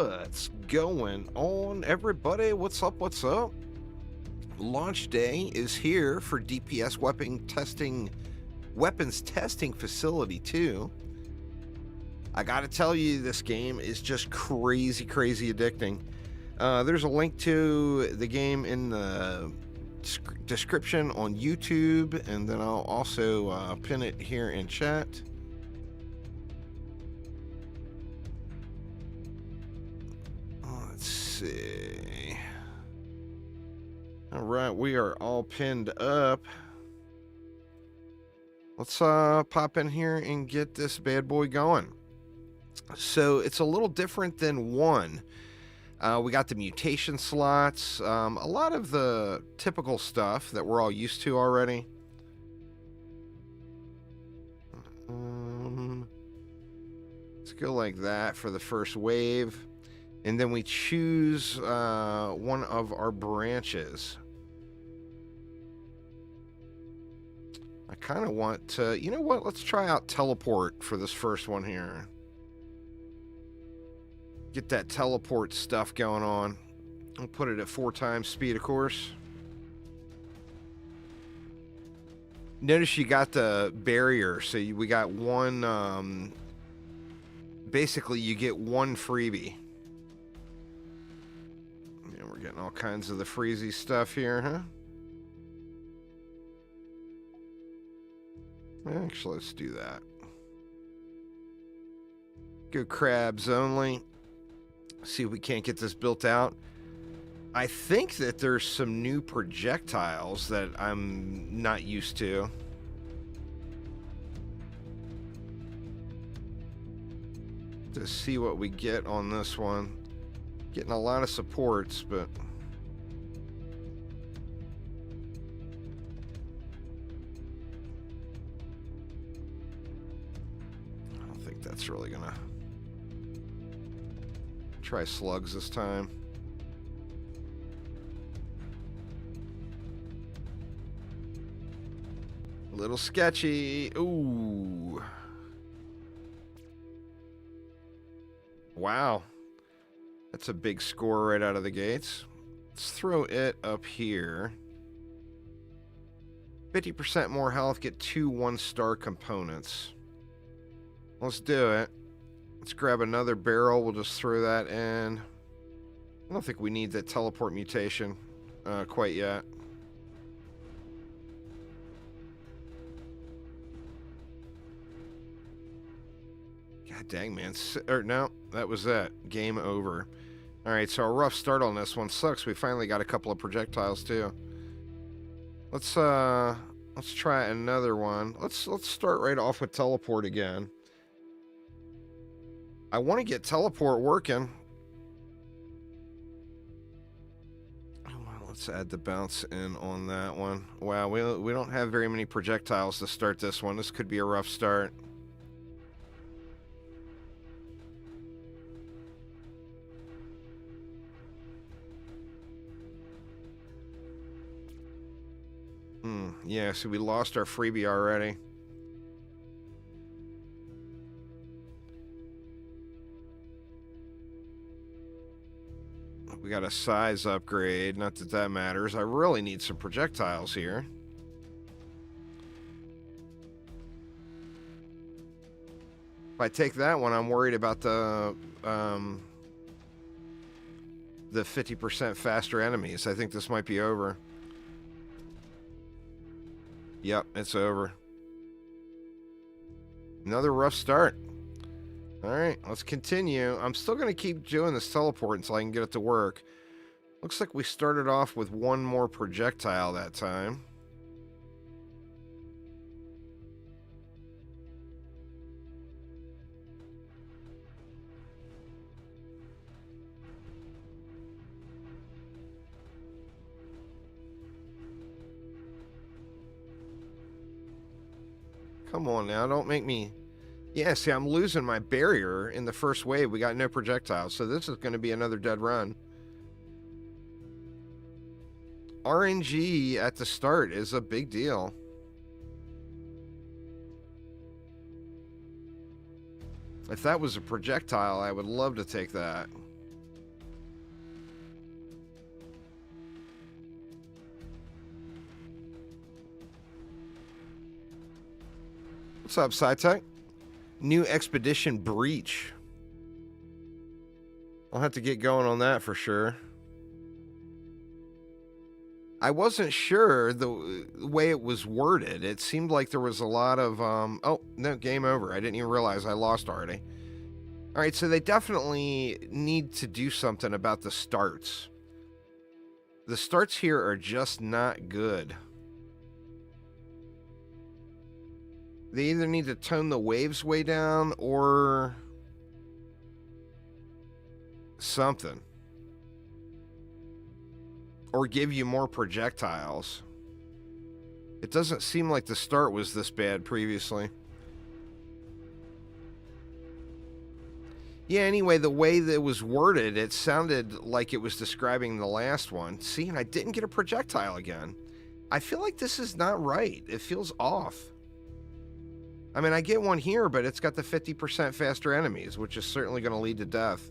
What's going on, everybody? What's up? What's up? Launch day is here for D.P.S. weapons testing facility 2. I gotta tell you, this game is just crazy addicting. There's a link to the game in the description on YouTube, and then I'll also pin it here in chat. Let's see. All right, we are all pinned up. Let's pop in here and get this bad boy going. So it's a little different than 1. We got the mutation slots, a lot of the typical stuff that we're all used to already. Let's go like that for the first wave. And then we choose one of our branches. I kind of want to, you know what? Let's try out teleport for this first one here. Get that teleport stuff going on. I'll put it at 4 times speed, of course. Notice you got the barrier, so we got one, basically you get one freebie. And we're getting all kinds of the freezy stuff here, huh? Actually, let's do that. Go crabs only. See if we can't get this built out. I think that there's some new projectiles that I'm not used to. To see what we get on this one. Getting a lot of supports, but I don't think that's really gonna try slugs this time. A little sketchy. Ooh. Wow. That's a big score right out of the gates. Let's throw it up here. 50% more health, get 2 1-star components. Let's do it. Let's grab another barrel. We'll just throw that in. I don't think we need that teleport mutation quite yet. God dang, man. No, that was it. Game over. All right, so a rough start on this one. Sucks. We finally got a couple of projectiles too. Let's try another one. Let's start right off with teleport again. I want to get teleport working. Well, let's add the bounce in on that one. Wow, we don't have very many projectiles to start this one. This could be a rough start. Yeah, so we lost our freebie already. We got a size upgrade. Not that that matters. I really need some projectiles here. If I take that one, I'm worried about the 50% faster enemies. I think this might be over. Yep, it's over. Another rough start. All right, let's continue. I'm still going to keep doing this teleport until I can get it to work. Looks like we started off with 1 more projectile that time. Come on now, don't make me... Yeah, see, I'm losing my barrier in the first wave. We got no projectiles, so this is going to be another dead run. RNG at the start is a big deal. If that was a projectile, I would love to take that. What's up, SciTech? New expedition breach. I'll have to get going on that for sure. I wasn't sure the way it was worded. It seemed like there was a lot of, oh, no, game over. I didn't even realize I lost already. All right, so they definitely need to do something about the starts. The starts here are just not good. They either need to tone the waves way down or something. Or give you more projectiles. It doesn't seem like the start was this bad previously. Yeah, anyway, the way that it was worded, it sounded like it was describing the last one. See, and I didn't get a projectile again. I feel like this is not right. It feels off. I mean, I get one here, but it's got the 50% faster enemies, which is certainly going to lead to death.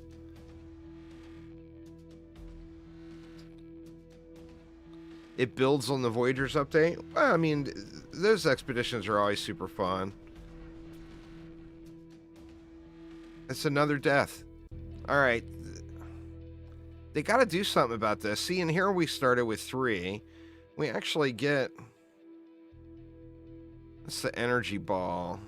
It builds on the Voyagers update. Well, I mean, those expeditions are always super fun. It's another death. All right. They got to do something about this. See, and here we started with 3. We actually get... That's the energy ball.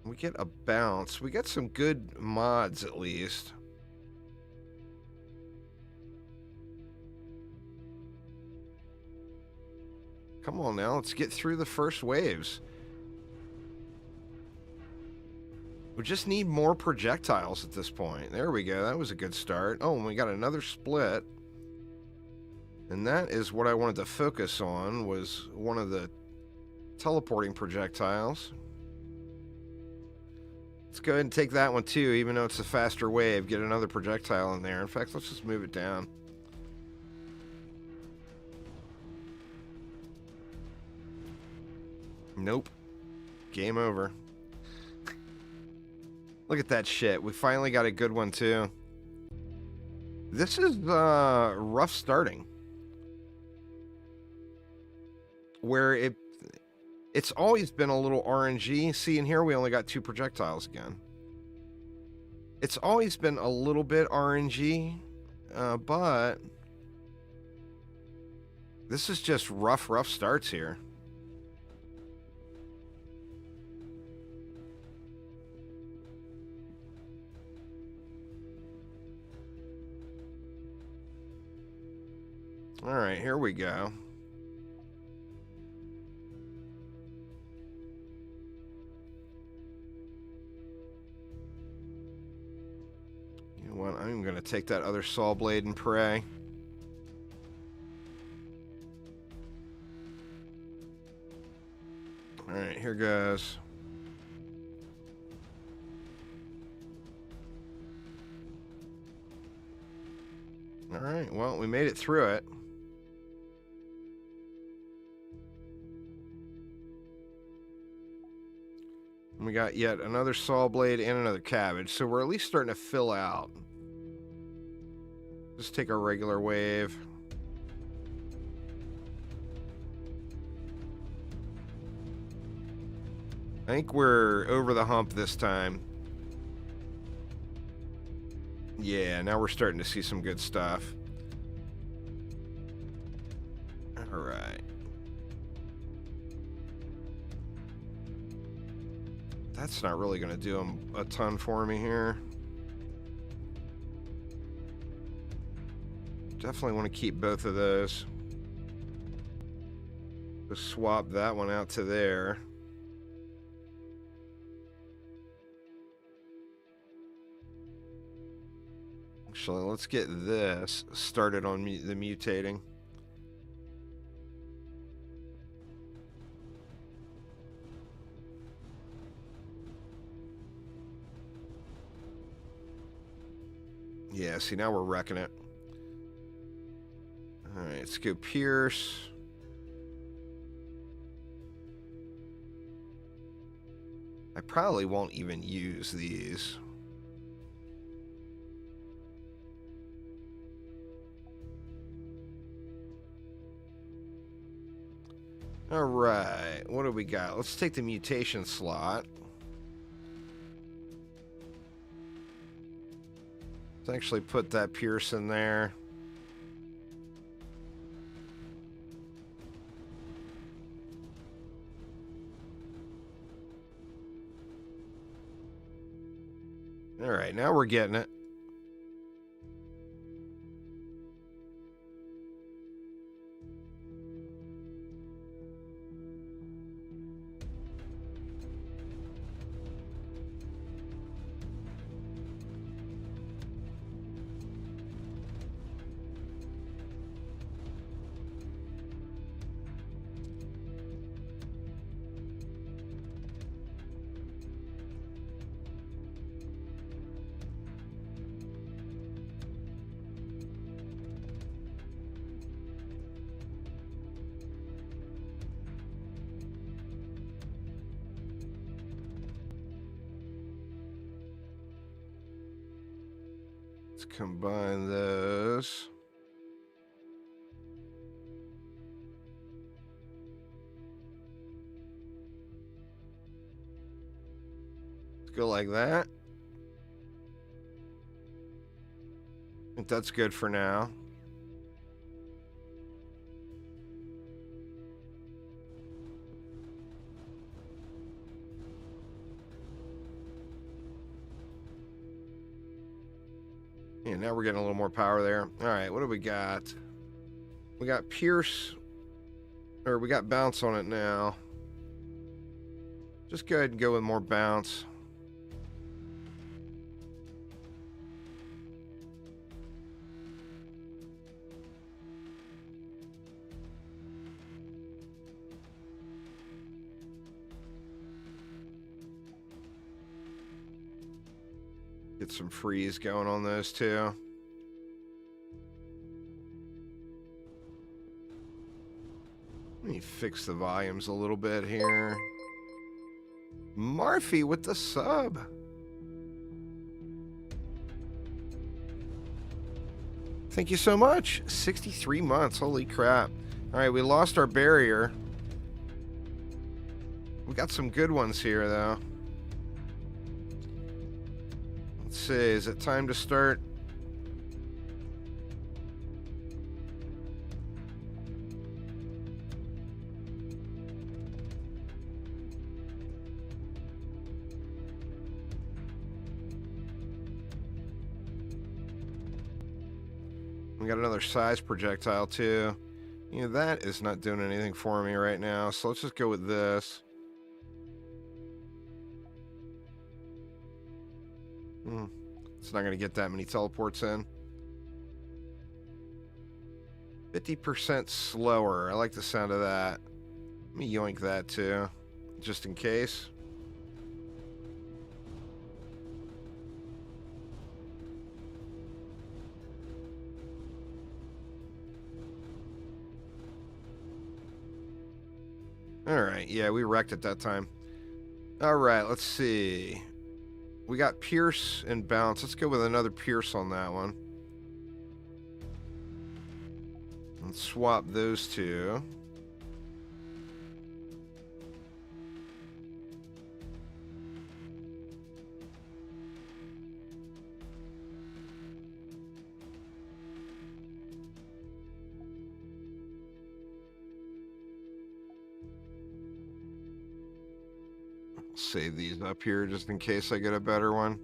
We get a bounce. We get some good mods, at least. Come on now, let's get through the first waves. We just need more projectiles at this point. There we go. That was a good start. Oh, and we got another split. And that is what I wanted to focus on, was one of the teleporting projectiles. Let's go ahead and take that one too, even though it's a faster wave. Get another projectile in there. In fact, let's just move it down. Nope. Game over. Look at that shit. We finally got a good one too. This is rough starting. Where it's always been a little RNG. See, in here we only got 2 projectiles again. It's always been a little bit RNG, but this is just rough starts here. All right, here we go. You know what? I'm going to take that other saw blade and pray. All right, here goes. All right, well, we made it through it. We got yet another saw blade and another cabbage, so we're at least starting to fill out. Just take our regular wave. I think we're over the hump this time. Yeah, now we're starting to see some good stuff. All right. That's not really going to do a ton for me here. Definitely want to keep both of those. Just swap that one out to there. Actually, let's get this started on the mutating. Yeah, see, now we're wrecking it. All right, let's go Pierce. I probably won't even use these. All right, what do we got? Let's take the mutation slot. Let's actually put that Pierce in there. All right, now we're getting it. Let's combine those. Let's go like that. I think that's good for now. Yeah, now we're getting a little more power there. All right, what do we got? We got Pierce, or we got Bounce on it now. Just go ahead and go with more Bounce. Get some freeze going on those two. Let me fix the volumes a little bit here. Marfy with the sub. Thank you so much. 63 months. Holy crap. All right, we lost our barrier. We got some good ones here, though. Let's see. Is it time to start? We got another size projectile, too. You know, that is not doing anything for me right now, so let's just go with this. It's not going to get that many teleports in. 50% slower. I like the sound of that. Let me yoink that, too, just in case. All right, yeah, we wrecked it that time. All right, let's see. We got Pierce and Bounce. Let's go with another Pierce on that one. Let's swap those two. Save these up here just in case I get a better one.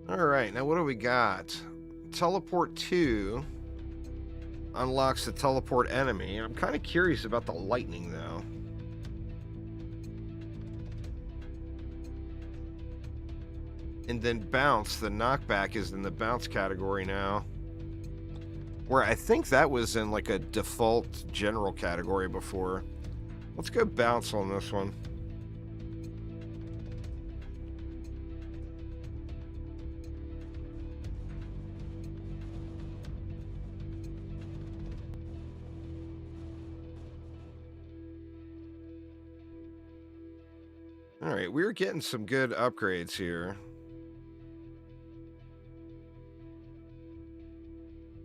All right, now what do we got? Teleport 2 unlocks the teleport enemy. I'm kind of curious about the lightning, though. And then Bounce, the knockback is in the Bounce category now. Where I think that was in like a default general category before. Let's go Bounce on this one. All right, we're getting some good upgrades here.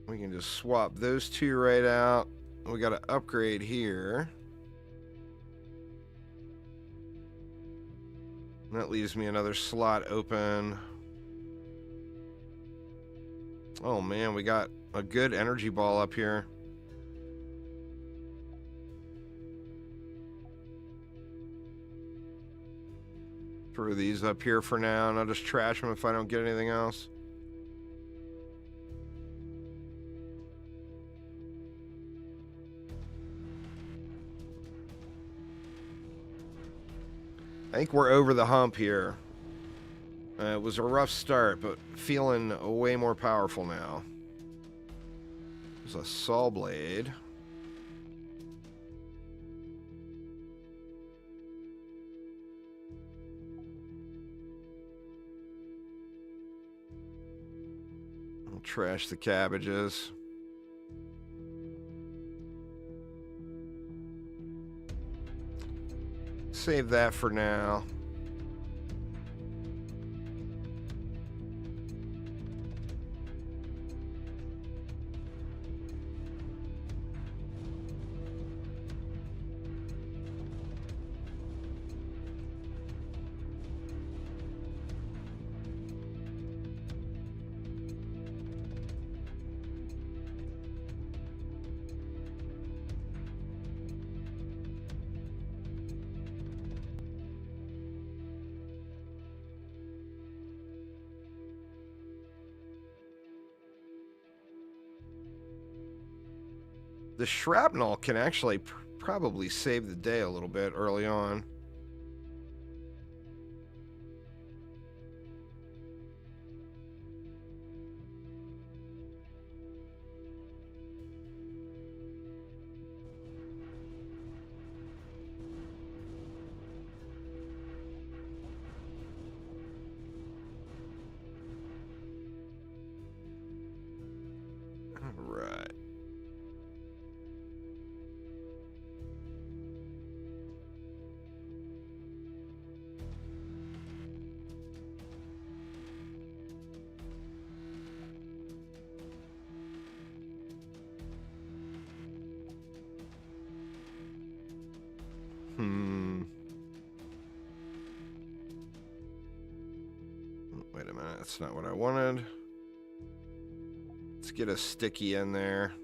We can just swap those two right out. We got to upgrade here. And that leaves me another slot open. Oh man, we got a good energy ball up here. Throw these up here for now, and I'll just trash them if I don't get anything else. I think we're over the hump here. It was a rough start, but feeling way more powerful now. There's a saw blade. I'll trash the cabbages. Save that for now. The shrapnel can actually probably save the day a little bit early on. All right. Wait a minute, that's not what I wanted. Let's get a sticky in there.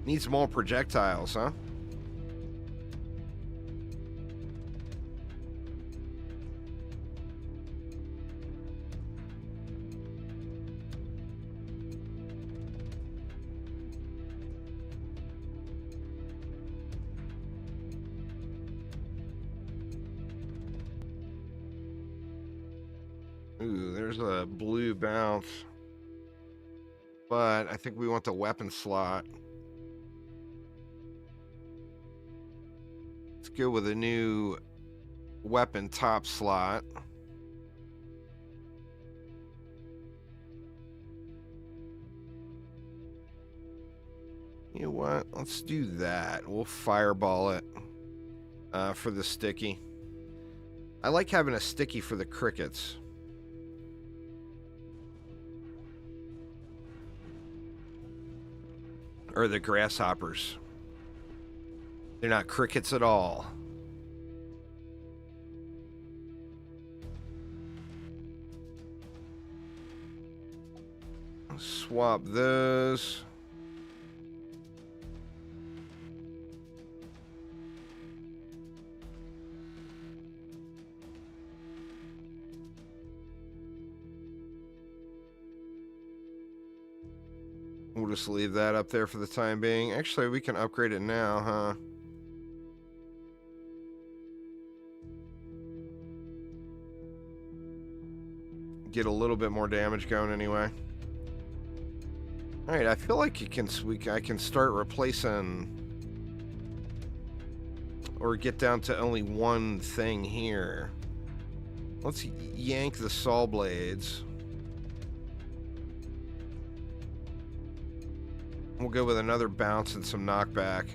Needs more projectiles, huh? Ooh, there's a blue bounce. But I think we want the weapon slot. Let's go with a new weapon top slot. You know what? Let's do that. We'll fireball it for the sticky. I like having a sticky for the crickets. Or the grasshoppers. They're not crickets at all. Swap those. We'll just leave that up there for the time being. Actually, we can upgrade it now, huh? Get a little bit more damage going anyway. All right, I feel like I can start replacing or get down to only one thing here. Let's yank the saw blades. We'll go with another bounce and some knockback.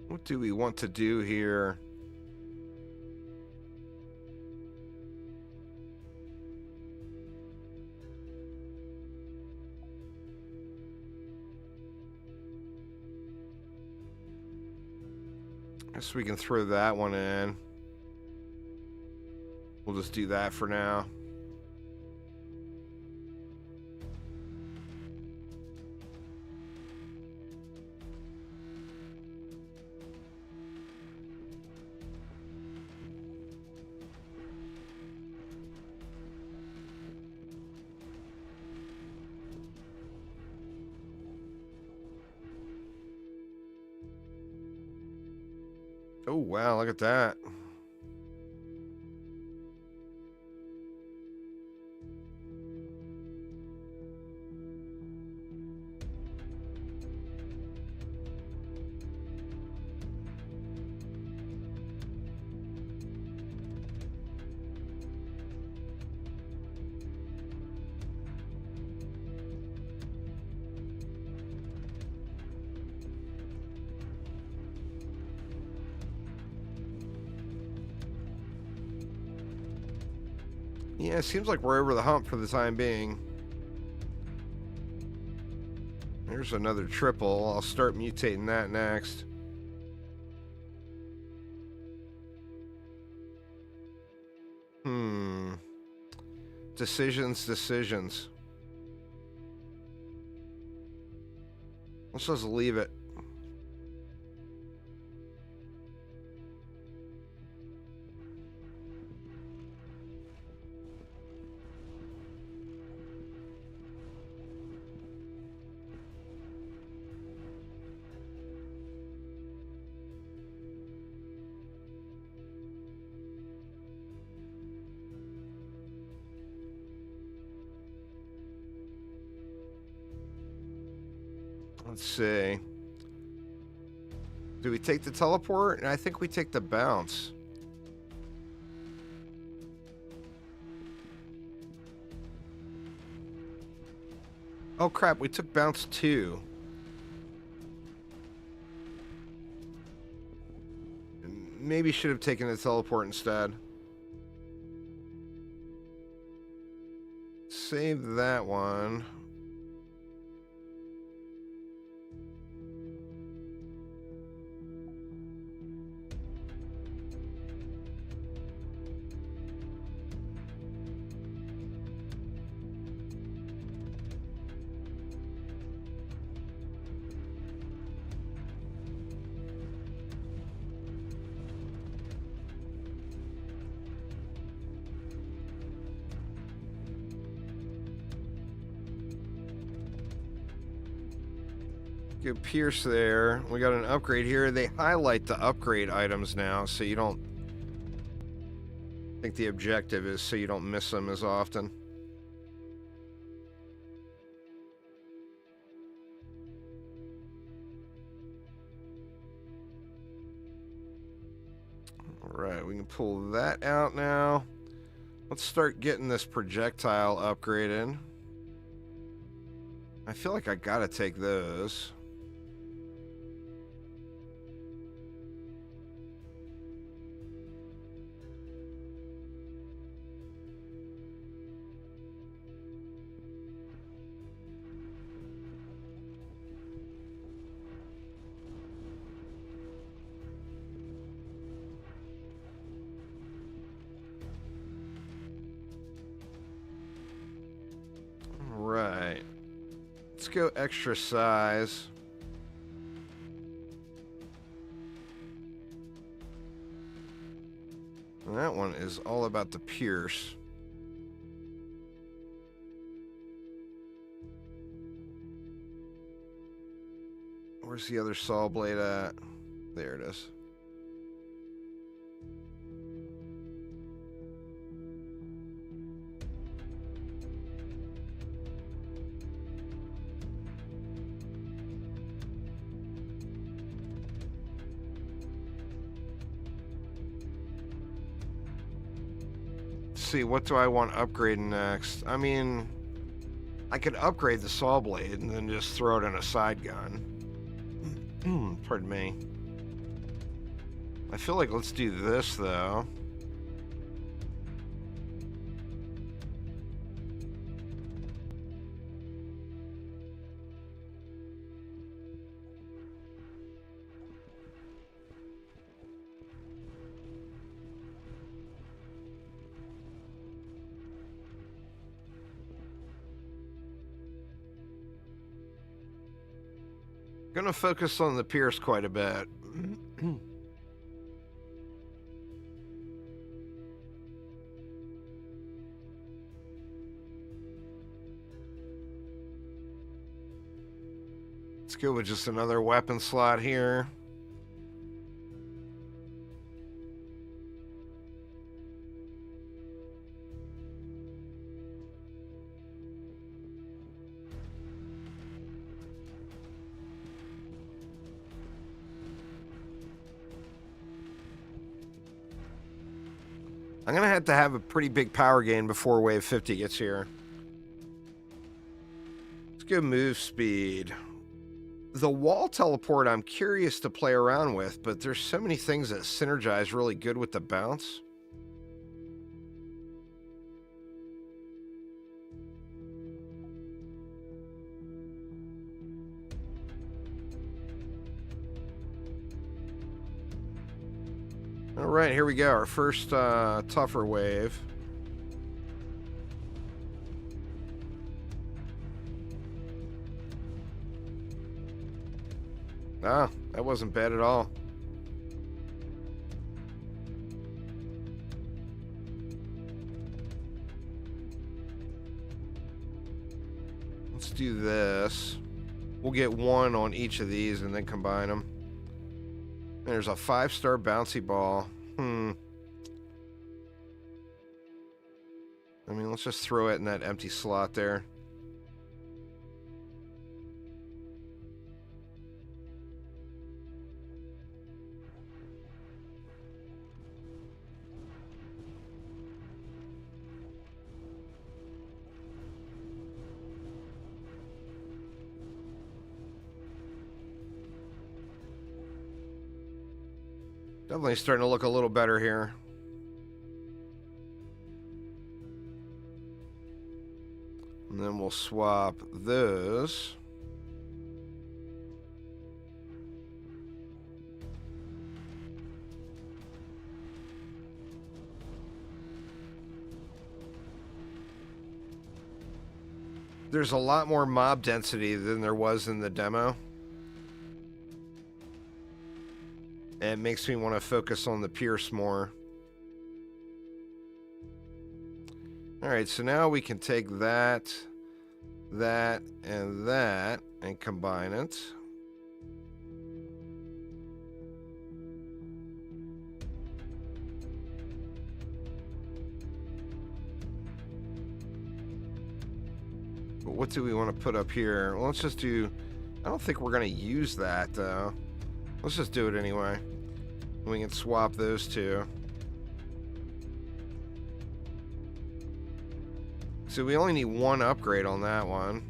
What do we want to do here? Guess we can throw that one in. We'll just do that for now. Oh, wow, look at that. Yeah, it seems like we're over the hump for the time being. There's another triple. I'll start mutating that next. Decisions. Let's just leave it. Let's see. Do we take the teleport? And I think we take the bounce. Oh crap, we took bounce 2. Maybe should have taken the teleport instead. Save that one. Get Pierce there. We got an upgrade here. They highlight the upgrade items now, so you don't... I think the objective is so you don't miss them as often. Alright, we can pull that out now. Let's start getting this projectile upgraded. I feel like I gotta take those. Right. Let's go extra size. And that one is all about the Pierce. Where's the other saw blade at? There it is. See, what do I want upgrading next? I mean, I could upgrade the saw blade and then just throw it in a side gun. Pardon me. I feel like let's do this, though. Gonna focus on the Pierce quite a bit. Let's go with just another weapon slot here. I'm going to have a pretty big power gain before wave 50 gets here. Let's go move speed. The wall teleport I'm curious to play around with, but there's so many things that synergize really good with the bounce. All right, here we go. Our first tougher wave. Ah, that wasn't bad at all. Let's do this. We'll get one on each of these and then combine them. There's a 5-star bouncy ball. I mean, let's just throw it in that empty slot there. Definitely starting to look a little better here. And then we'll swap those. There's a lot more mob density than there was in the demo. It makes me want to focus on the Pierce more. Alright, so now we can take that, and combine it. But what do we want to put up here? Well, let's just do... I don't think we're going to use that, though. Let's just do it anyway. We can swap those two. So we only need one upgrade on that one.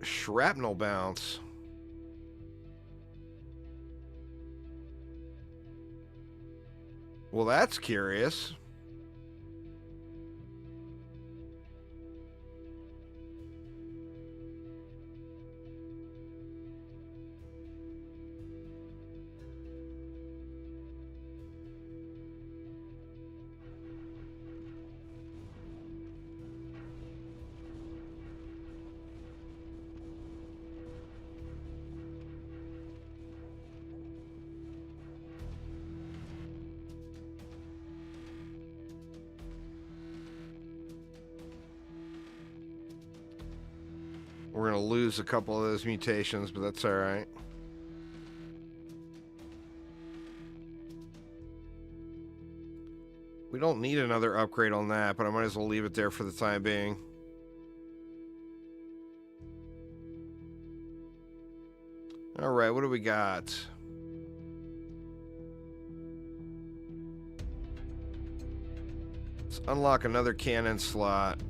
Shrapnel bounce. Well, that's curious. We're going to lose a couple of those mutations, but that's all right. We don't need another upgrade on that, but I might as well leave it there for the time being. All right, what do we got? Let's unlock another cannon slot.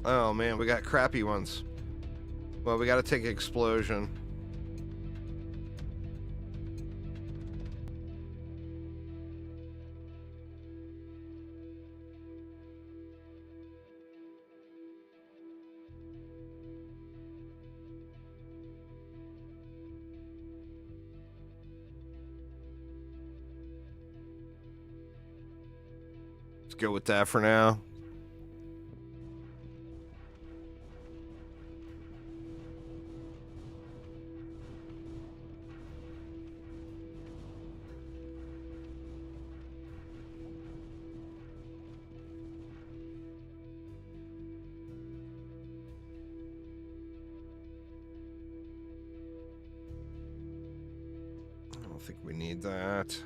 Oh man, we got crappy ones. Well, we got to take explosion. Let's go with that for now. I don't think we need that.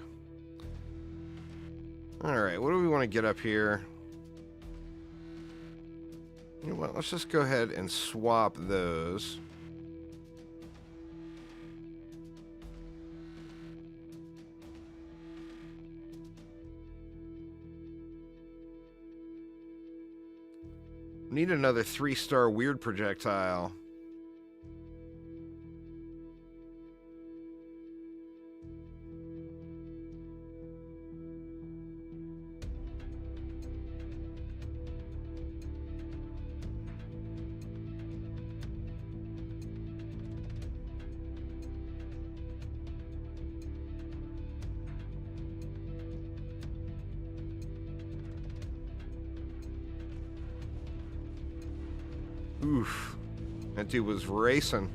All right, what do we want to get up here? You know what? Let's just go ahead and swap those. Need another 3-star weird projectile. Oof. That dude was racing.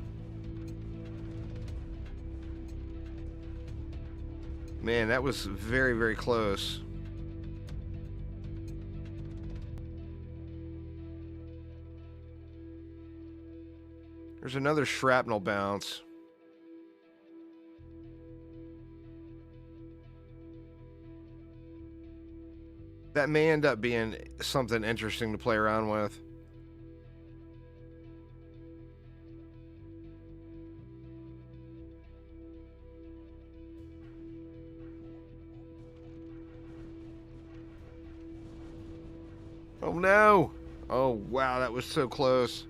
Man, that was very, very close. There's another shrapnel bounce. That may end up being something interesting to play around with. Oh no! Oh wow, that was so close.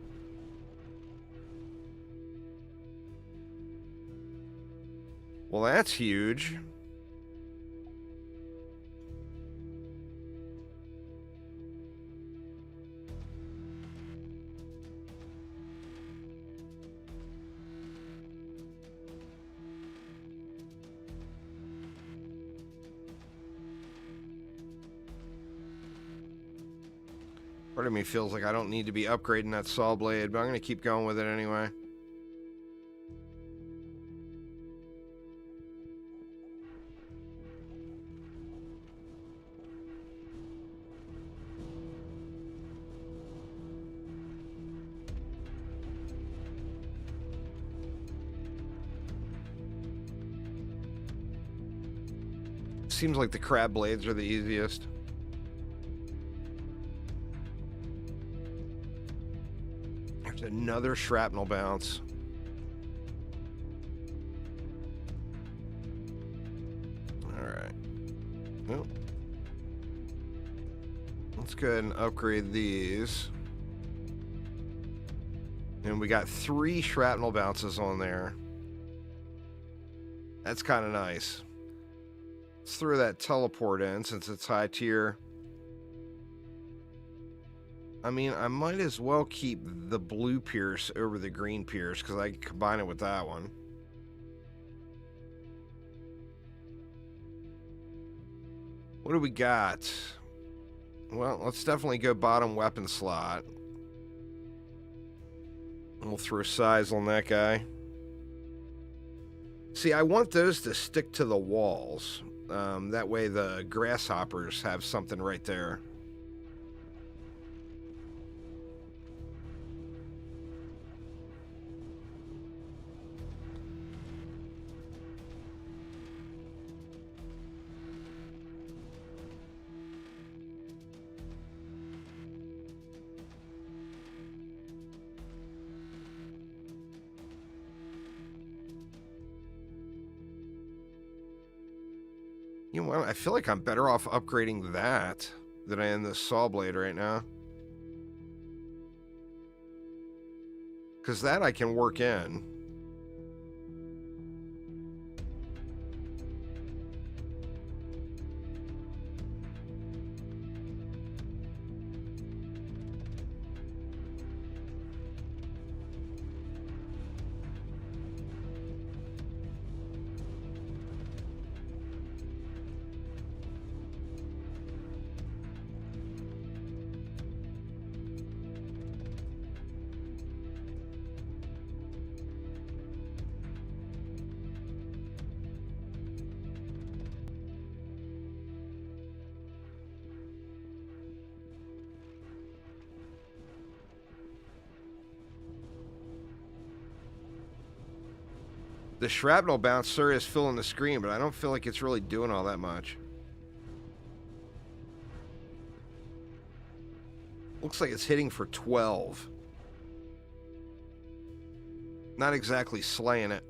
Well, that's huge. Part of me feels like I don't need to be upgrading that saw blade, but I'm going to keep going with it anyway. Seems like the crab blades are the easiest. There's another shrapnel bounce. Alright. Well, let's go ahead and upgrade these. And we got 3 shrapnel bounces on there. That's kind of nice. Let's throw that teleport in since it's high tier. I mean, I might as well keep the blue pierce over the green pierce because I can combine it with that one. What do we got? Well, let's definitely go bottom weapon slot. We'll throw size on that guy. See, I want those to stick to the walls. That way the grasshoppers have something right there. You know what? I feel like I'm better off upgrading that than I am this saw blade right now. Because that I can work in. The shrapnel bouncer is filling the screen, but I don't feel like it's really doing all that much. Looks like it's hitting for 12. Not exactly slaying it.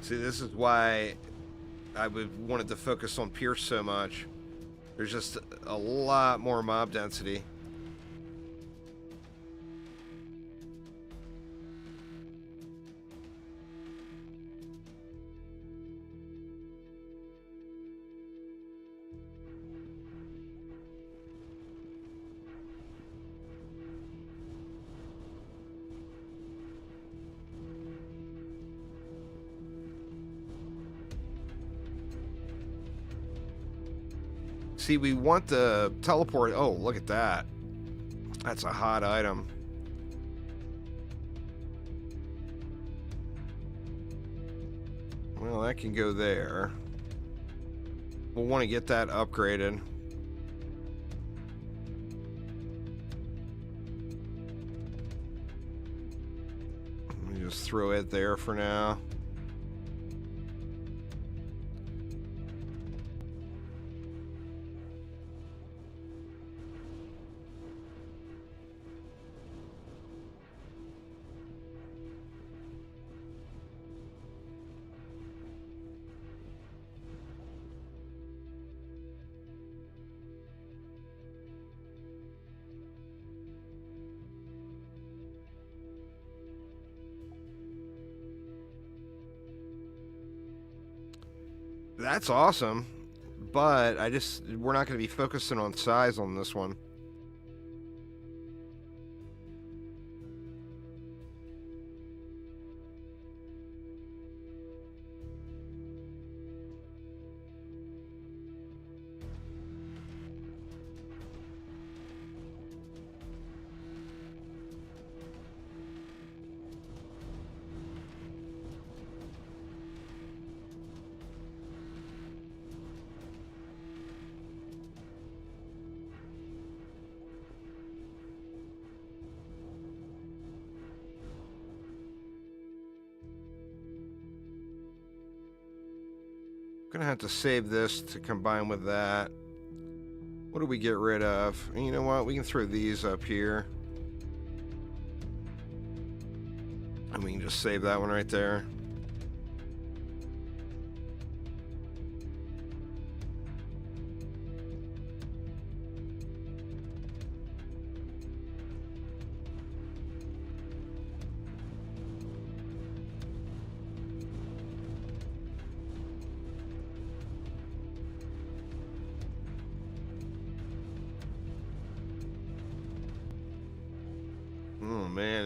See, this is why I wanted to focus on Pierce so much. There's just a lot more mob density. See, we want the teleport. Oh, look at that. That's a hot item. Well, that can go there. We'll want to get that upgraded. Let me just throw it there for now. That's awesome, but we're not going to be focusing on size on this one. Gonna have to save this to combine with that. What do we get rid of? And you know what? We can throw these up here. And we can just save that one right there.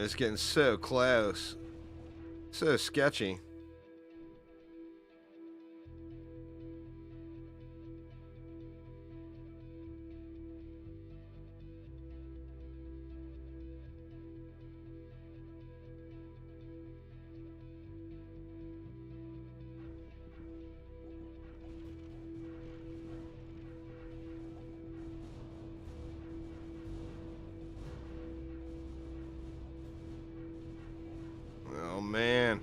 is getting so close. So sketchy. Oh, man.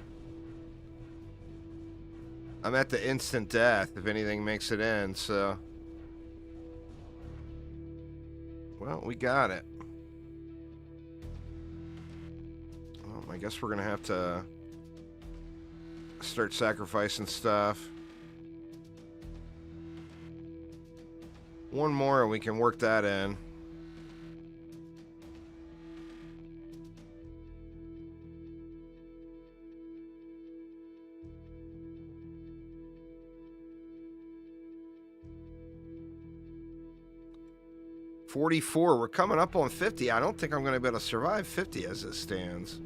I'm at the instant death if anything makes it in, so... Well, we got it. Well, I guess we're going to have to start sacrificing stuff. One more and we can work that in. $44. We're coming up on 50. I don't think I'm going to be able to survive 50 as it stands.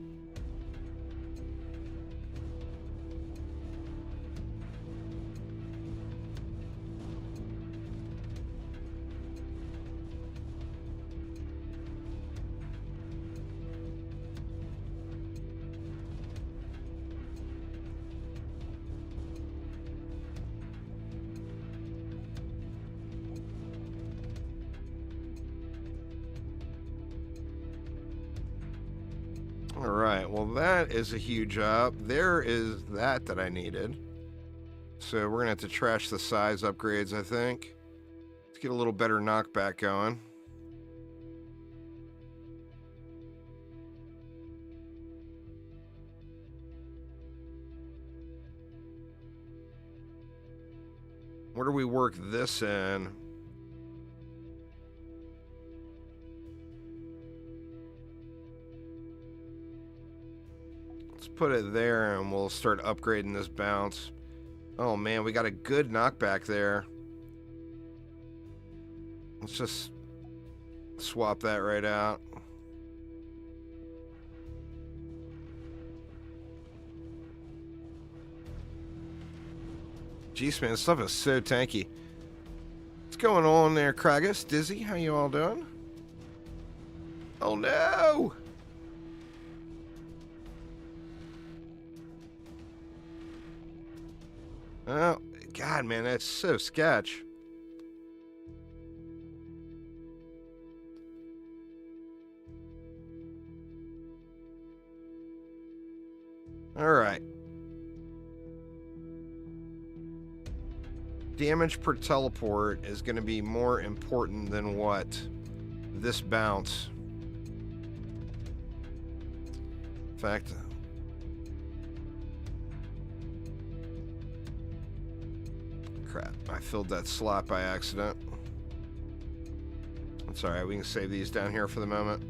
All right, well, that is a huge up. There is that I needed. So we're going to have to trash the size upgrades, I think. Let's get a little better knockback going. Where do we work this in? Put it there and we'll start upgrading this bounce. Oh man, we got a good knockback there. Let's just swap that right out. Jeez, man, this stuff is so tanky. What's going on there, Kragus? Dizzy, how you all doing? Oh no! Oh, God, man, that's so sketch. All right. Damage per teleport is going to be more important than what? This bounce. In fact... Crap, I filled that slot by accident. That's alright, we can save these down here for the moment.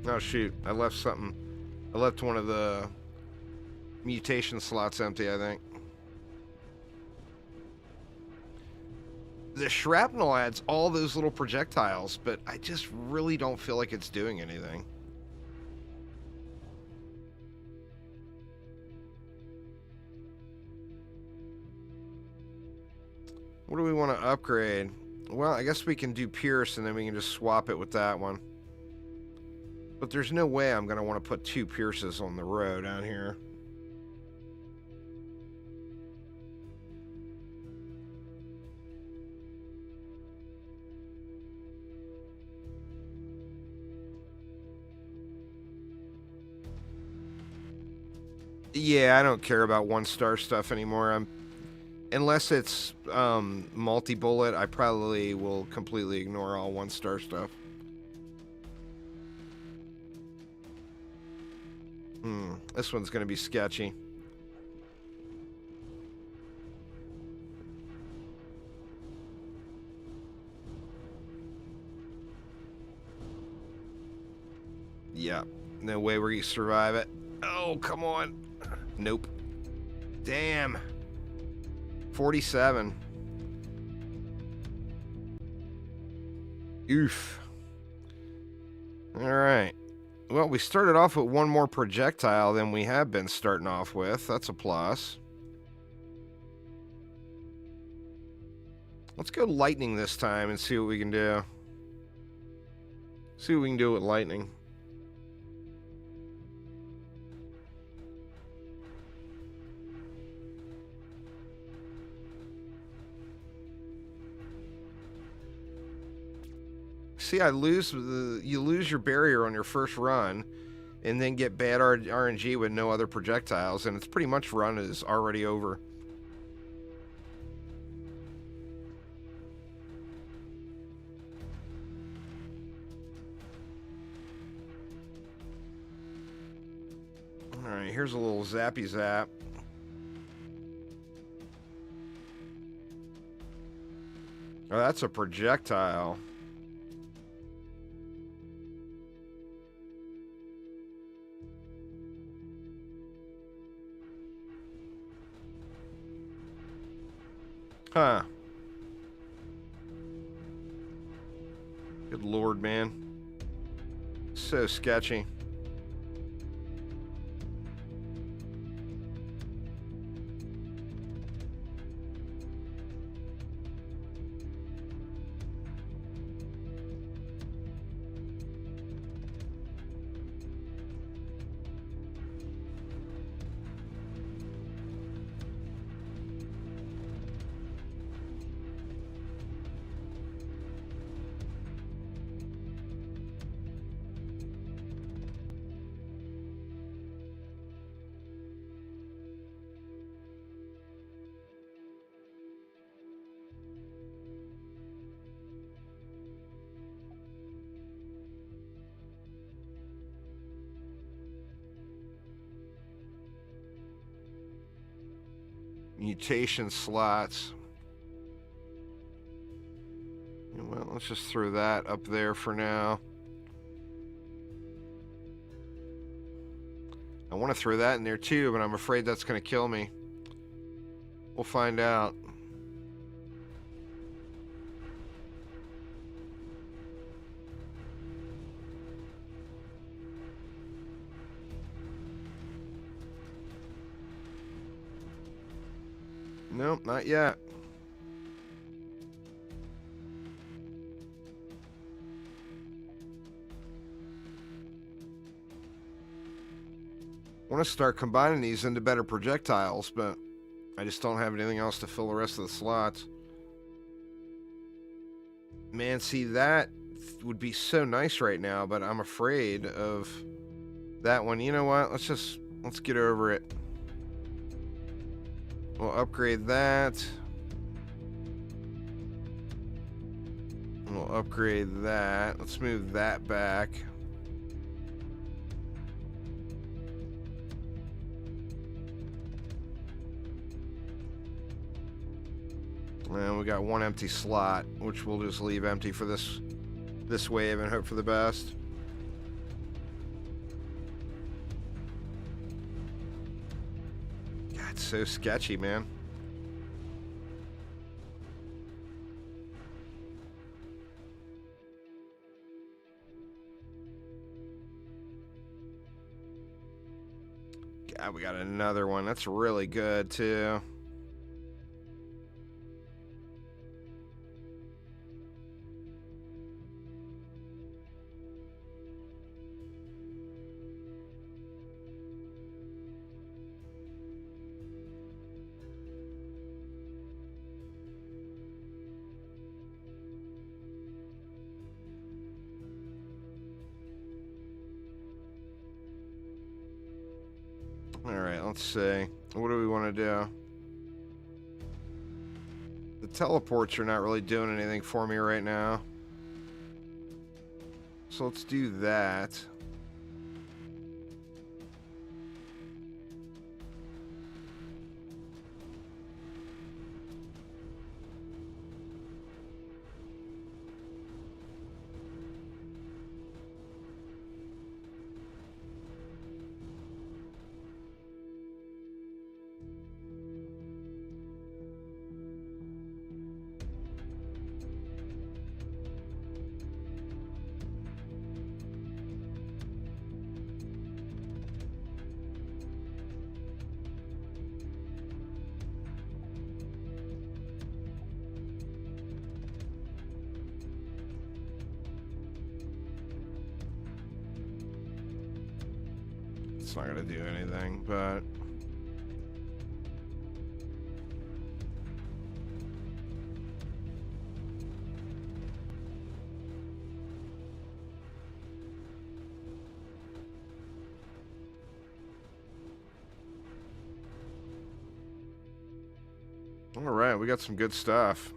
Oh shoot, I left something. I left one of the mutation slots empty, I think. The shrapnel adds all those little projectiles, but I just really don't feel like it's doing anything. What do we want to upgrade? Well, I guess we can do Pierce, and then we can just swap it with that one. But there's no way I'm going to want to put 2 Pierces on the row down here. Yeah, I don't care about 1-star stuff anymore. Unless it's multi-bullet, I probably will completely ignore all 1-star stuff. This one's going to be sketchy. Yeah, no way we're going to survive it. Oh, come on. Nope. Damn. 47. Oof. All right. Well, we started off with one more projectile than we have been starting off with. That's a plus. Let's go lightning this time and see what we can do. See what we can do with lightning. See, you lose your barrier on your first run, and then get bad RNG with no other projectiles, and it's pretty much run is already over. All right, here's a little zappy zap. Oh, that's a projectile. Huh. Good lord, man. So sketchy. Mutation slots. Well, let's just throw that up there for now. I want to throw that in there too, but I'm afraid that's going to kill me. We'll find out. Nope, not yet. I want to start combining these into better projectiles, but I just don't have anything else to fill the rest of the slots. Man, see, that would be so nice right now, but I'm afraid of that one. You know what? Let's get over it. We'll upgrade that. We'll upgrade that. Let's move that back. And we got one empty slot, which we'll just leave empty for this wave and hope for the best. God, it's so sketchy, man. God, we got another one. That's really good, too. Alright, let's see. What do we want to do? The teleports are not really doing anything for me right now. So let's do that. not gonna do anything, but all right, we got some good stuff.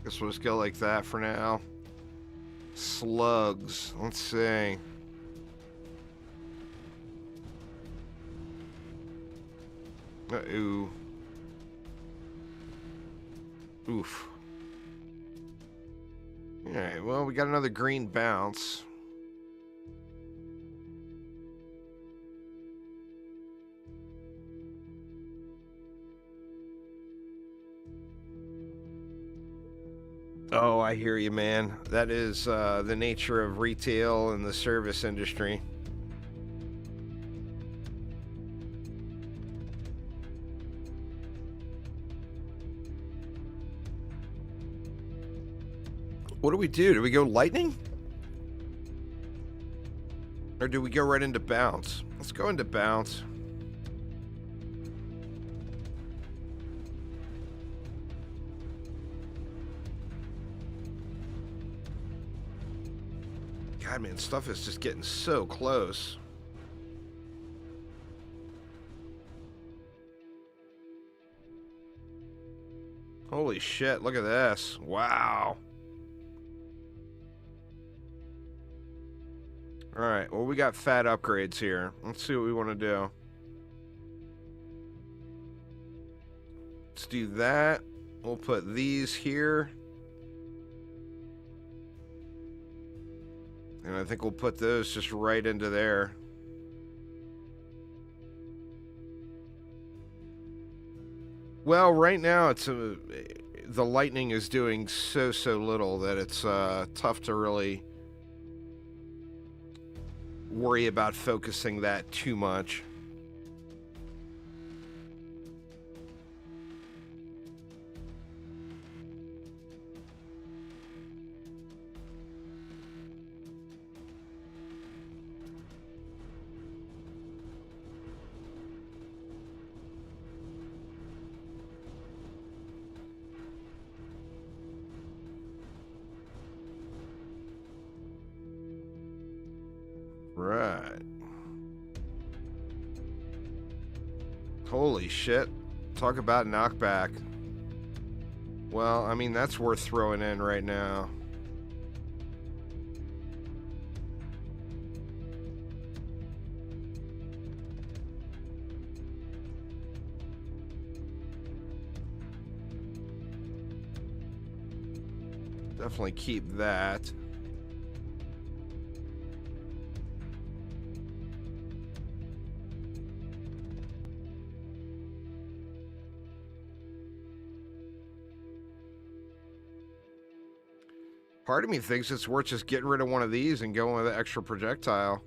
Guess we'll just go like that for now. Slugs. Let's see. Uh-oh. Oof. Alright, well, we got another green bounce. Oh, I hear you, man. That is the nature of retail and the service industry. What do we do? Do we go lightning? Or do we go right into bounce? Let's go into bounce. God, man, stuff is just getting so close. Holy shit, look at this. Wow. Alright, well, we got fat upgrades here. Let's see what we want to do. Let's do that. We'll put these here. And I think we'll put those just right into there. Well, right now it's the lightning is doing so little that it's tough to really worry about focusing that too much. Right. Holy shit. Talk about knockback. Well, I mean, that's worth throwing in right now. Definitely keep that. Part of me thinks it's worth just getting rid of one of these and going with an extra projectile.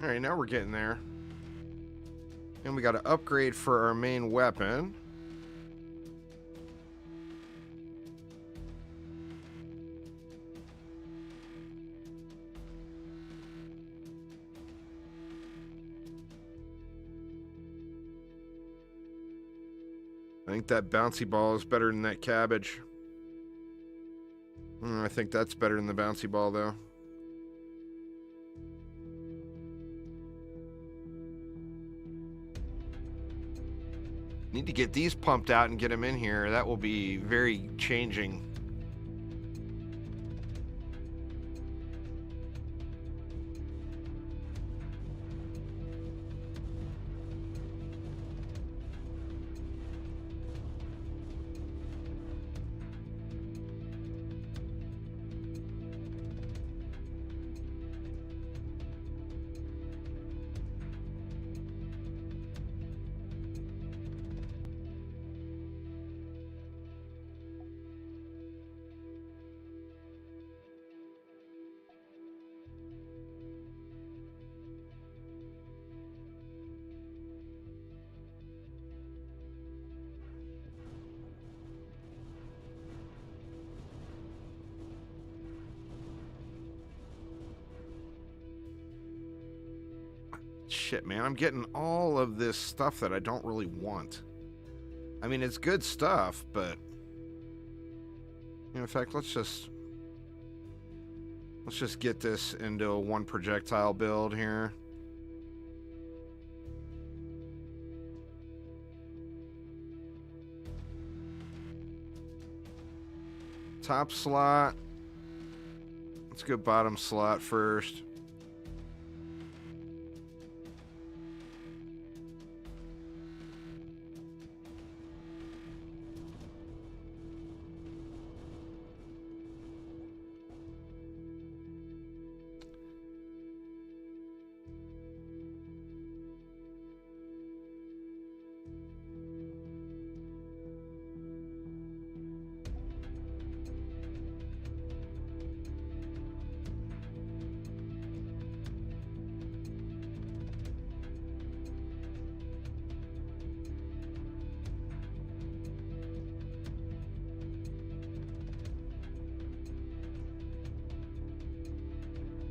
Alright, now we're getting there. And we got to upgrade for our main weapon. I think that bouncy ball is better than that cabbage. I think that's better than the bouncy ball, though. Need to get these pumped out and get them in here. That will be very changing. Shit, man, I'm getting all of this stuff that I don't really want. I mean, it's good stuff, but in fact, let's just get this into a one projectile build here. Top slot. Let's go bottom slot first.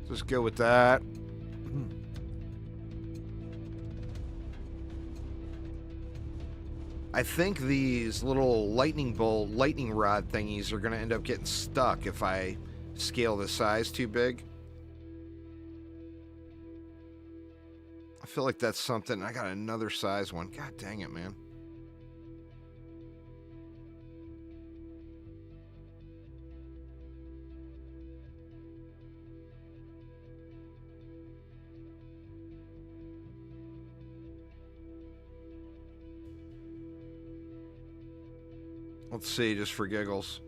Just go with that. I think these little lightning rod thingies are going to end up getting stuck if I scale the size too big. I feel like that's something. I got another size one. God dang it, man. Let's see, just for giggles.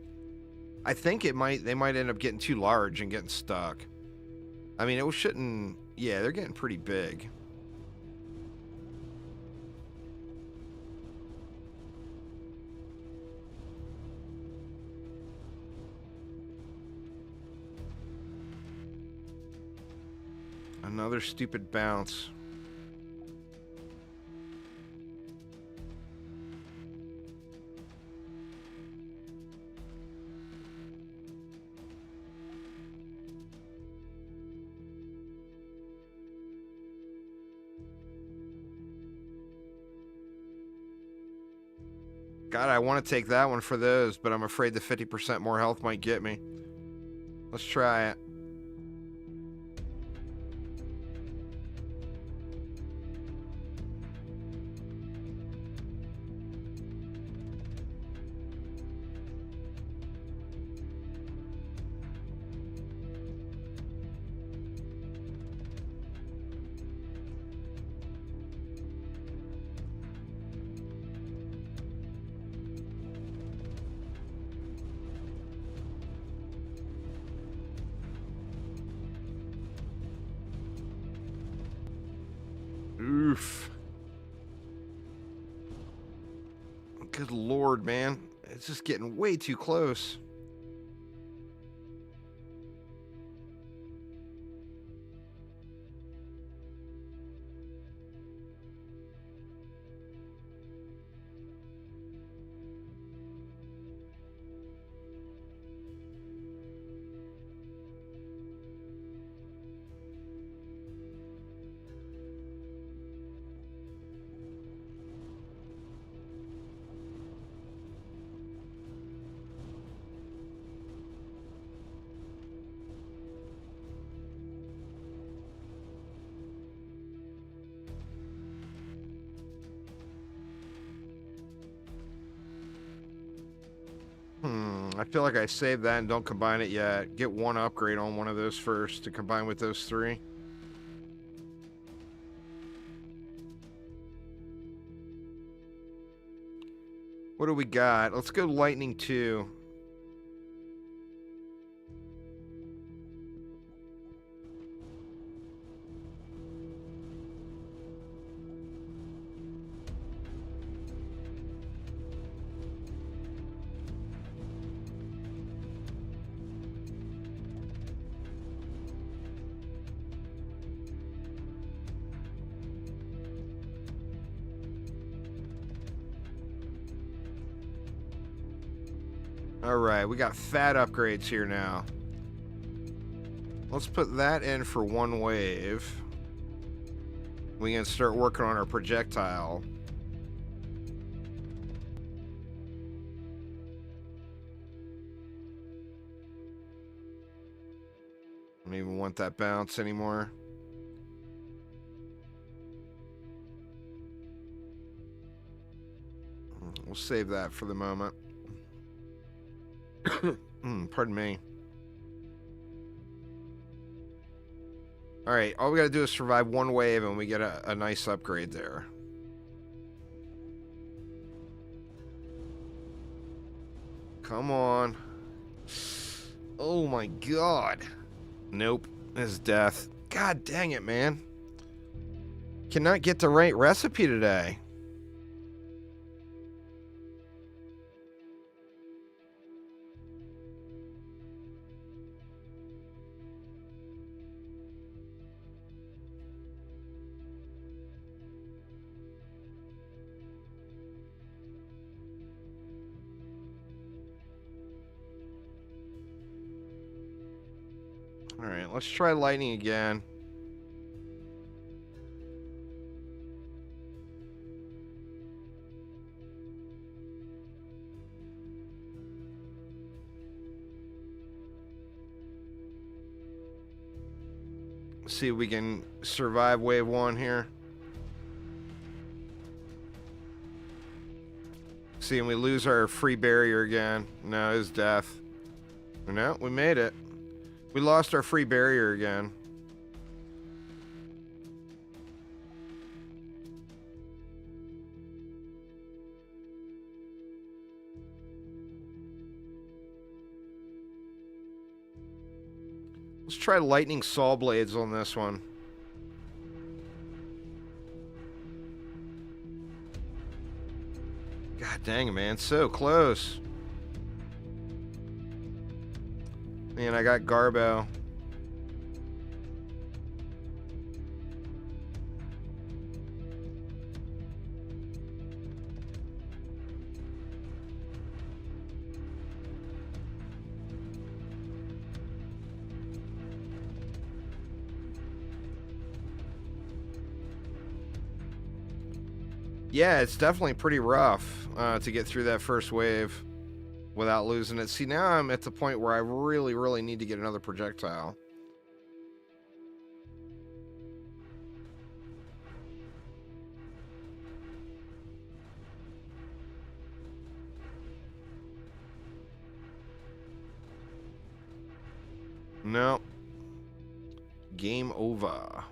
I think they might end up getting too large and getting stuck. I mean, it shouldn't. Yeah, they're getting pretty big. Another stupid bounce. God, I want to take that one for those, but I'm afraid the 50% more health might get me. Let's try it. Oof. Good Lord, man. It's just getting way too close. I feel like I saved that and don't combine it yet. Get one upgrade on one of those first to combine with those 3. What do we got? Let's go Lightning 2. Alright, we got fat upgrades here now. Let's put that in for one wave. We can start working on our projectile. I don't even want that bounce anymore. We'll save that for the moment. Pardon me. Alright, all we gotta do is survive one wave and we get a nice upgrade there. Come on. Oh my god. Nope. This is death. God dang it, man. Cannot get the right recipe today. Alright, let's try lightning again. See if we can survive wave 1 here. See, and we lose our free barrier again. No, it's death. No, we made it. We lost our free barrier again. Let's try lightning saw blades on this one. God dang it, man. So close. Man, I got Garbo. Yeah, it's definitely pretty rough to get through that first wave without losing it. See, now I'm at the point where I really, really need to get another projectile. No. Game over.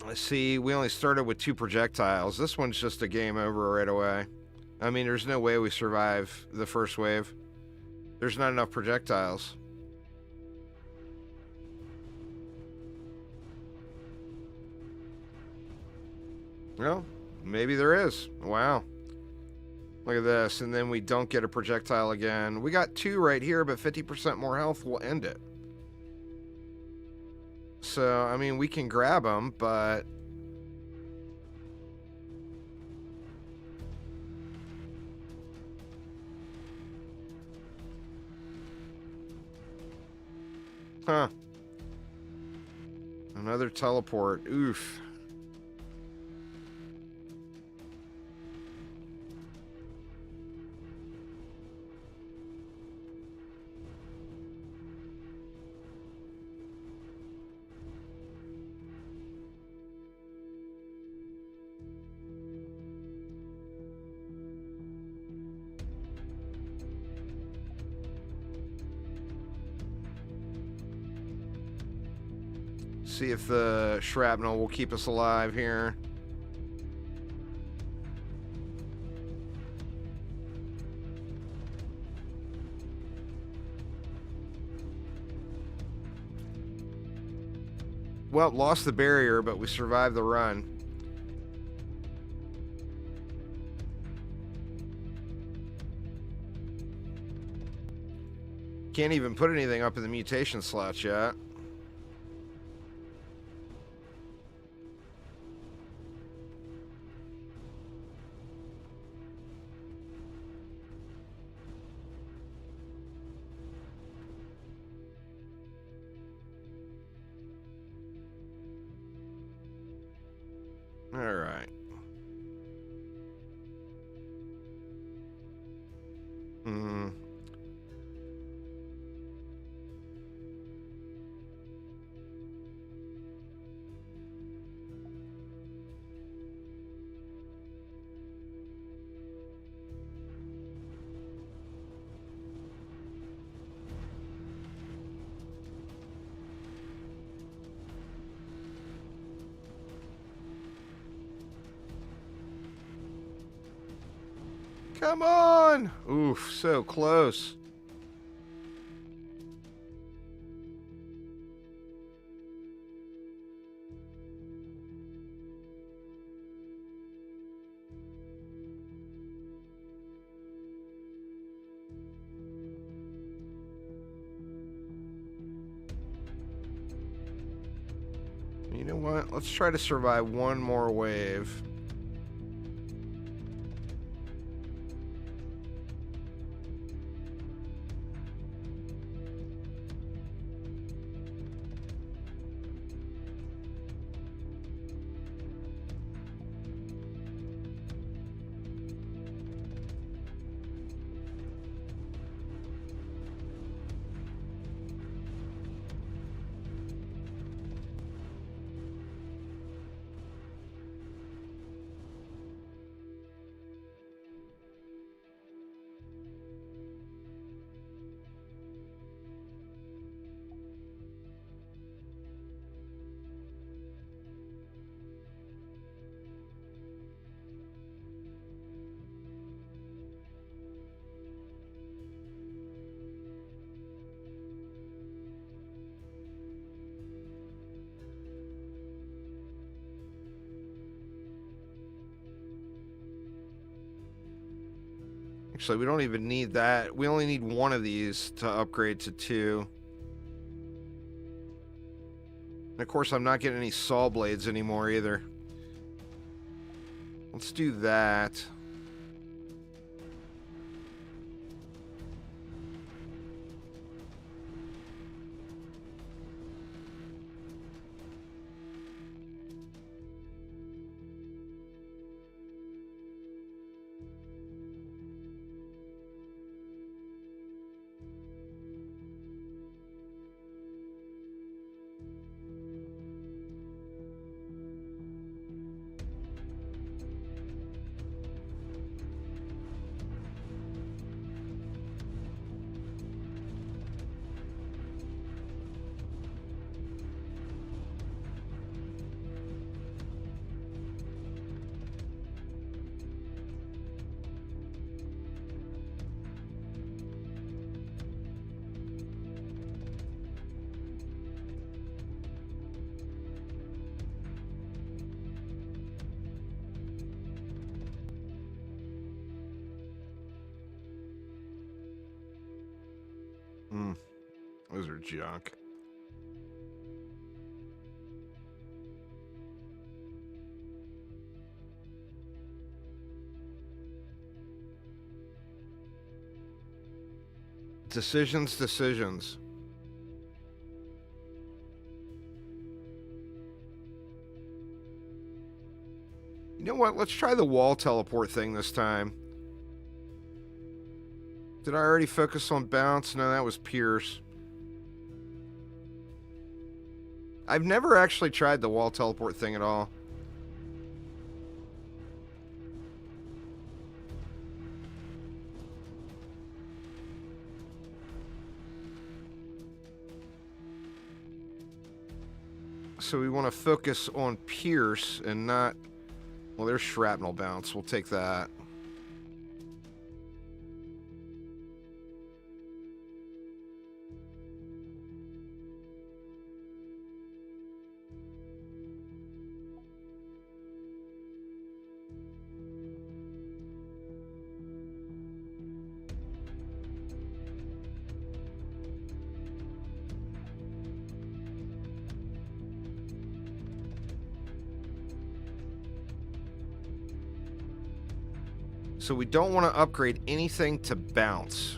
Let's see, we only started with 2 projectiles. This one's just a game over right away. I mean, there's no way we survive the first wave. There's not enough projectiles. Well, maybe there is. Wow. Look at this. And then we don't get a projectile again. We got 2 right here, but 50% more health will end it. So, I mean, we can grab them, but... Huh. Another teleport. Oof. See if the shrapnel will keep us alive here. Well, lost the barrier, but we survived the run. Can't even put anything up in the mutation slots yet. All right. Hmm. Come on! Oof, so close. You know what? Let's try to survive one more wave. Actually, we don't even need that. We only need one of these to upgrade to 2. And of course, I'm not getting any saw blades anymore either. Let's do that. Those are junk. Decisions. You know what? Let's try the wall teleport thing this time. Did I already focus on bounce? No, that was Pierce. I've never actually tried the wall teleport thing at all. So we want to focus on Pierce and not... Well, there's shrapnel bounce. We'll take that. So we don't want to upgrade anything to bounce.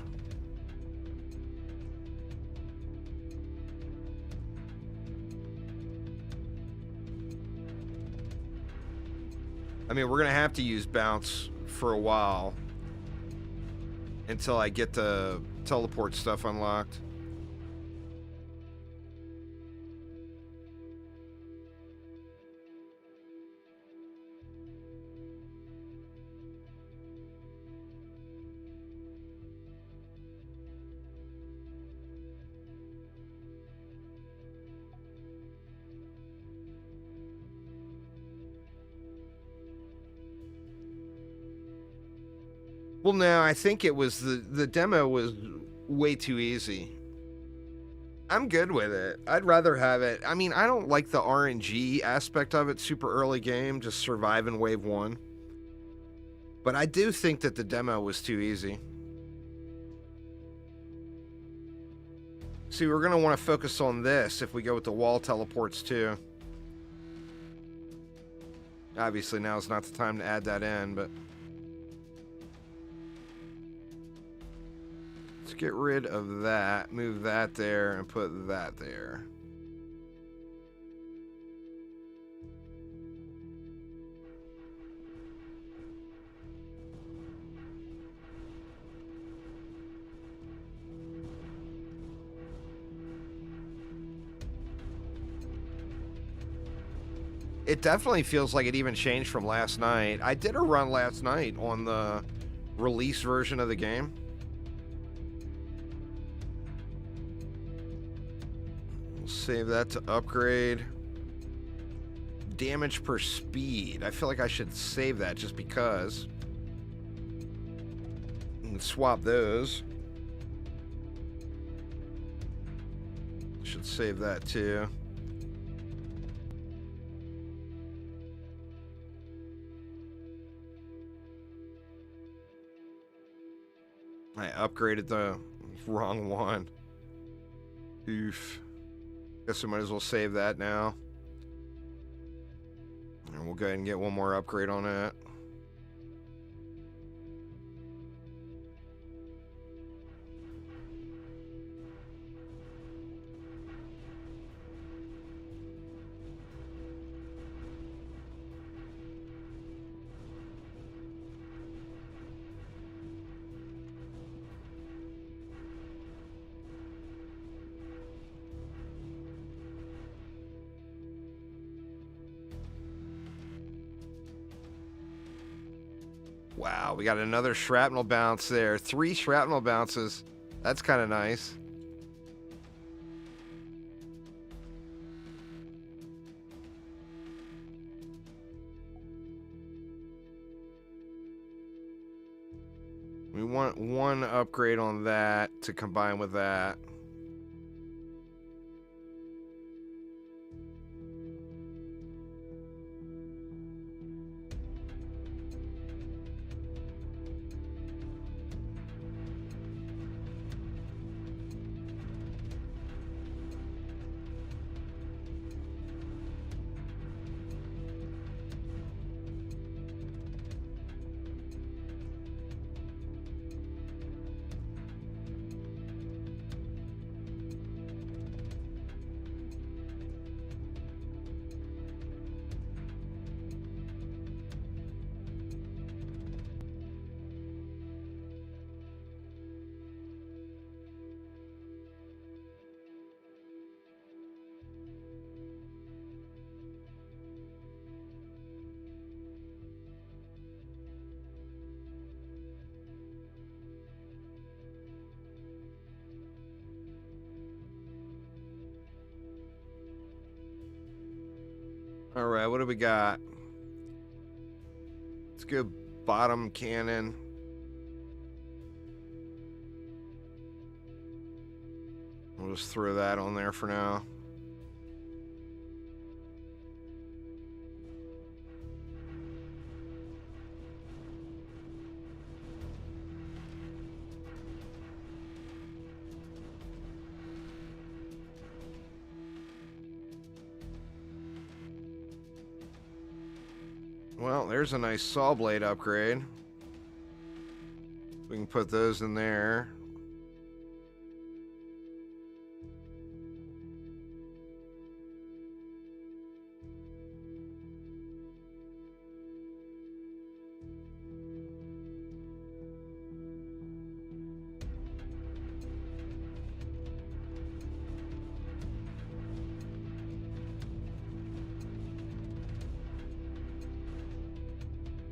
I mean, we're going to have to use bounce for a while until I get the teleport stuff unlocked. Well, no, I think it was the demo was way too easy. I'm good with it. I'd rather have it. I mean, I don't like the RNG aspect of it, super early game, just survive in wave 1. But I do think that the demo was too easy. See, we're going to want to focus on this if we go with the wall teleports too. Obviously, now is not the time to add that in, but... Let's get rid of that, move that there, and put that there. It definitely feels like it even changed from last night. I did a run last night on the release version of the game. We'll save that to upgrade. Damage per speed. I feel like I should save that just because. And swap those. Should save that too. I upgraded the wrong one. Oof. Guess we might as well save that now. And we'll go ahead and get one more upgrade on it. Wow, we got another shrapnel bounce there. 3 shrapnel bounces. That's kind of nice. We want one upgrade on that to combine with that. All right, what do we got? Let's go bottom cannon. We'll just throw that on there for now. Well, there's a nice saw blade upgrade. We can put those in there.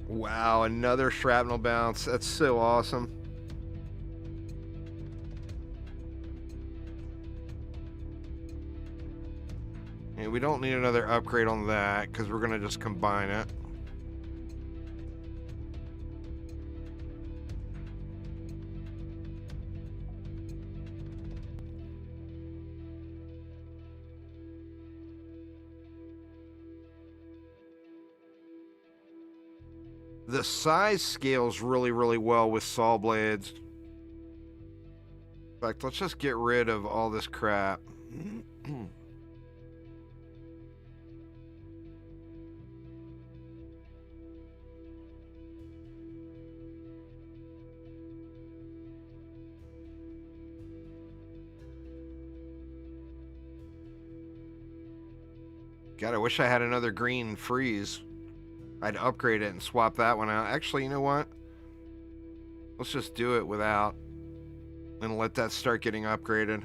Wow, another shrapnel bounce. That's so awesome. And we don't need another upgrade on that because we're going to just combine it. The size scales really, really well with saw blades. In fact, let's just get rid of all this crap. God, I wish I had another green freeze. I'd upgrade it and swap that one out. Actually, you know what? Let's just do it without and let that start getting upgraded.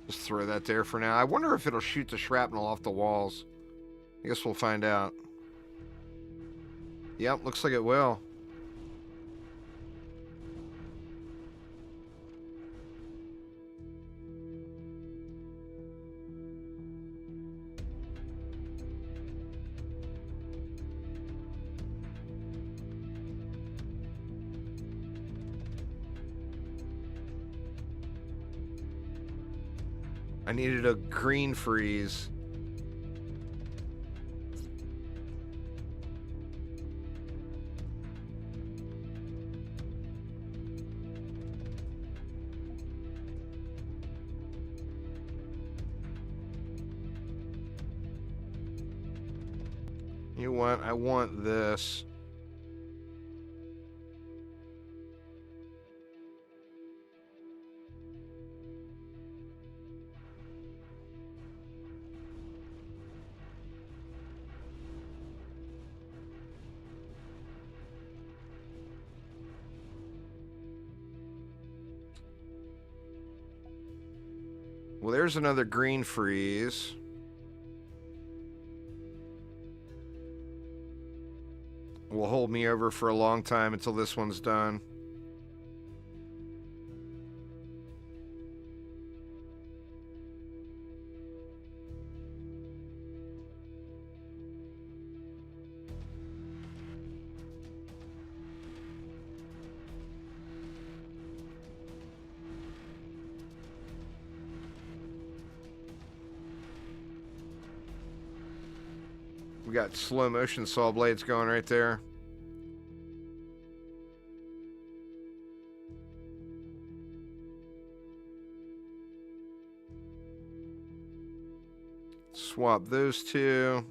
Just throw that there for now. I wonder if it'll shoot the shrapnel off the walls. I guess we'll find out. Yep, looks like it will. I needed a green freeze. You know what? I want this. Well, there's another green freeze. Will hold me over for a long time until this one's done. We got slow motion saw blades going right there. Swap those two.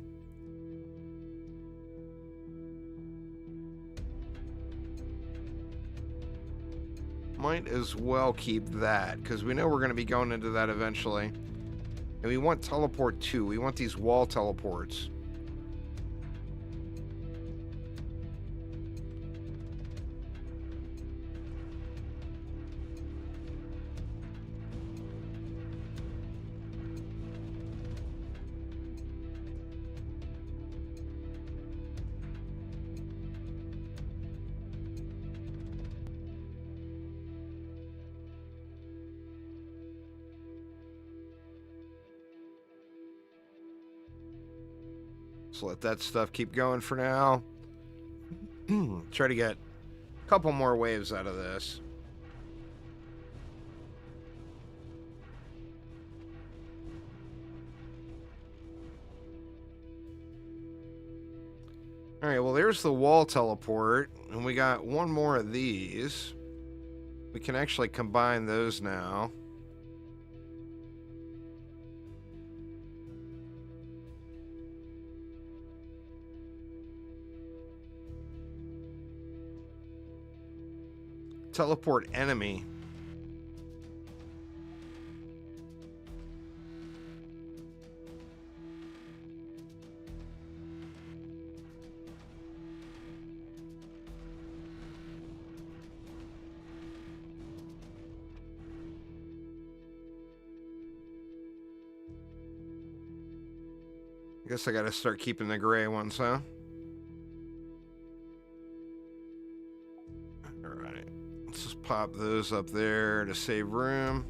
Might as well keep that because we know we're going to be going into that eventually. And we want teleport 2. We want these wall teleports. Let's let that stuff keep going for now. Try to get a couple more waves out of this. All right, well, there's the wall teleport, and we got one more of these. We can actually combine those now. Teleport enemy. I guess I gotta start keeping the gray ones, huh? Alright. Let's just pop those up there to save room.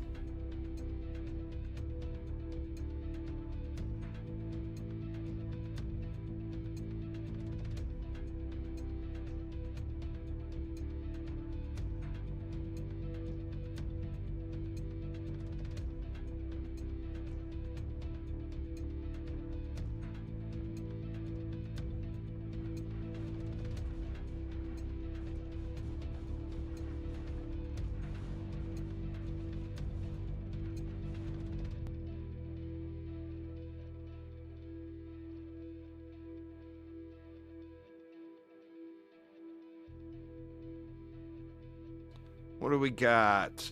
What do we got?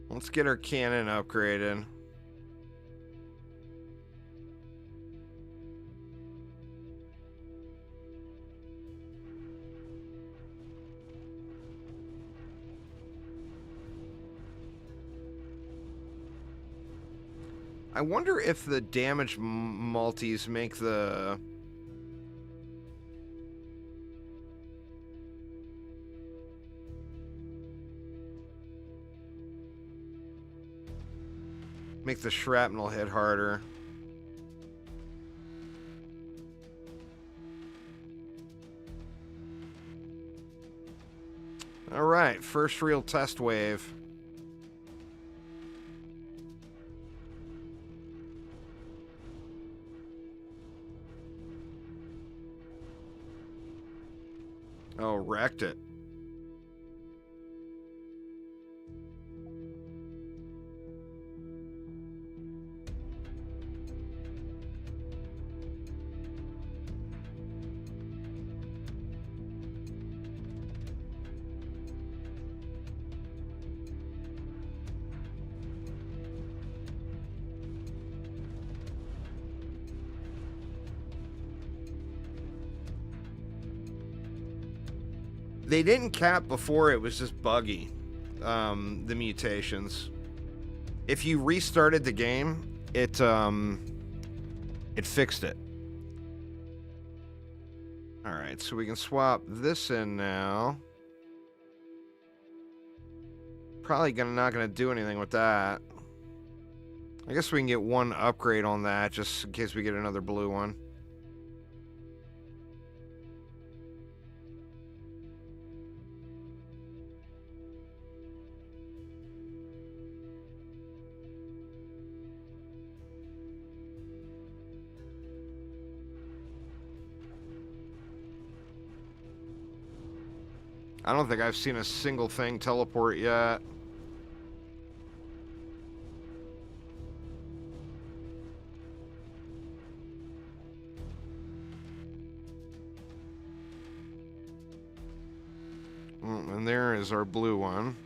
Let's get our cannon upgraded. I wonder if the damage multis make the... make the shrapnel hit harder. All right, first real test wave. Oh, wrecked it. They didn't cap before, it was just buggy, the mutations. If you restarted the game, it fixed it. Alright, so we can swap this in now. Probably not gonna do anything with that. I guess we can get one upgrade on that, just in case we get another blue one. I don't think I've seen a single thing teleport yet. And there is our blue one.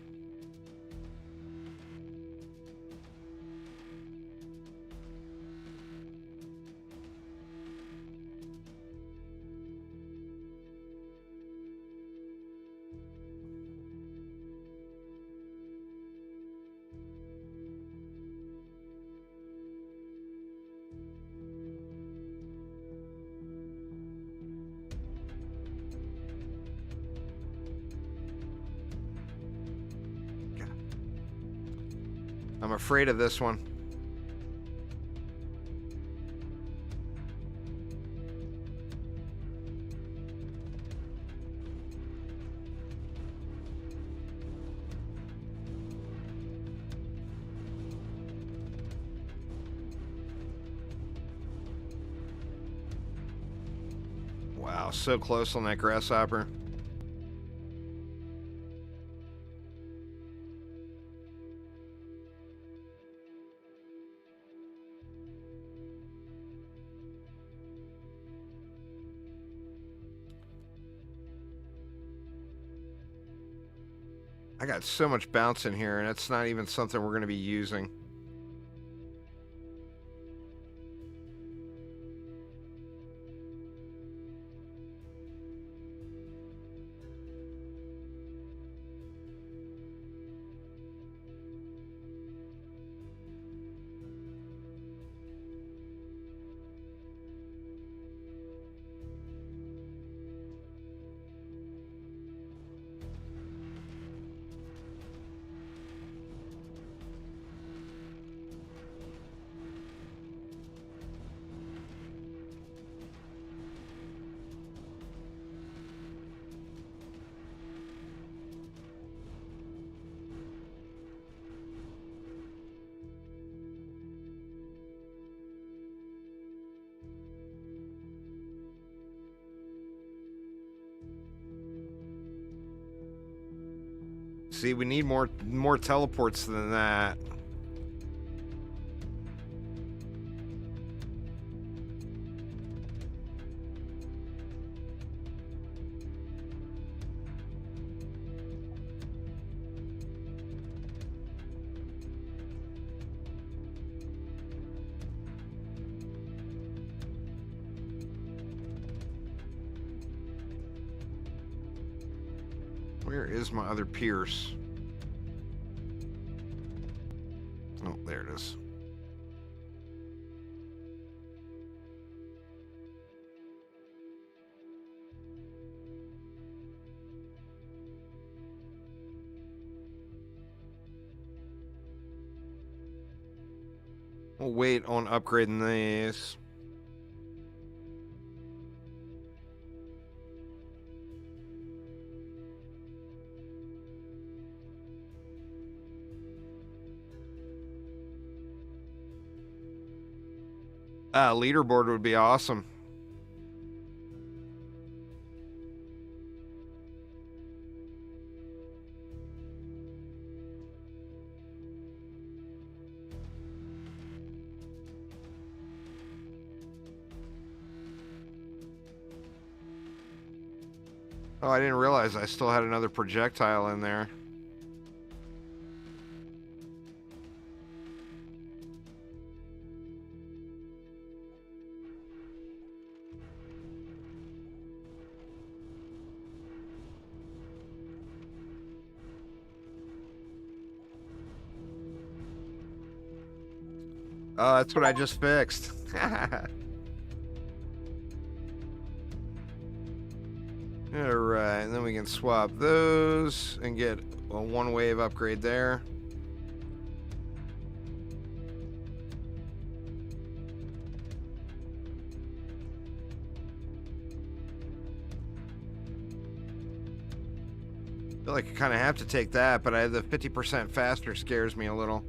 I'm afraid of this one. Wow, so close on that grasshopper. I got so much bounce in here, and it's not even something we're going to be using. See, we need more teleports than that. Where is my other Pierce? Oh, there it is. We'll wait on upgrading these. Leaderboard would be awesome. Oh, I didn't realize I still had another projectile in there. Oh, that's what I just fixed. Alright, and then we can swap those and get a one-wave upgrade there. I feel like I kind of have to take that, but the 50% faster scares me a little.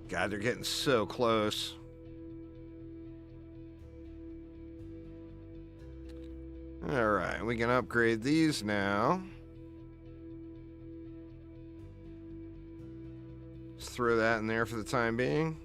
God, they're getting so close. Alright, we can upgrade these now. Just throw that in there for the time being.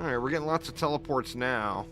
Alright, we're getting lots of teleports now.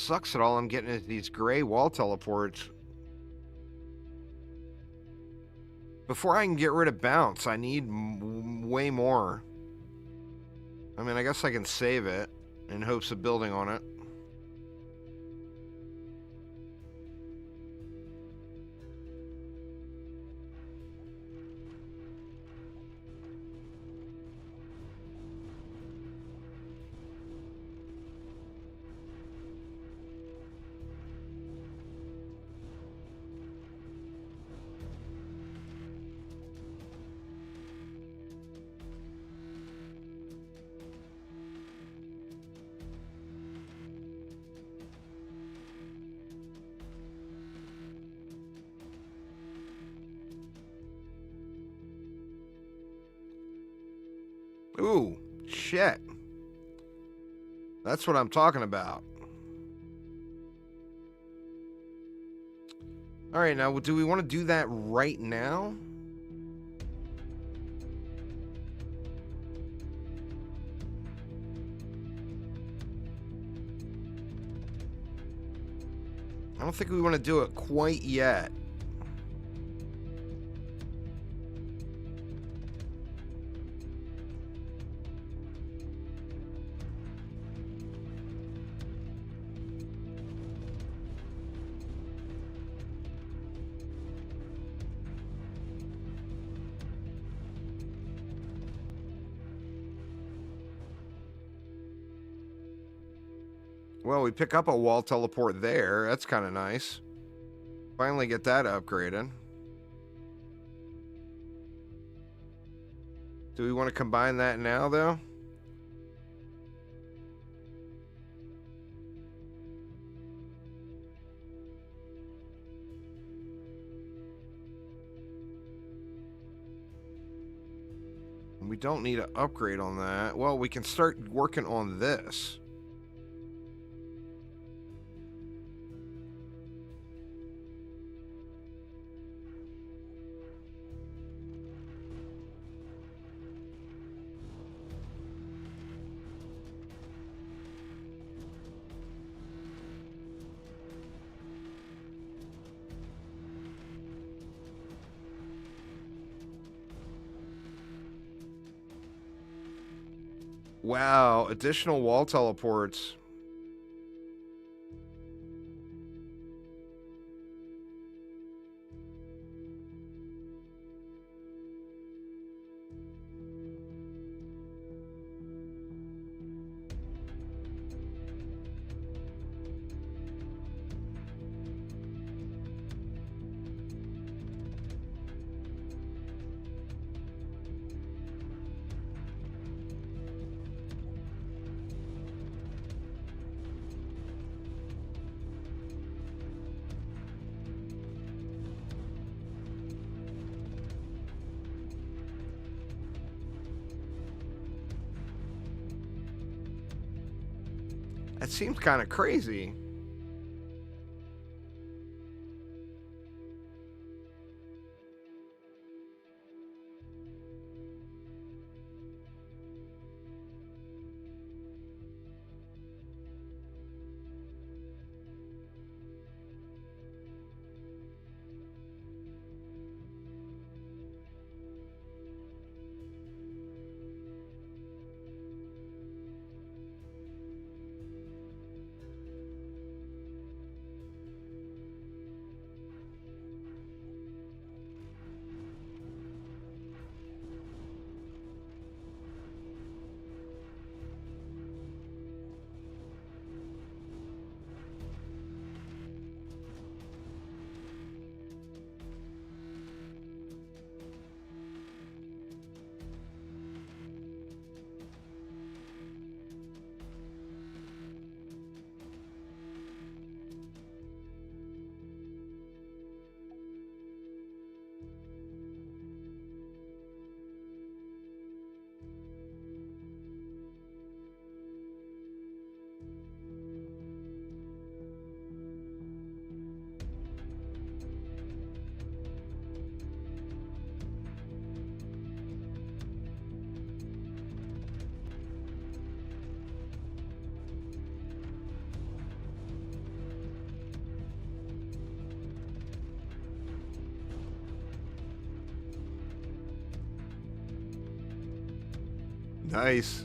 sucks that all I'm getting is these gray wall teleports. Before I can get rid of bounce, I need way more. I mean, I guess I can save it in hopes of building on it. Ooh, shit. That's what I'm talking about. All right, now, do we want to do that right now? I don't think we want to do it quite yet. Well, we pick up a wall teleport there. That's kind of nice. Finally get that upgraded. Do we want to combine that now, though? We don't need an upgrade on that. Well, we can start working on this. Wow, additional wall teleports. That seems kind of crazy. Nice.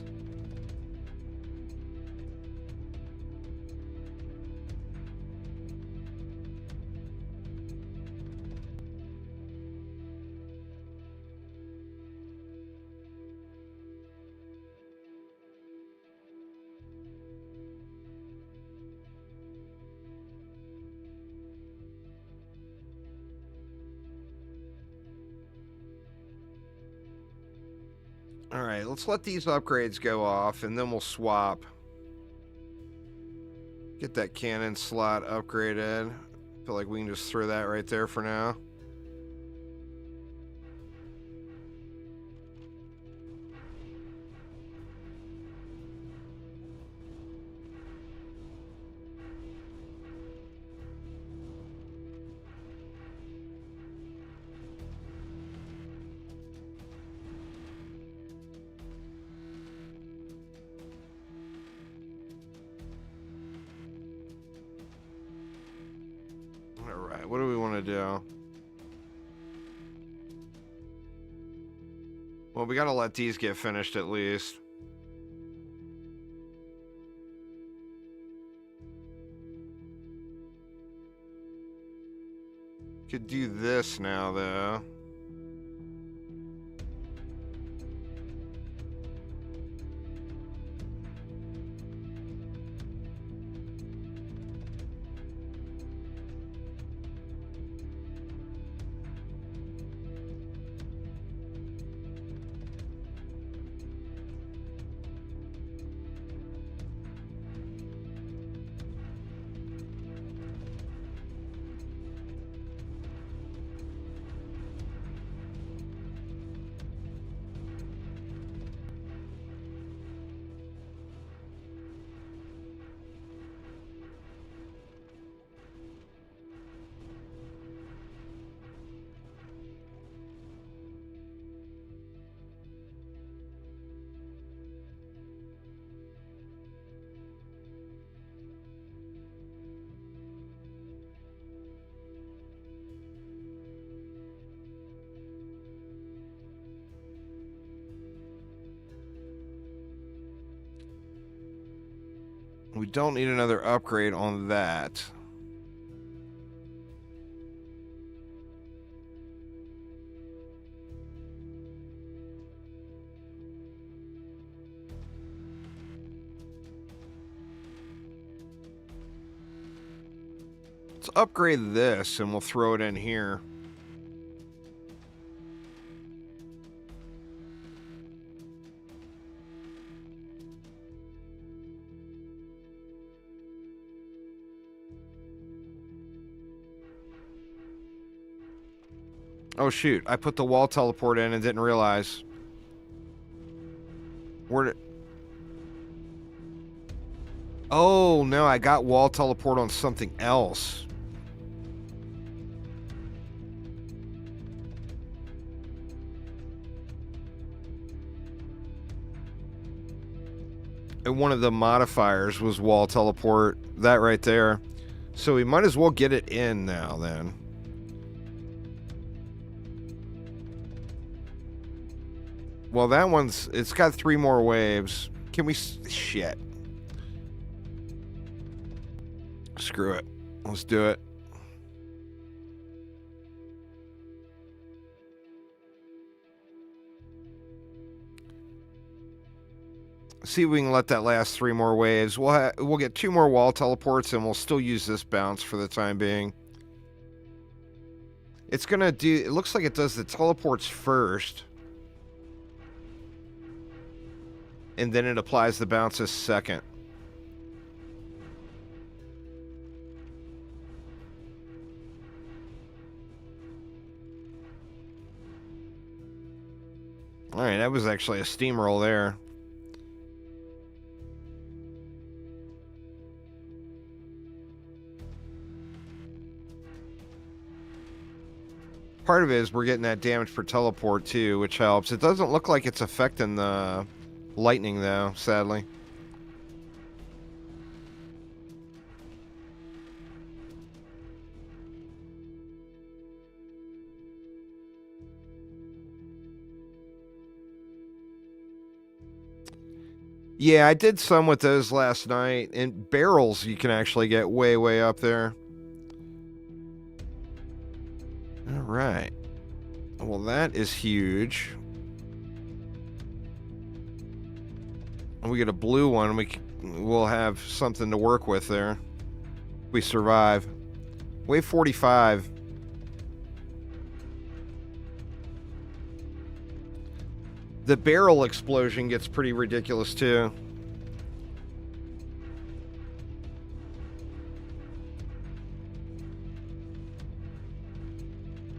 All right, let's let these upgrades go off, and then we'll swap. Get that cannon slot upgraded. Feel like we can just throw that right there for now. All right, what do we want to do? Well, we got to let these get finished at least. Could do this now, though. We don't need another upgrade on that. Let's upgrade this and we'll throw it in here. Oh shoot, I put the wall teleport in and didn't realize. Where did... Oh no, I got wall teleport on something else. And one of the modifiers was wall teleport. That right there. So we might as well get it in now then. Well, that one's... It's got 3 more waves. Can we... Shit. Screw it. Let's do it. See if we can let that last 3 more waves. We'll get 2 more wall teleports, and we'll still use this bounce for the time being. It's gonna do... It looks like it does the teleports first. And then it applies the bounces second. Alright, that was actually a steamroll there. Part of it is we're getting that damage per teleport too, which helps. It doesn't look like it's affecting the lightning though, sadly. Yeah, I did some with those last night. And barrels, you can actually get way, way up there. All right. Well, that is huge. We get a blue one. We'll have something to work with there. We survive. Wave 45. The barrel explosion gets pretty ridiculous too.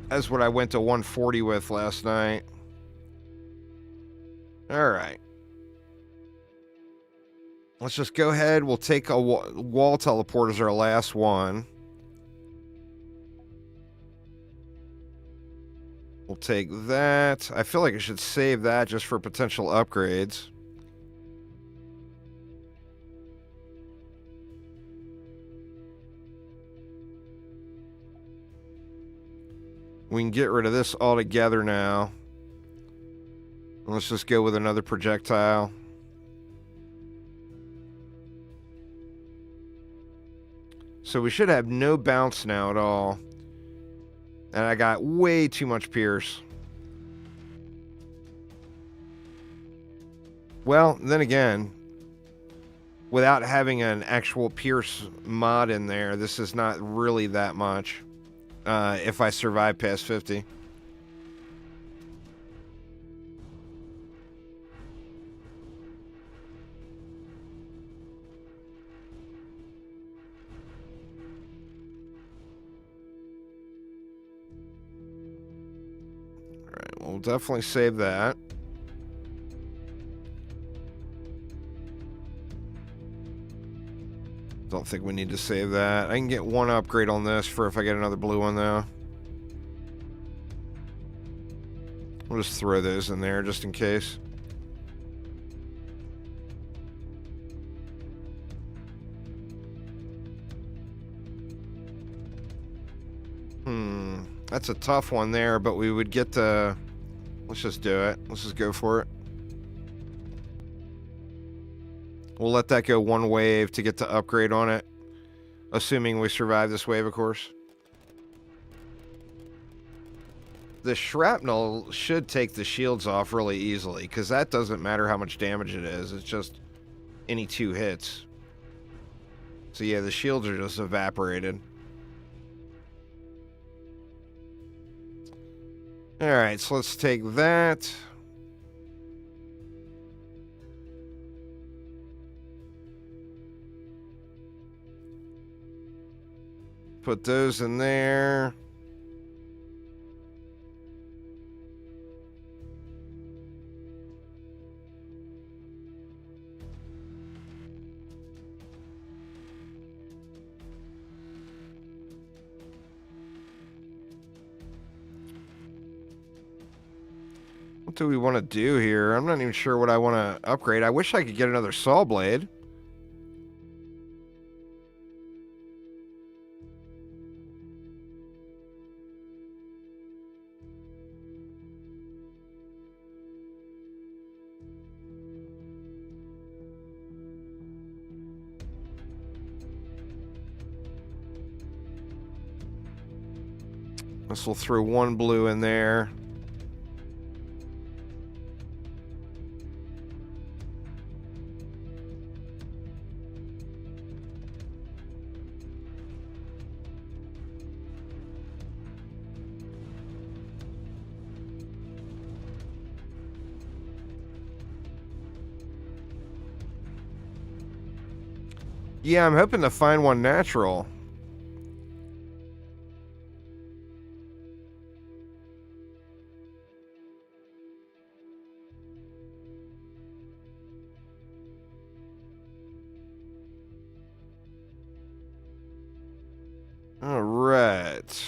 That's what I went to 140 with last night. All right. Let's just go ahead. We'll take a wall teleport as our last one. We'll take that. I feel like I should save that just for potential upgrades. We can get rid of this altogether now. Let's just go with another projectile. So we should have no bounce now at all. And I got way too much Pierce. Well, then again, without having an actual Pierce mod in there, this is not really that much. If I survive past 50. Alright, we'll definitely save that. Don't think we need to save that. I can get one upgrade on this for if I get another blue one, though. We'll just throw those in there just in case. That's a tough one there, but we would get the... Let's just do it. Let's just go for it. We'll let that go one wave to get the upgrade on it. Assuming we survive this wave, of course. The shrapnel should take the shields off really easily, because that doesn't matter how much damage it is. It's just any 2 hits. So yeah, the shields are just evaporated. Alright, so let's take that. Put those in there. What do we want to do here? I'm not even sure what I want to upgrade. I wish I could get another saw blade. This will throw one blue in there. Yeah, I'm hoping to find one natural. All right.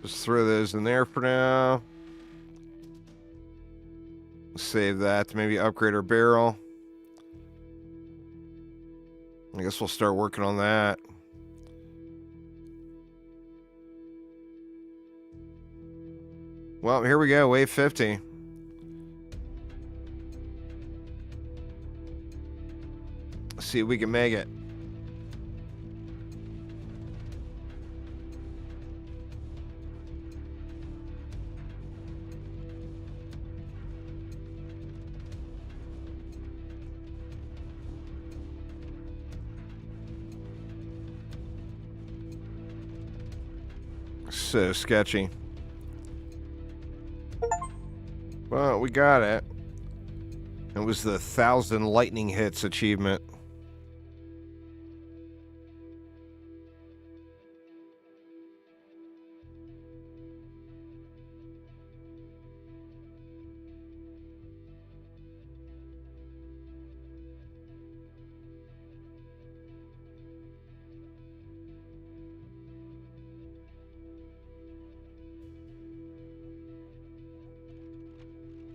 Just throw those in there for now. Save that to maybe upgrade our barrel. I guess we'll start working on that. Well, here we go, wave 50. Let's see if we can make it. So sketchy. Well, we got it. It was the 1,000 lightning hits achievement.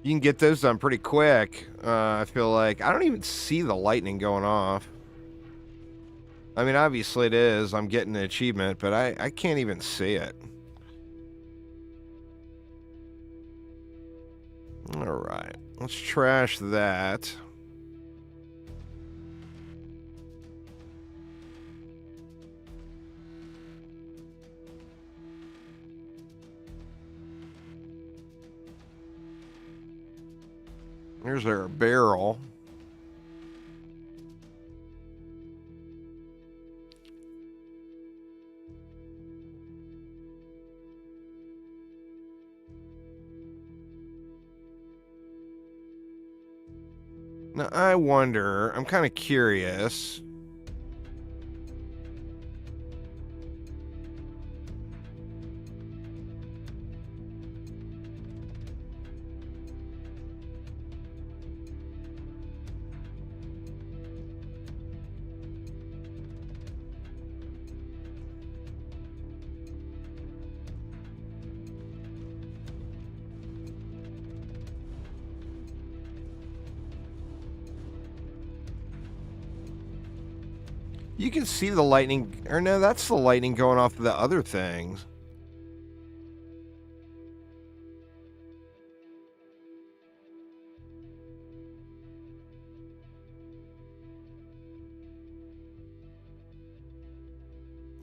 You can get those done pretty quick. I feel like I don't even see the lightning going off. I mean, obviously it is. I'm getting the achievement, but I can't even see it. All right. Let's trash that. Here's our barrel. Now, I wonder, I'm kind of curious. You can see the lightning, or no, that's the lightning going off of the other things.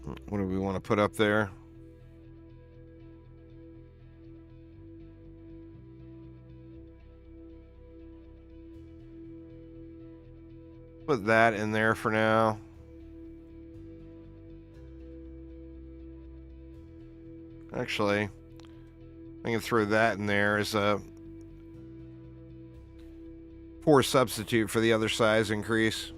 What do we want to put up there? Put that in there for now. Actually, I can throw that in there as a poor substitute for the other size increase.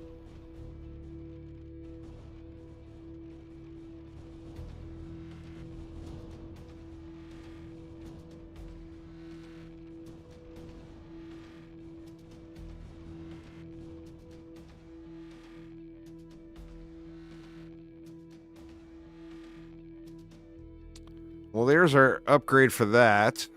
Well, there's our upgrade for that.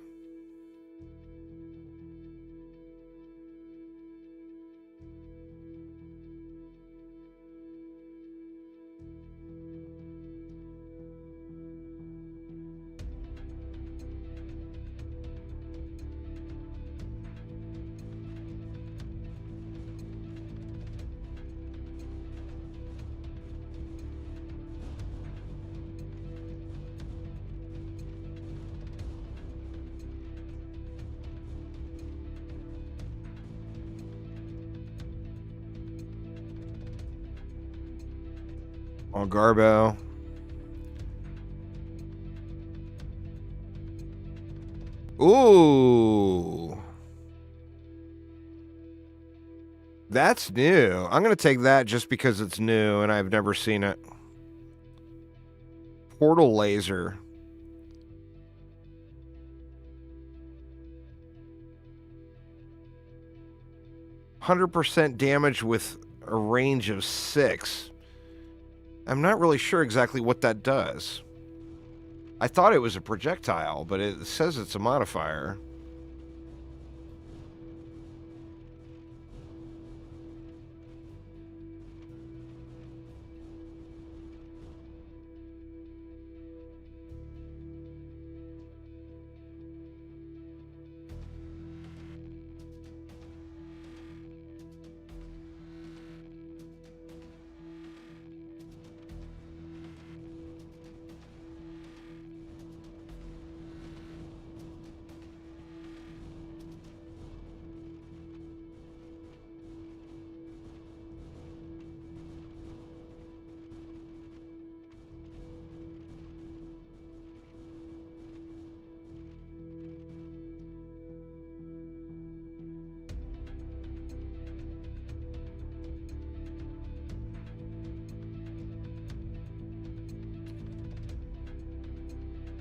All Garbo. Ooh. That's new. I'm going to take that just because it's new and I've never seen it. Portal laser. %, damage with a range of 6. I'm not really sure exactly what that does. I thought it was a projectile, but it says it's a modifier.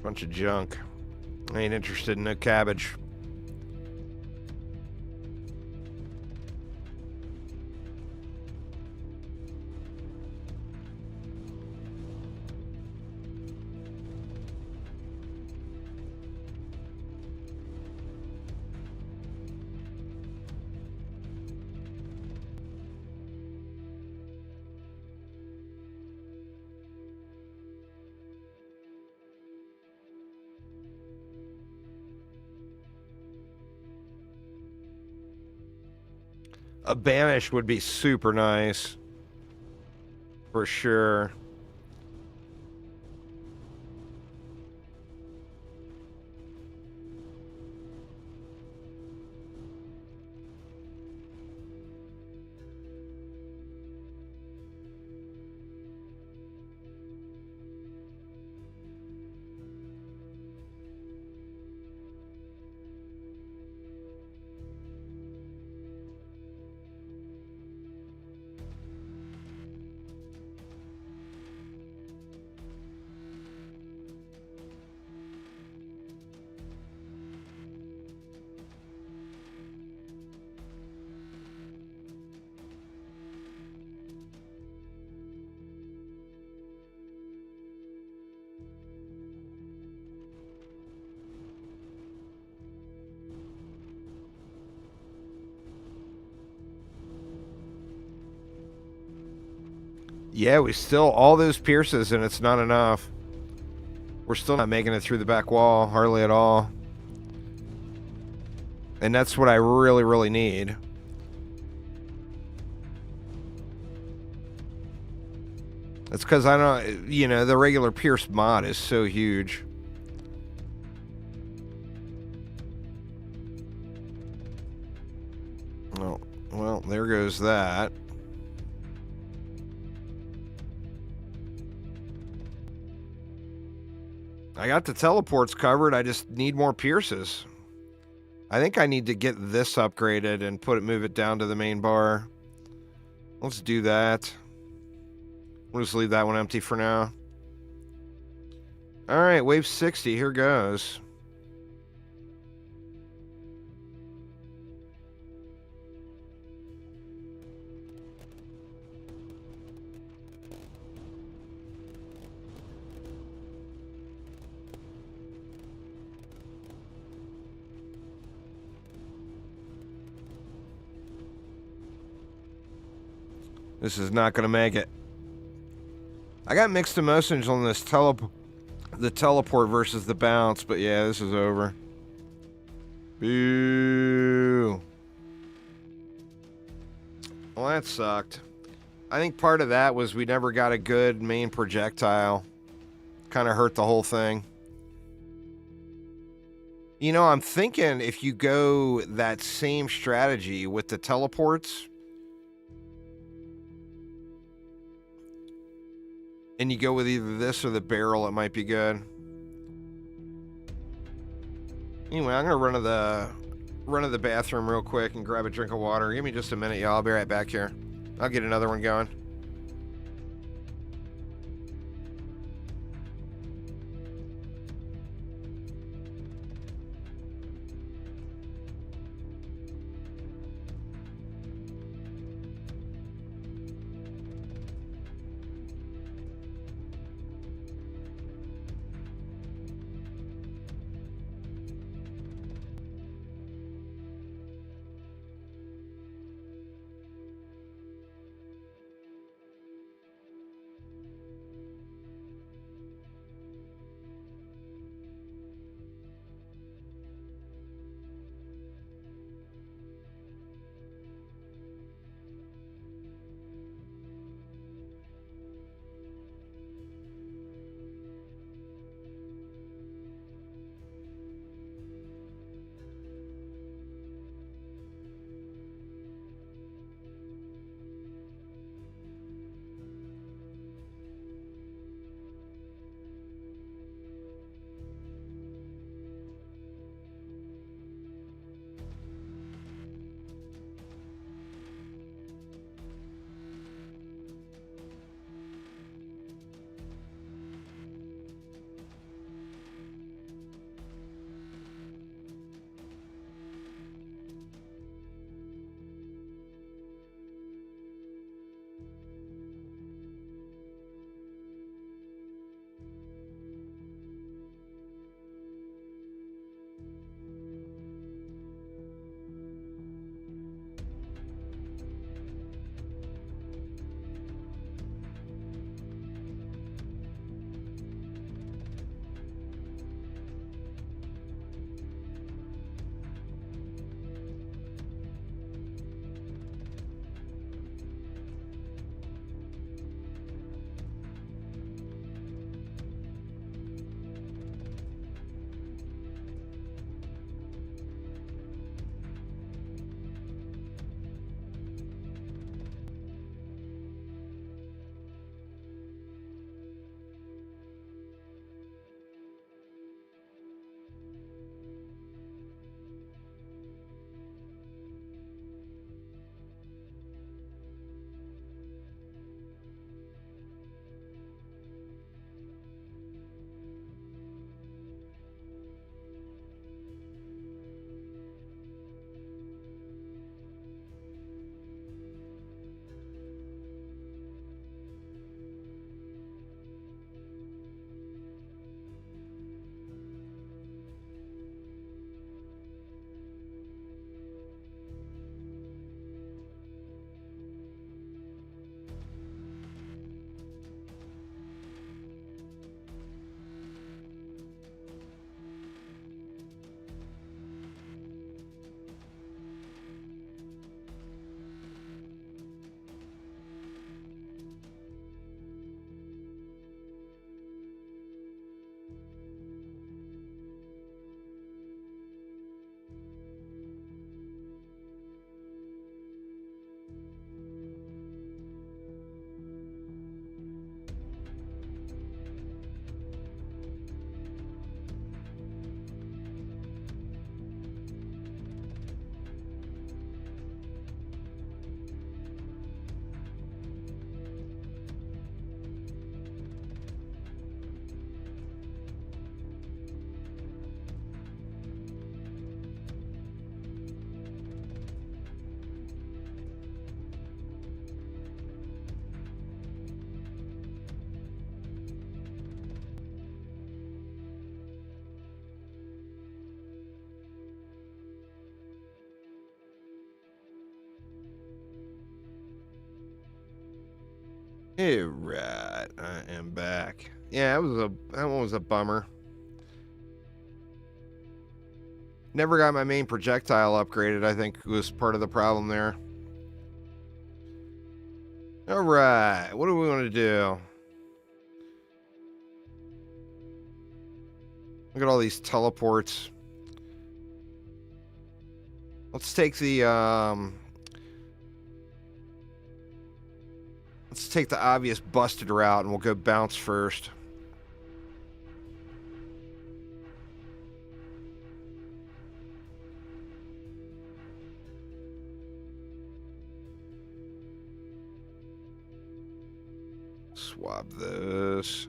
Bunch of junk. I ain't interested in no cabbage. A banish would be super nice. For sure. Yeah, we still, all those pierces, and it's not enough. We're still not making it through the back wall, hardly at all. And that's what I really, really need. That's because I don't, you know, the regular pierce mod is so huge. Oh, well, there goes that. I got the teleports covered. I just need more pierces. I think I need to get this upgraded and move it down to the main bar. Let's do that. We'll just leave that one empty for now. All right, wave 60. Here goes. This is not going to make it. I got mixed emotions on this the teleport versus the bounce, but yeah, this is over. Boo. Well, that sucked. I think part of that was we never got a good main projectile. Kind of hurt the whole thing. You know, I'm thinking if you go that same strategy with the teleports, and you go with either this or the barrel, it might be good. Anyway, I'm gonna run to the bathroom real quick and grab a drink of water. Give me just a minute, y'all. I'll be right back here. I'll get another one going. Alright, I am back. Yeah, that one was a bummer. Never got my main projectile upgraded, I think was part of the problem there. Alright, what do we want to do? Look at all these teleports. Let's take the obvious busted route and we'll go bounce first. Swap this.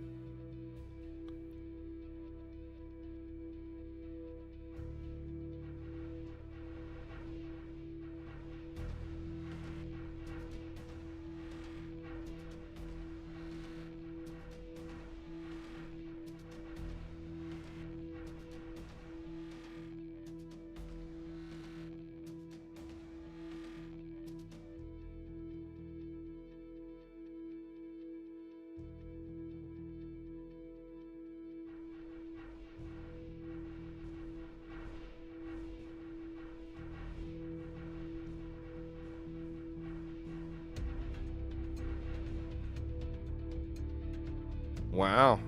Wow.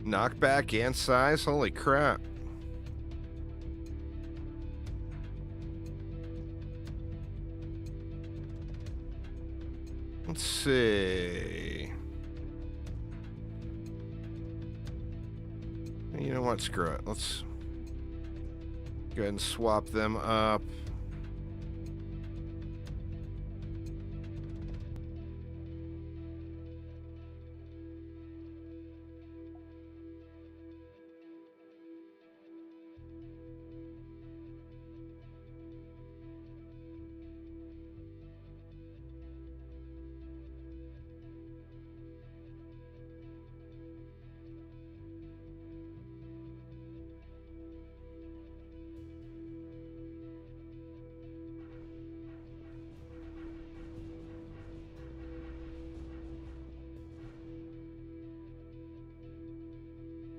Knockback and size? Holy crap. Let's see. You know what? Screw it. Let's go ahead and swap them up.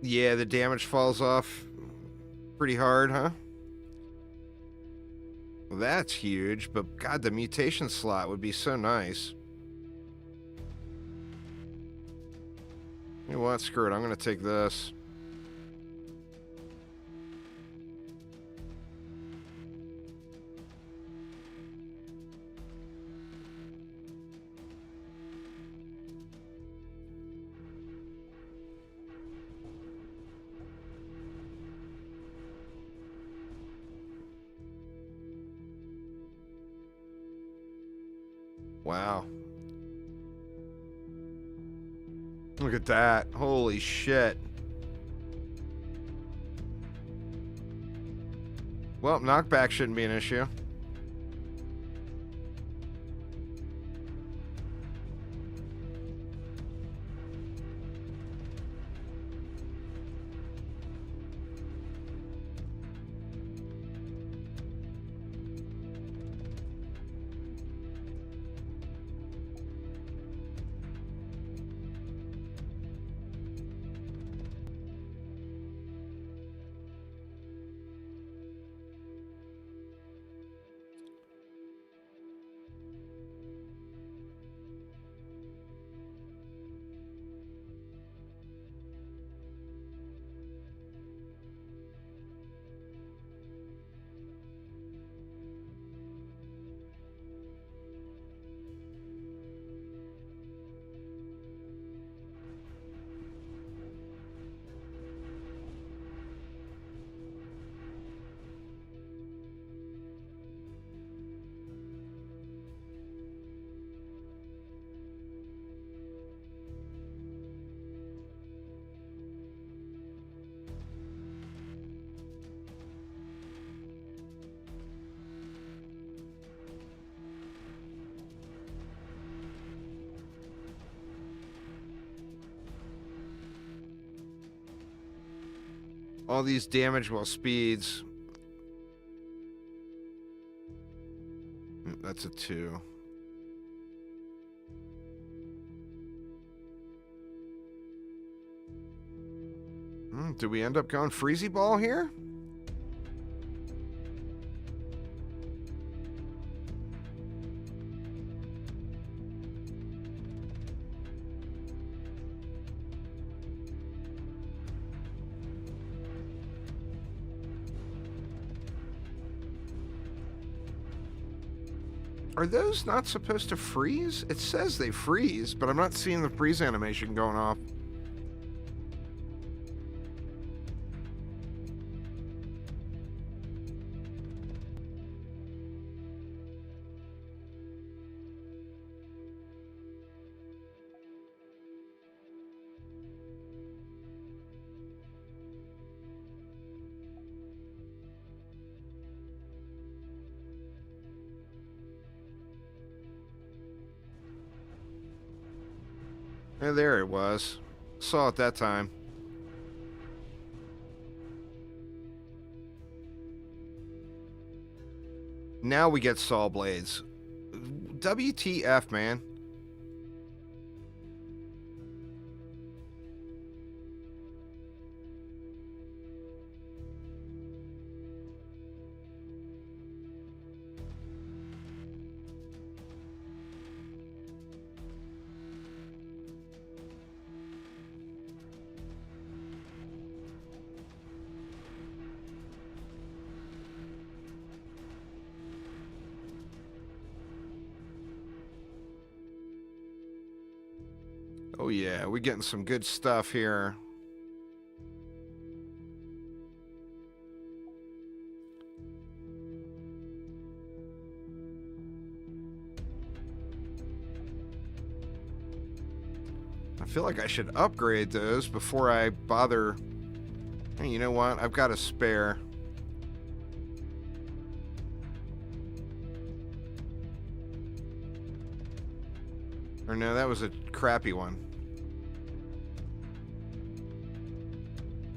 Yeah, the damage falls off pretty hard, huh? Well, that's huge, but God, the mutation slot would be so nice. You know what? Screw it. I'm going to take this. Wow. Look at that. Holy shit. Well, knockback shouldn't be an issue. All these damage while speeds. That's a 2. Do we end up going freezy ball here? Are those not supposed to freeze? It says they freeze, but I'm not seeing the freeze animation going off. Yeah, there it was. Saw it that time. Now we get saw blades. WTF, man. Oh yeah, we're getting some good stuff here. I feel like I should upgrade those before I bother. Hey, you know what? I've got a spare. Or no, that was a crappy one.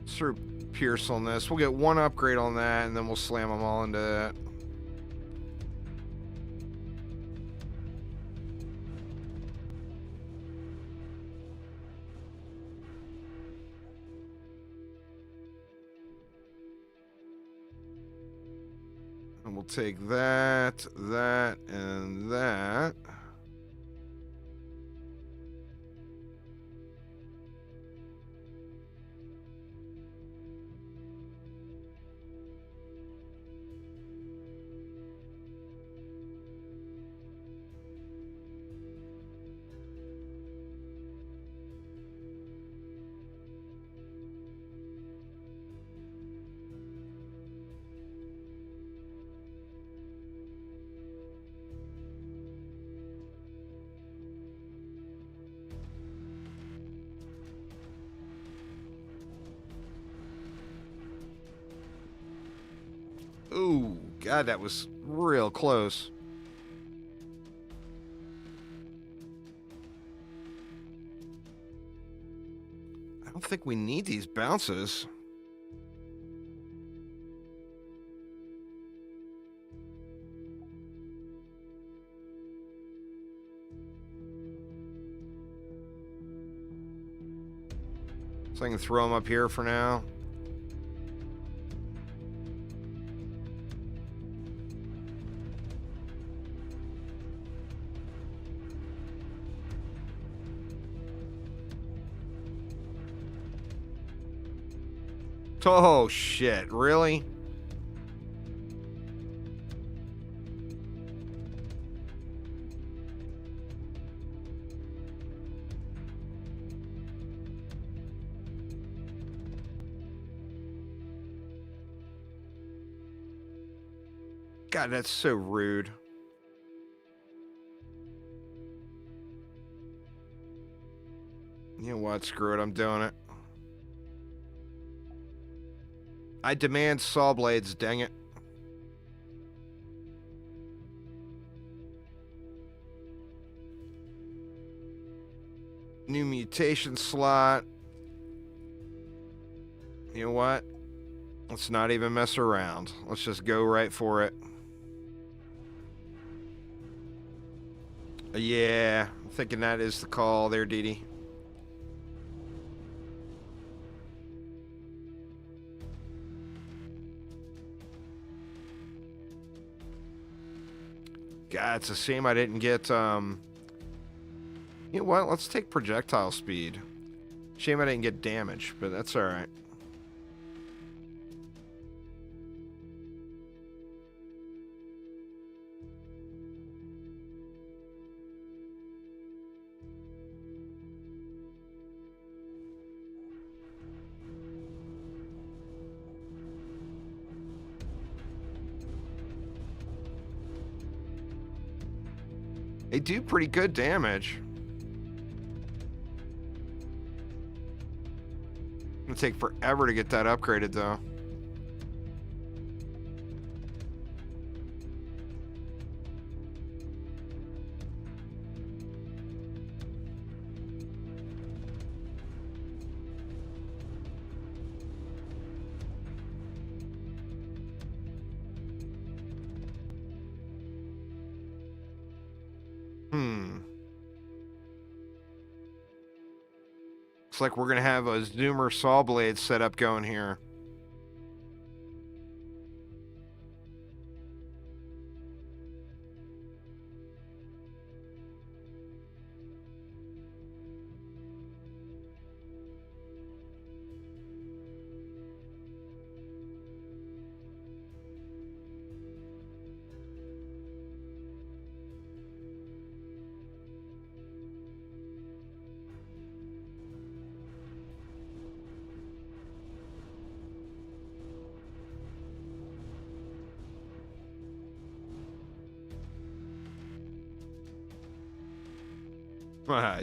Through Pierce on this. We'll get one upgrade on that, and then we'll slam them all into that. And we'll take that, that, and that. Ooh, God, that was real close. I don't think we need these bounces. So I can throw them up here for now. Oh, shit. Really? God, that's so rude. You know what? Screw it. I'm doing it. I demand saw blades, dang it. New mutation slot. You know what? Let's not even mess around. Let's just go right for it. Yeah, I'm thinking that is the call there, Dee Dee. God, it's a shame I didn't get, you know what? Let's take projectile speed. Shame I didn't get damage, but that's alright. They do pretty good damage. It'll take forever to get that upgraded, though. Looks like we're going to have a Zoomer saw blade setup going here.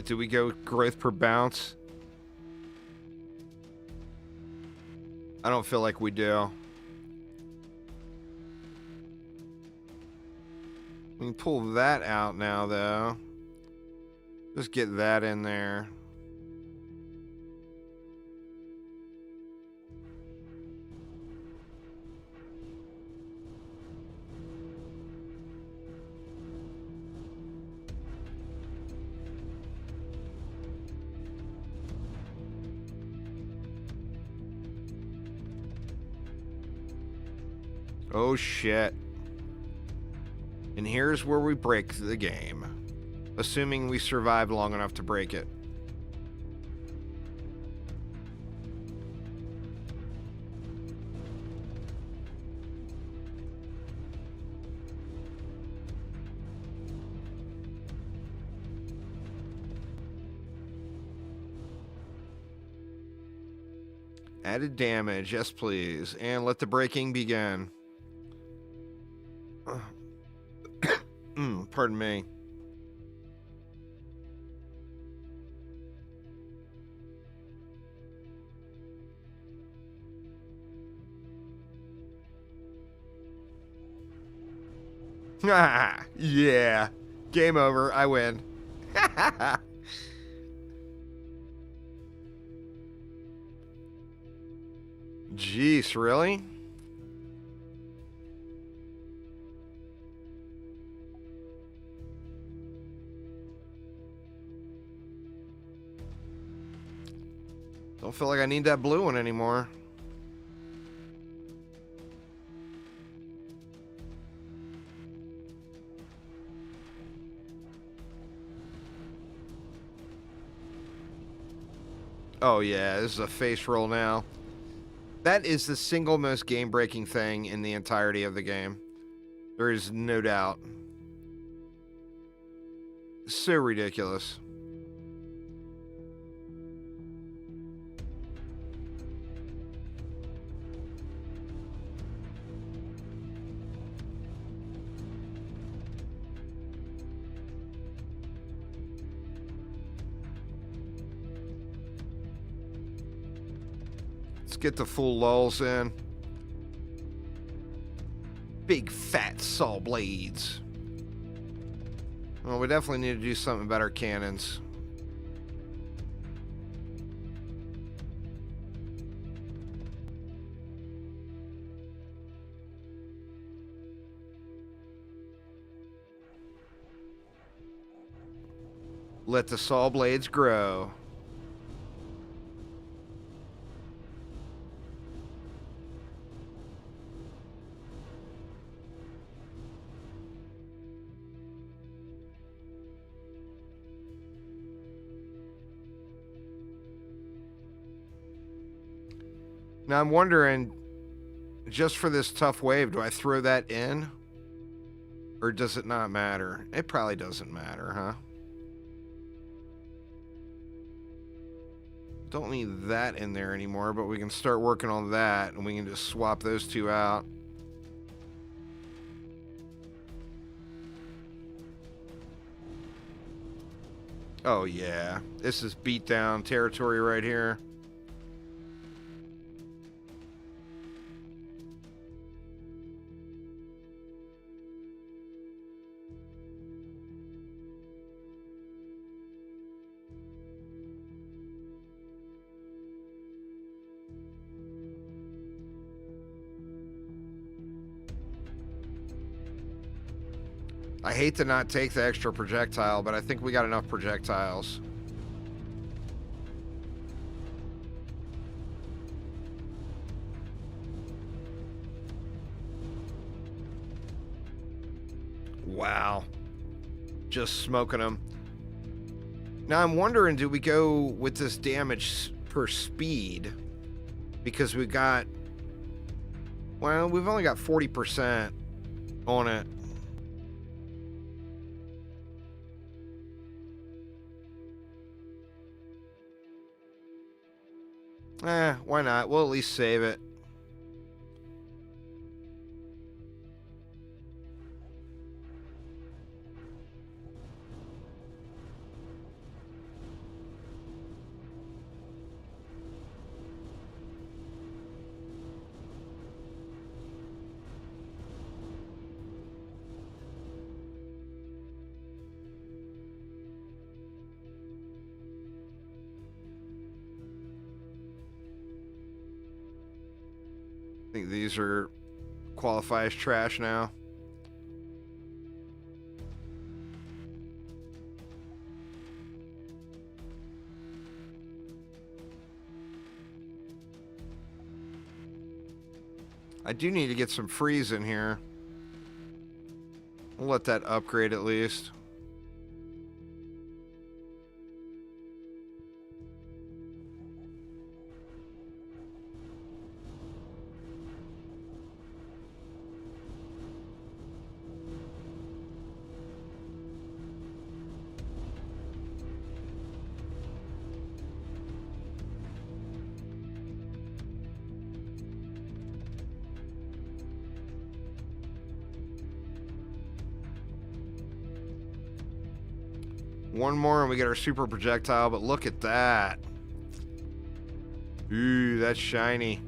Do we go growth per bounce? I don't feel like we do. We can pull that out now, though. Just get that in there. Oh shit. And here's where we break the game. Assuming we survive long enough to break it. Added damage, yes please. And let the breaking begin. Pardon me. Yeah. Game over. I win. Jeez, really? Don't feel like I need that blue one anymore. Oh yeah, this is a face roll now. That is the single most game-breaking thing in the entirety of the game. There is no doubt. So ridiculous. Let's get the full lulls in. Big fat saw blades. Well, we definitely need to do something about our cannons. Let the saw blades grow. Now I'm wondering, just for this tough wave, do I throw that in? Or does it not matter? It probably doesn't matter, huh? Don't need that in there anymore, but we can start working on that, and we can just swap those two out. Oh yeah, this is beat down territory right here. I hate to not take the extra projectile, but I think we got enough projectiles. Wow. Just smoking them. Now I'm wondering, do we go with this damage per speed? Because we got... Well, we've only got 40% on it. Why not? We'll at least save it. I think these are qualify as trash now. I do need to get some freeze in here. We'll let that upgrade at least. One more and we get our super projectile, but look at that. Ooh, that's shiny.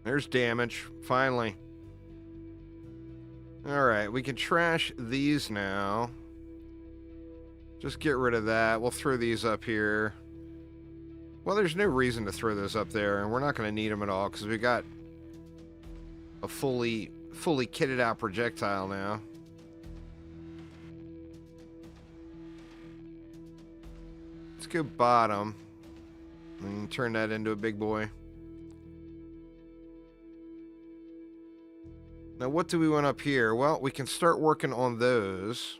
There's damage, finally. Alright, we can trash these now. Just get rid of that. We'll throw these up here. Well, there's no reason to throw those up there, and we're not going to need them at all, because we got a fully kitted out projectile now. Let's go bottom, and turn that into a big boy. Now, what do we want up here? Well, we can start working on those.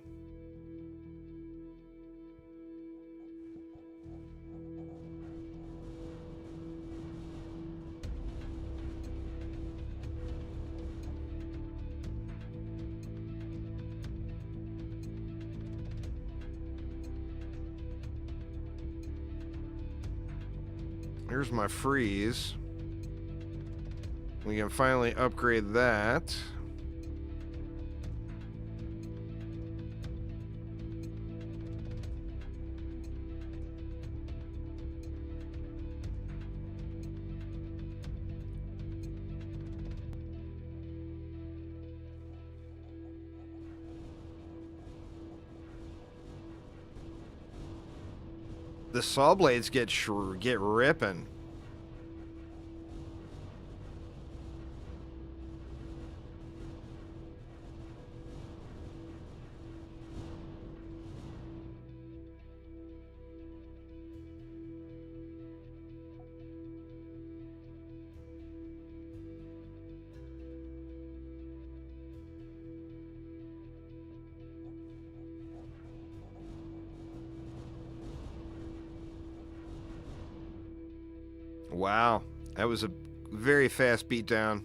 Here's my freeze. We can finally upgrade that. The saw blades get ripping. Wow, that was a very fast beatdown.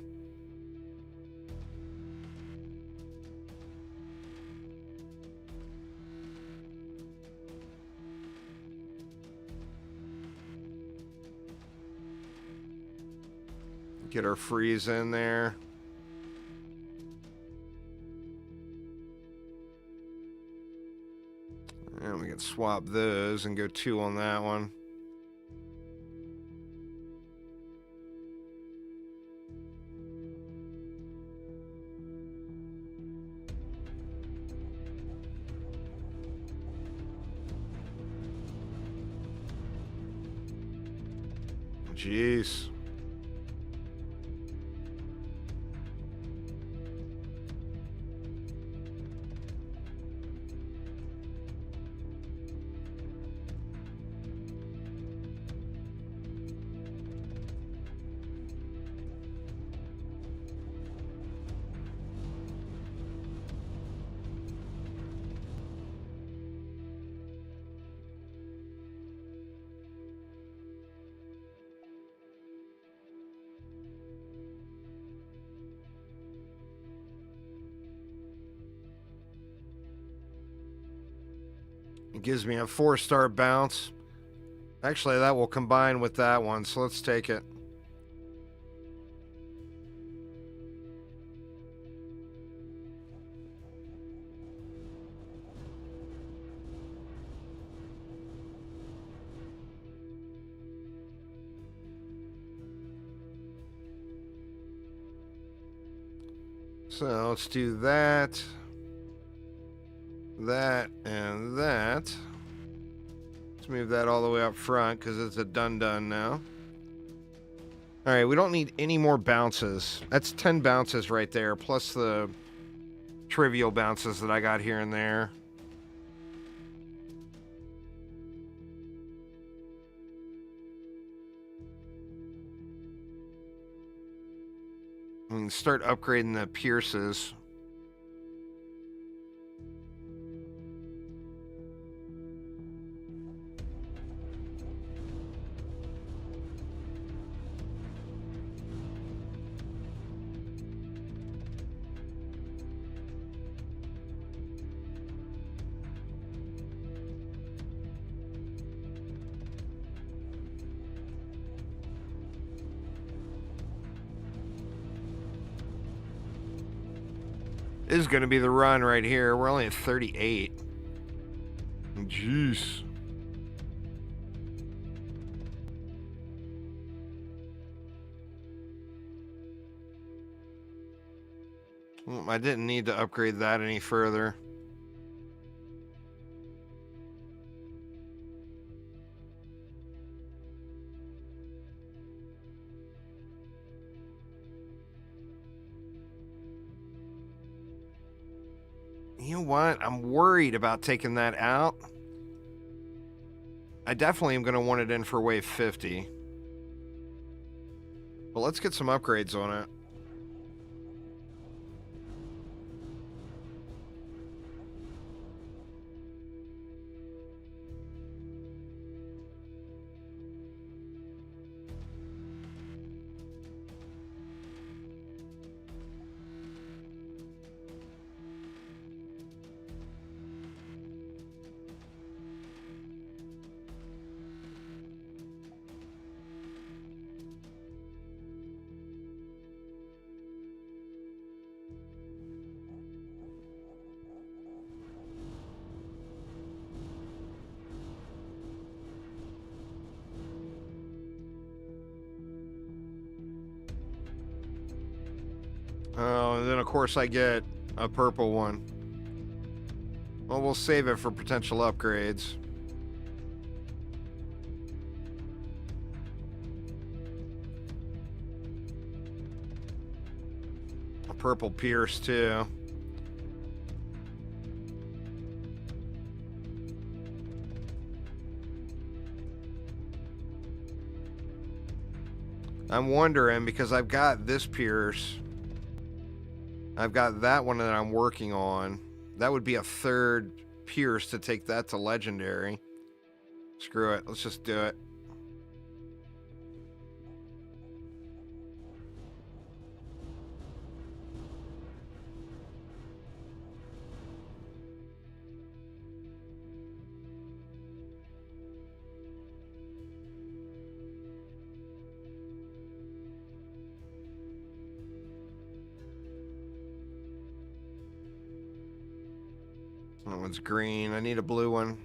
Get our freeze in there. And we can swap those and go 2 on that one. Jeez. It gives me a 4-star bounce. Actually, that will combine with that one, so let's take it. So let's do that, that, and that. Let's move that all the way up front because it's a done now. All right, we don't need any more bounces. That's 10 bounces right there, plus the trivial bounces that I got here and there. We can start upgrading the pierces. This is going to be the run right here. We're only at 38. Jeez. I didn't need to upgrade that any further. You know what? I'm worried about taking that out. I definitely am going to want it in for wave 50. But let's get some upgrades on it. Oh, and then of course I get a purple one. Well, we'll save it for potential upgrades. purple Pierce too. I'm wondering, because I've got this Pierce. I've got that one that I'm working on. That would be a third Pierce to take that to legendary. Screw it. Let's just do it. That one's green. I need a blue one.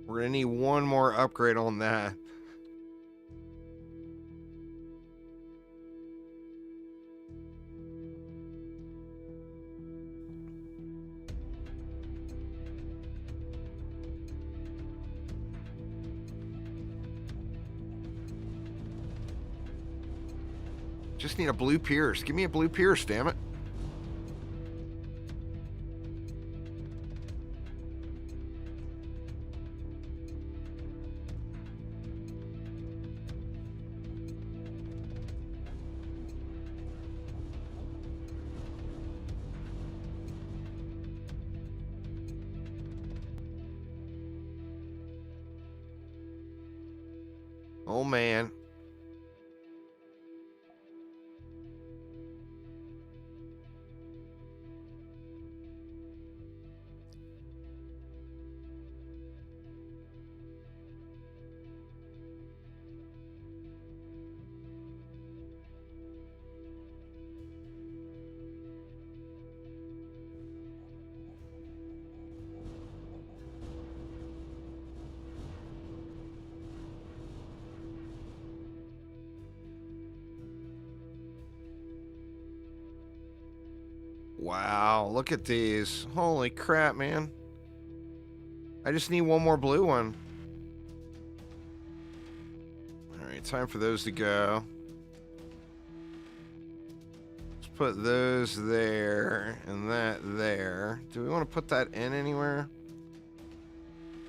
We're going to need one more upgrade on that. Just need a blue Pierce. Give me a blue Pierce, damn it. Oh, man. Wow, look at these. Holy crap, man. I just need one more blue one. Alright, time for those to go. Let's put those there and that there. Do we want to put that in anywhere?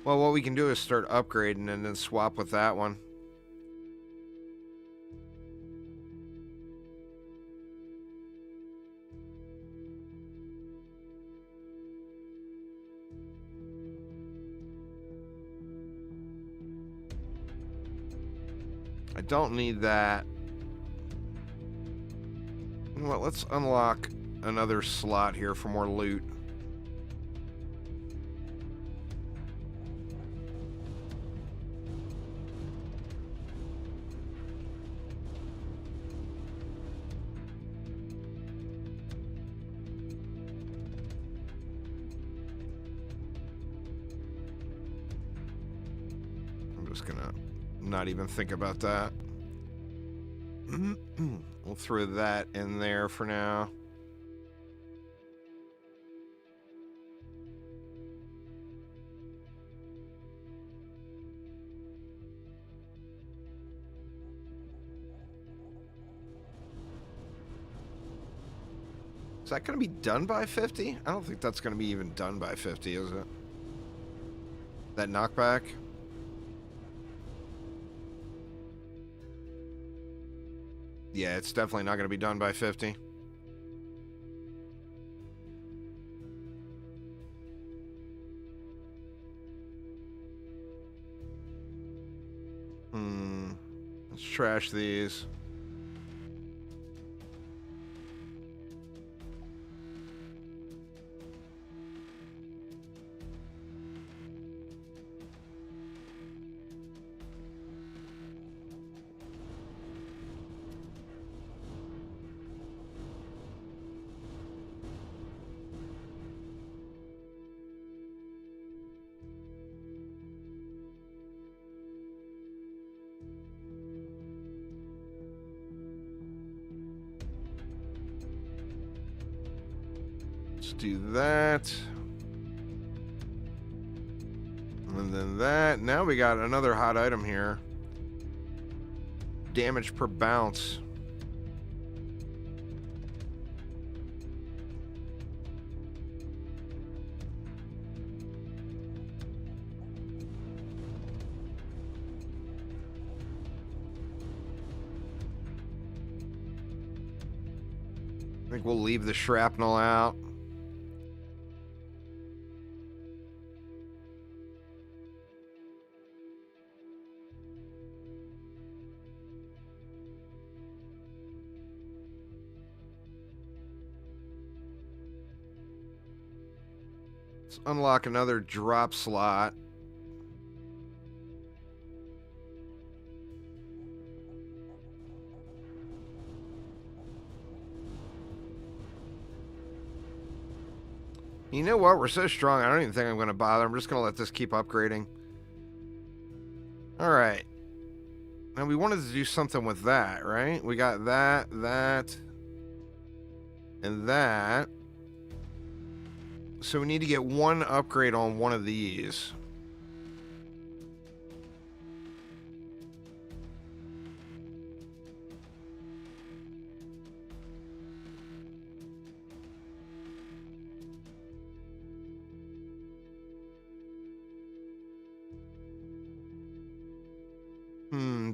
Well, what we can do is start upgrading and then swap with that one. I don't need that. You know what? Let's unlock another slot here for more loot. I'm just gonna not even think about that. We'll throw that in there for now. Is that going to be done by 50? I don't think that's going to be even done by 50, is it? That knockback? Yeah, it's definitely not going to be done by 50. Let's trash these. Let's do that. And then that. Now we got another hot item here. Damage per bounce. I think we'll leave the shrapnel out. Let's unlock another drop slot. You know what? We're so strong, I don't even think I'm going to bother. I'm just going to let this keep upgrading. Alright. Now, we wanted to do something with that, right? We got that, and that. So we need to get one upgrade on one of these.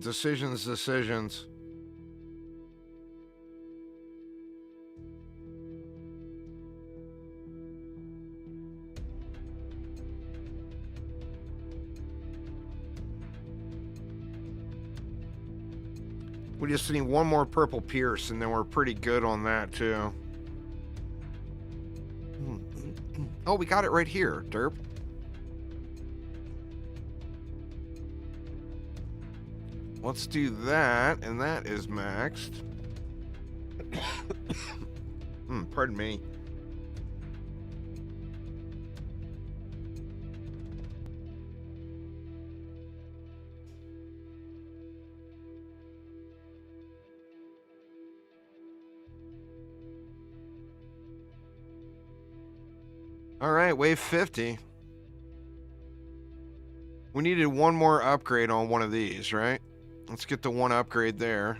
Decisions. We just need one more purple pierce, and then we're pretty good on that, too. Oh, we got it right here, derp. Let's do that, and that is maxed. Pardon me. All right, wave 50. We needed one more upgrade on one of these, right? Let's get the one upgrade there.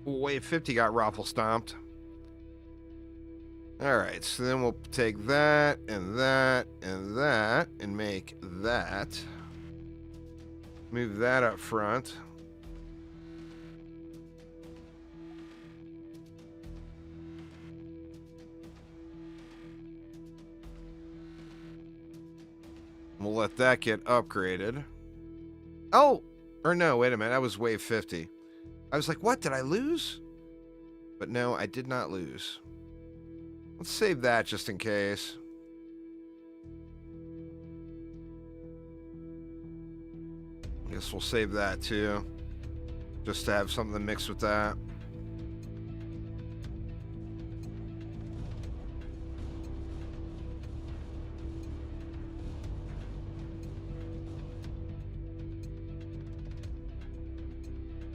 Wave 50 got raffle stomped. Alright, so then we'll take that, and that, and that, and make that. Move that up front. We'll let that get upgraded. Oh! Or no, wait a minute, that was wave 50. I was like, what, did I lose? But no, I did not lose. Let's save that just in case. I guess we'll save that too. Just to have something to mix with that.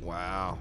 Wow.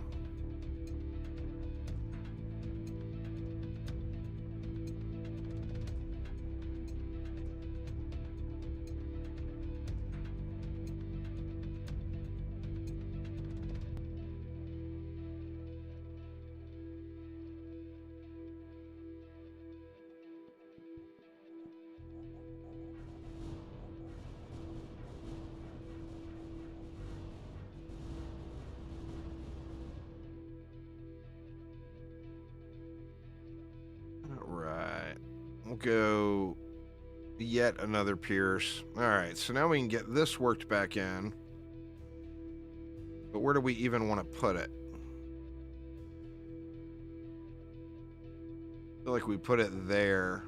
Alright. We'll go yet another pierce. Alright, so now we can get this worked back in. But where do we even want to put it? I feel like we put it there.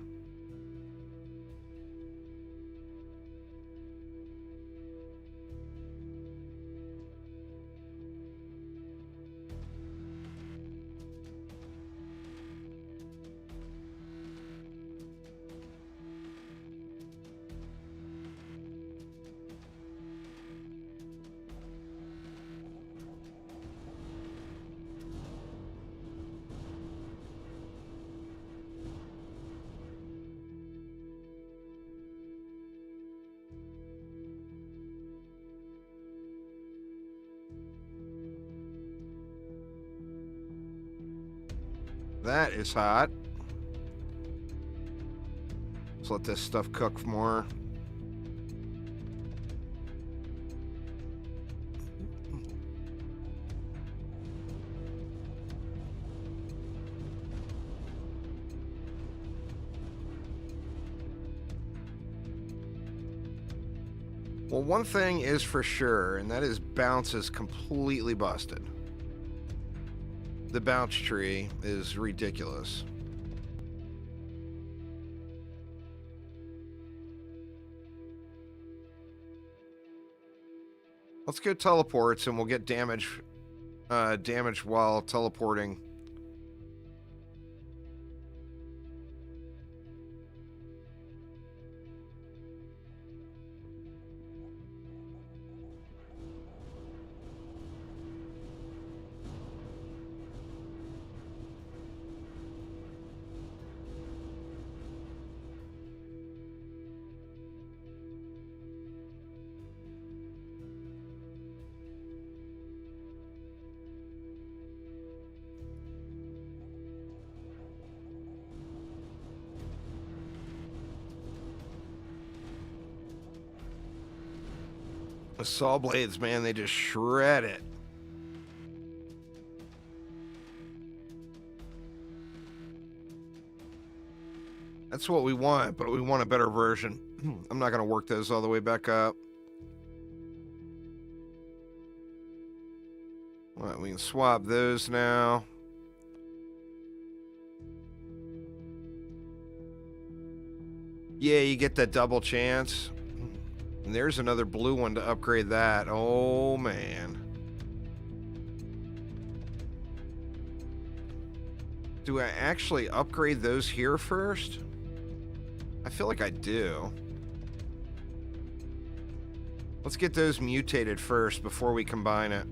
That is hot. Let's let this stuff cook more. Well, one thing is for sure, and that is bounce is completely busted. The bounce tree is ridiculous. Let's go teleports and we'll get damage while teleporting. The saw blades, man, they just shred it. That's what we want, but we want a better version. I'm not going to work those all the way back up. All right, we can swap those now. Yeah, you get that double chance. And there's another blue one to upgrade that. Oh, man. Do I actually upgrade those here first? I feel like I do. Let's get those mutated first before we combine it.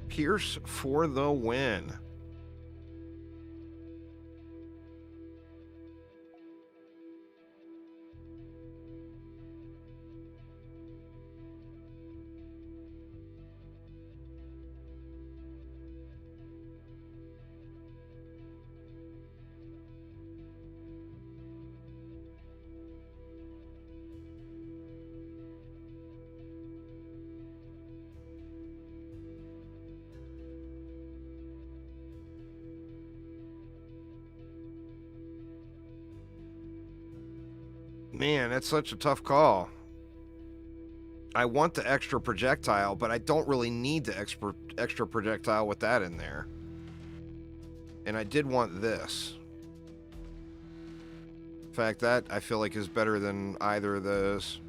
Pierce for the win. Man, that's such a tough call. I want the extra projectile, but I don't really need the extra projectile with that in there. And I did want this. In fact, that I feel like is better than either of those.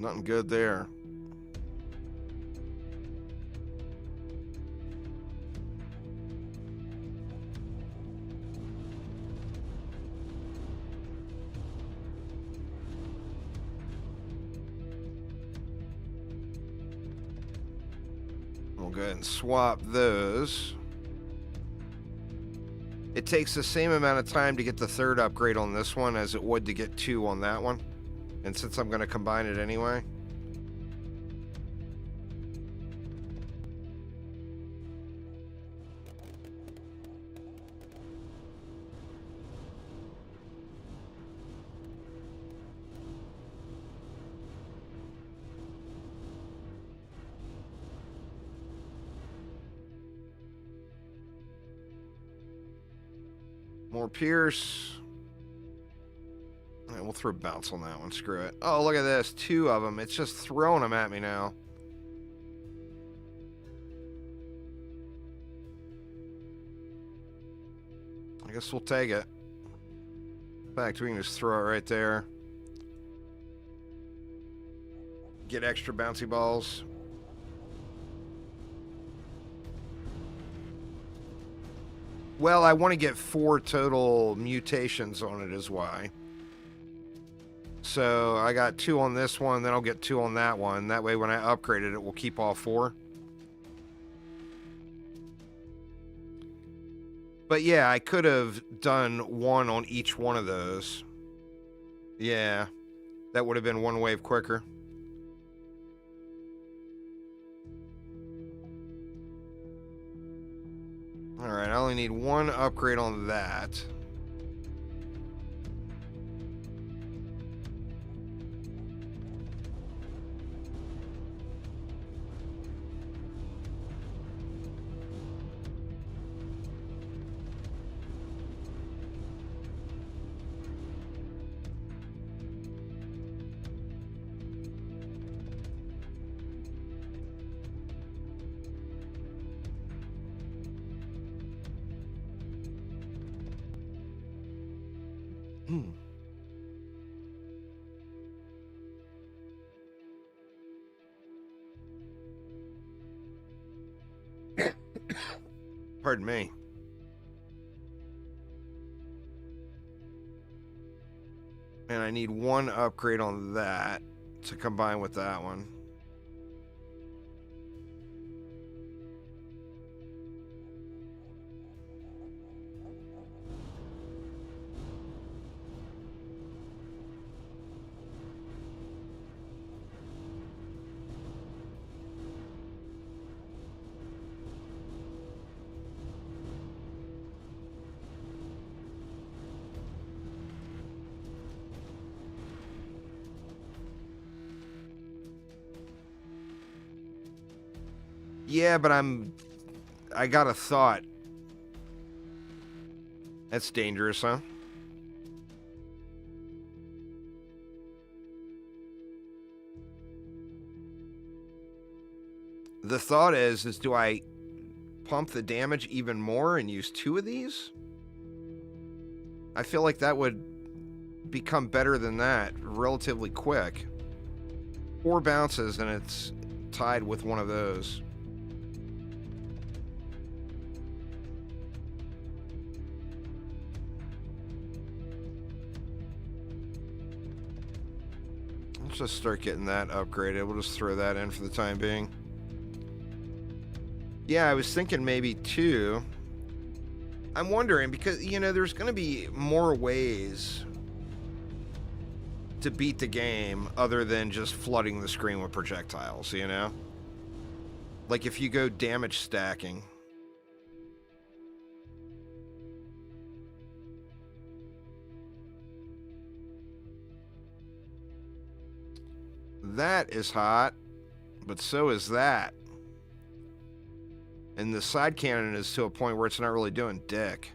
Nothing good there. We'll go ahead and swap those. It takes the same amount of time to get the third upgrade on this one as it would to get 2 on that one. And since I'm going to combine it anyway. More Pierce. All right, we'll throw bounce on that one. Screw it. Oh, look at this. 2 of them. It's just throwing them at me now. I guess we'll take it. In fact, we can just throw it right there. Get extra bouncy balls. Well, I want to get 4 total mutations on it is why. So I got 2 on this one, then I'll get 2 on that one. That way when I upgrade it, it will keep all 4. But yeah, I could have done 1 on each one of those. Yeah, that would have been 1 wave quicker. Alright, I only need 1 upgrade on that. Pardon me. And I need 1 upgrade on that to combine with that one. Yeah, but I got a thought. That's dangerous, huh? The thought is do I pump the damage even more and use 2 of these? I feel like that would become better than that relatively quick. 4 bounces and it's tied with one of those. Let's just start getting that upgraded. We'll just throw that in for the time being. Yeah, I was thinking maybe 2. I'm wondering because, you know, there's going to be more ways to beat the game other than just flooding the screen with projectiles, you know? Like if you go damage stacking. That is hot, but so is that. And the side cannon is to a point where it's not really doing dick.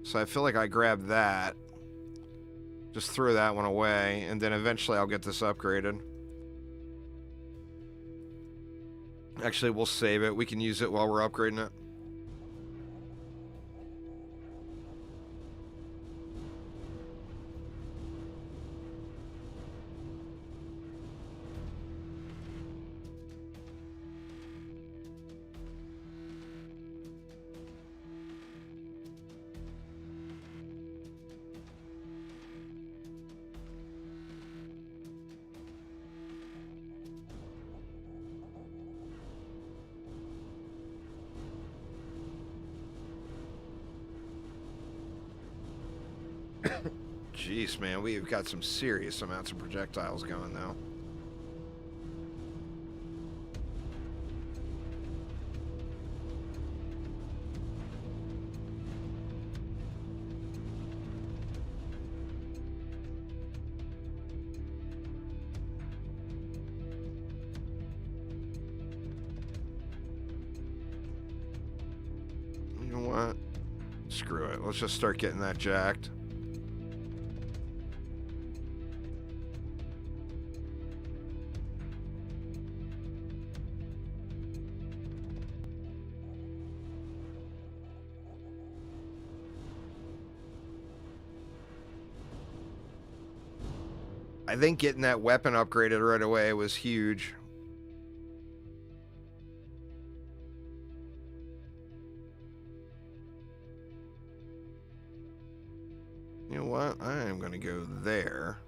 So I feel like I grab that. Just throw that one away, and then eventually I'll get this upgraded. Actually, we'll save it. We can use it while we're upgrading it. Jeez, man, we've got some serious amounts of projectiles going now. You know what? Screw it. Let's just start getting that jacked. I think getting that weapon upgraded right away was huge. what? I am going to go there.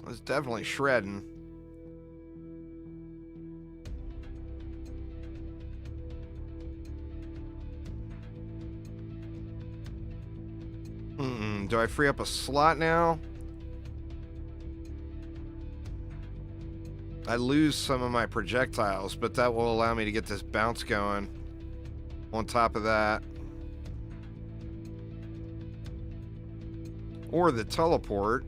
It's definitely shredding. Do I free up a slot now? I lose some of my projectiles, but that will allow me to get this bounce going. On top of that. Or the teleport.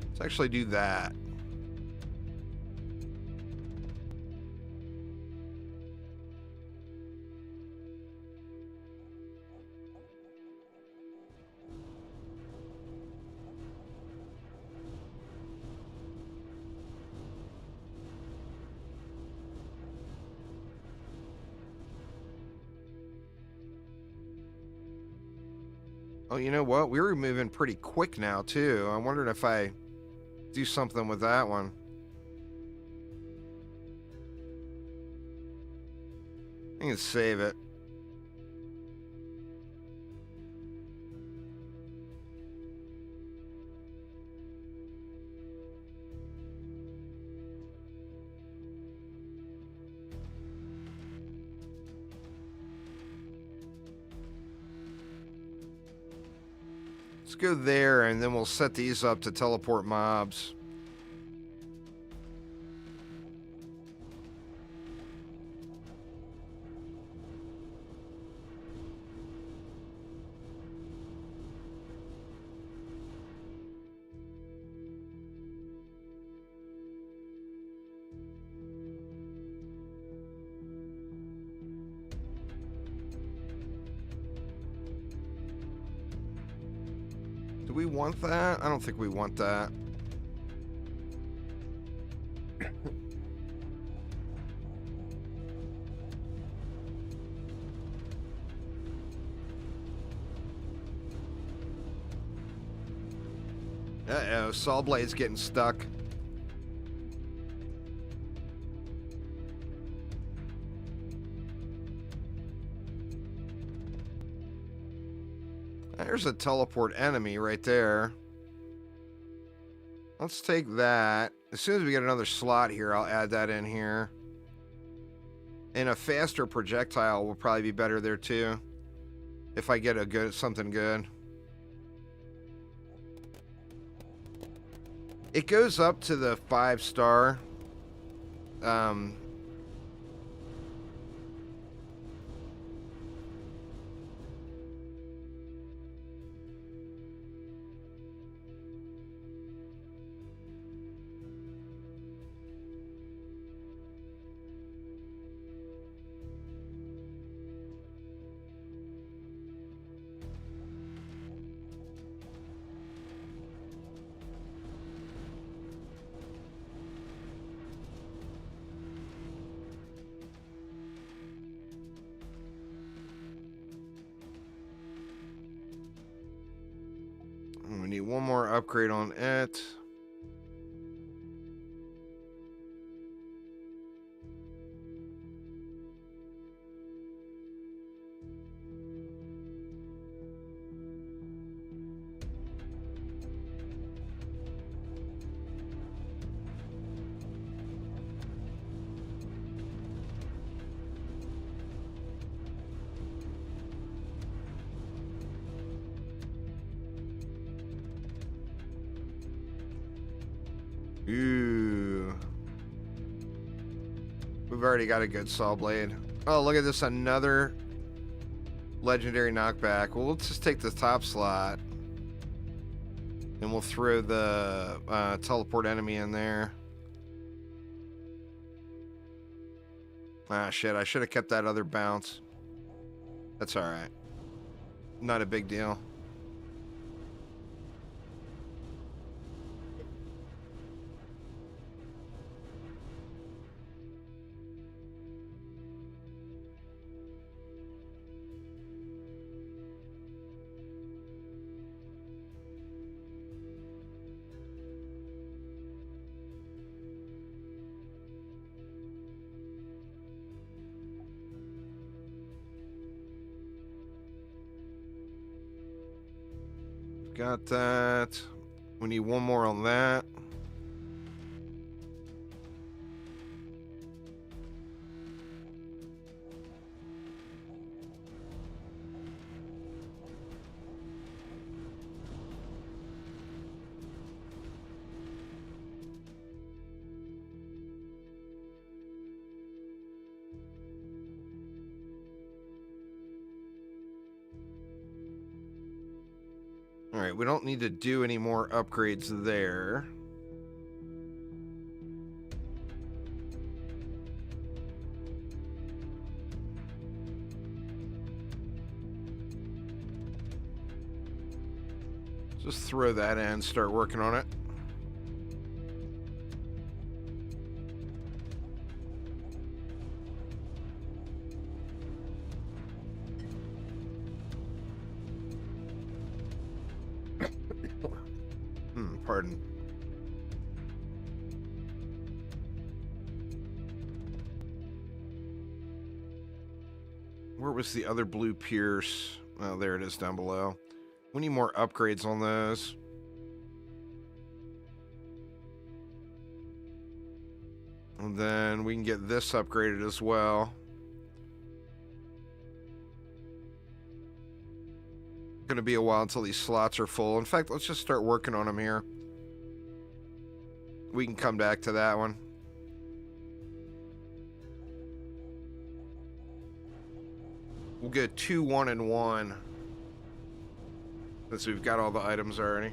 Let's actually do that. Oh, you know what? We were moving pretty quick now, too. I wondered if I do something with that one. I can save it. Let's go there, and then we'll set these up to teleport mobs. Do we want that? I don't think we want that. Uh-oh, Saw Blade's getting stuck. There's a teleport enemy right there. Let's take that. As soon as we get another slot here, I'll add that in here. And a faster projectile will probably be better there too. If I get something good. It goes up to the 5-star. We need one more upgrade on it. Ooh. We've already got a good saw blade. Oh, look at this, another legendary knockback. Well, let's just take the top slot. And we'll throw the teleport enemy in there. Ah, shit, I should have kept that other bounce. That's alright. Not a big deal. Got that. We need one more on that. All right, we don't need to do any more upgrades there. Just throw that in, start working on it. Pardon. Where was the other blue Pierce? Oh, there it is down below. We need more upgrades on those. And then we can get this upgraded as well. Going to be a while until these slots are full. In fact, let's just start working on them here. We can come back to that one. We'll get 2 1-in-1. Since we've got all the items already.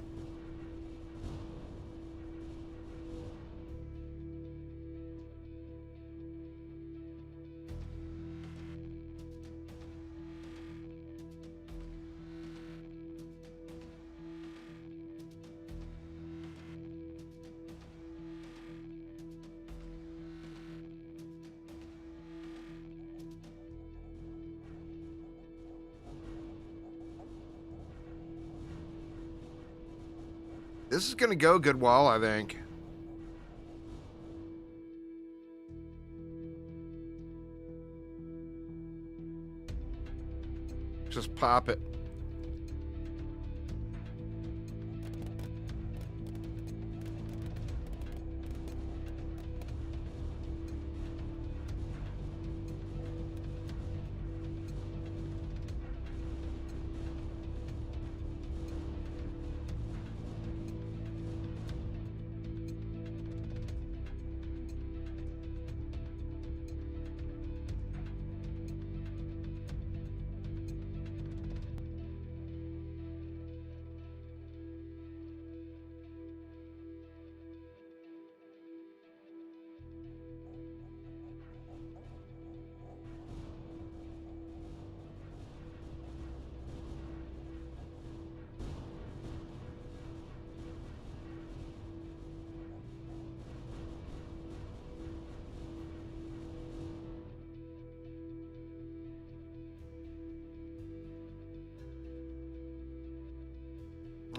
This is going to go a good while, I think. Just pop it.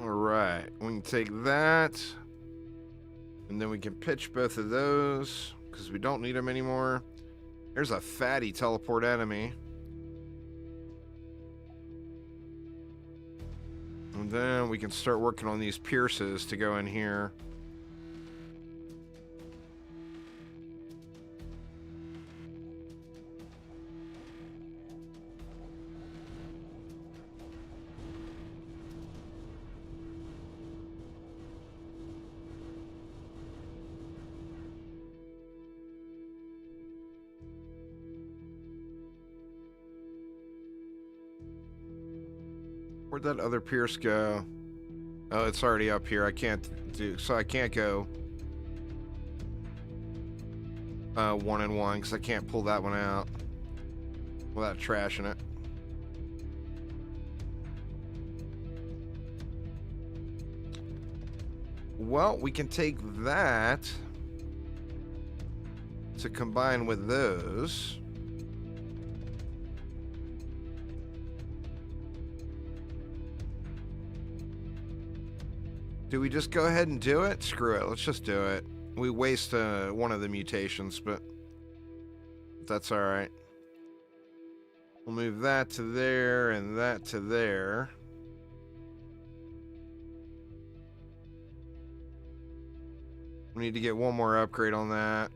All right, we can take that, and then we can pitch both of those because we don't need them anymore. There's a fatty teleport enemy. And then we can start working on these pierces to go in here. Where'd that other Pierce go? Oh, it's already up here. I can't do... So I can't go 1 and 1 because I can't pull that one out without trashing it. Well, we can take that to combine with those. Do we just go ahead and do it? Screw it. Let's just do it. We waste one of the mutations, but that's all right. We'll move that to there and that to there. We need to get one more upgrade on that.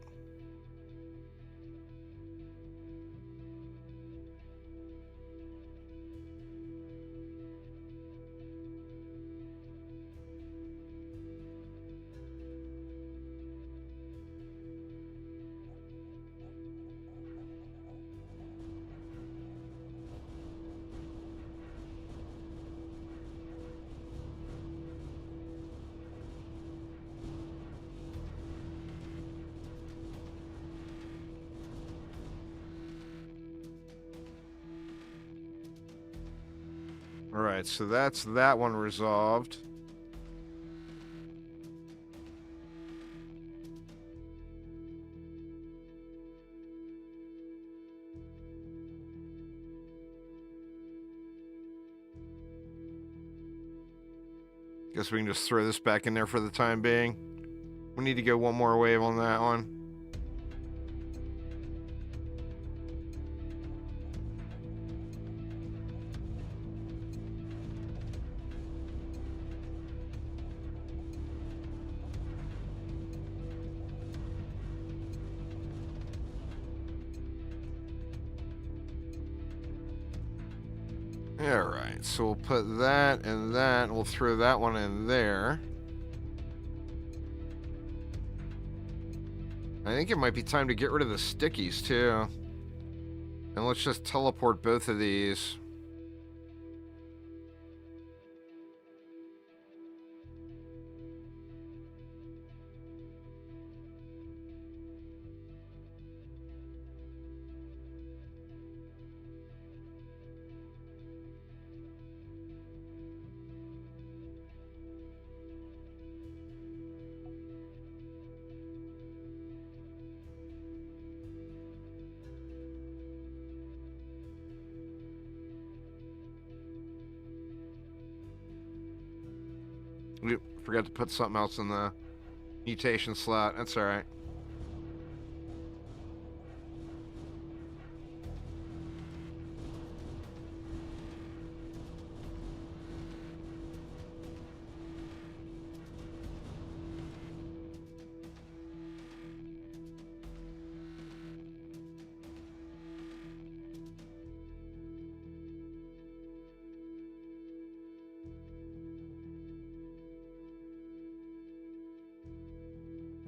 All right, so that's that one resolved. Guess we can just throw this back in there for the time being. We need to go one more wave on that one. Alright, so we'll put that and that, and we'll throw that one in there. I think it might be time to get rid of the stickies, too. And let's just teleport both of these. We forgot to put something else in the mutation slot. That's alright.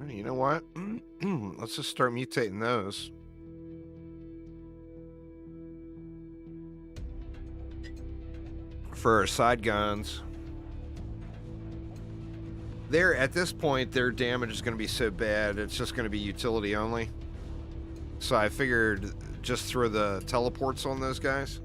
You know what? Let's just start mutating those. For our side guns. At this point, their damage is going to be so bad, it's just going to be utility only. So I figured just throw the teleports on those guys.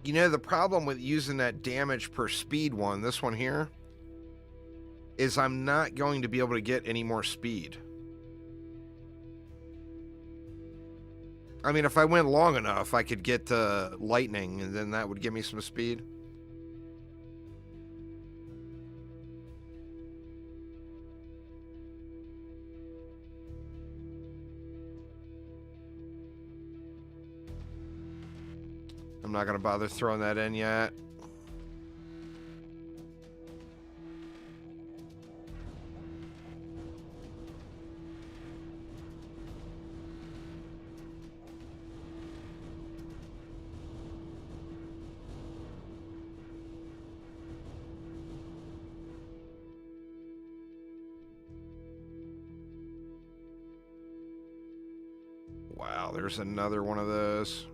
You know, the problem with using that damage per speed one, this one here, is I'm not going to be able to get any more speed. I mean, if I went long enough, I could get lightning, and then that would give me some speed. I'm not going to bother throwing that in yet. Wow, there's another one of those.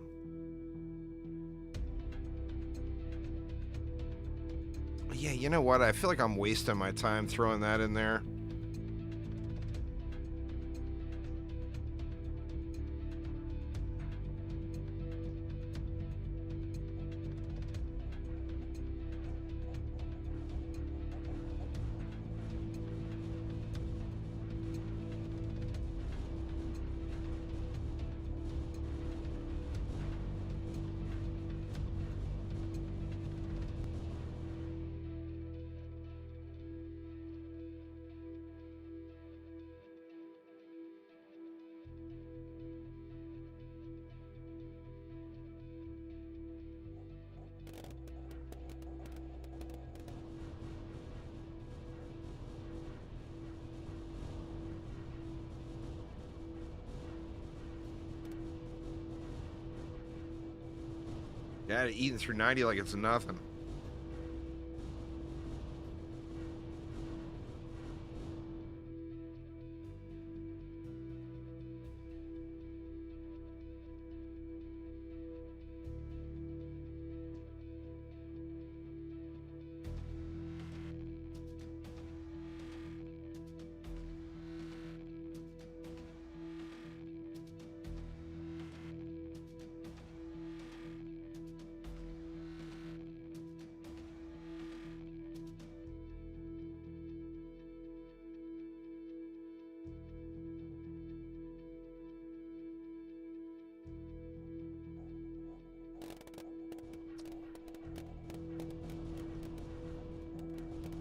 Yeah, you know what? I feel like I'm wasting my time throwing that in there. Yeah, eating through 90 like it's nothing.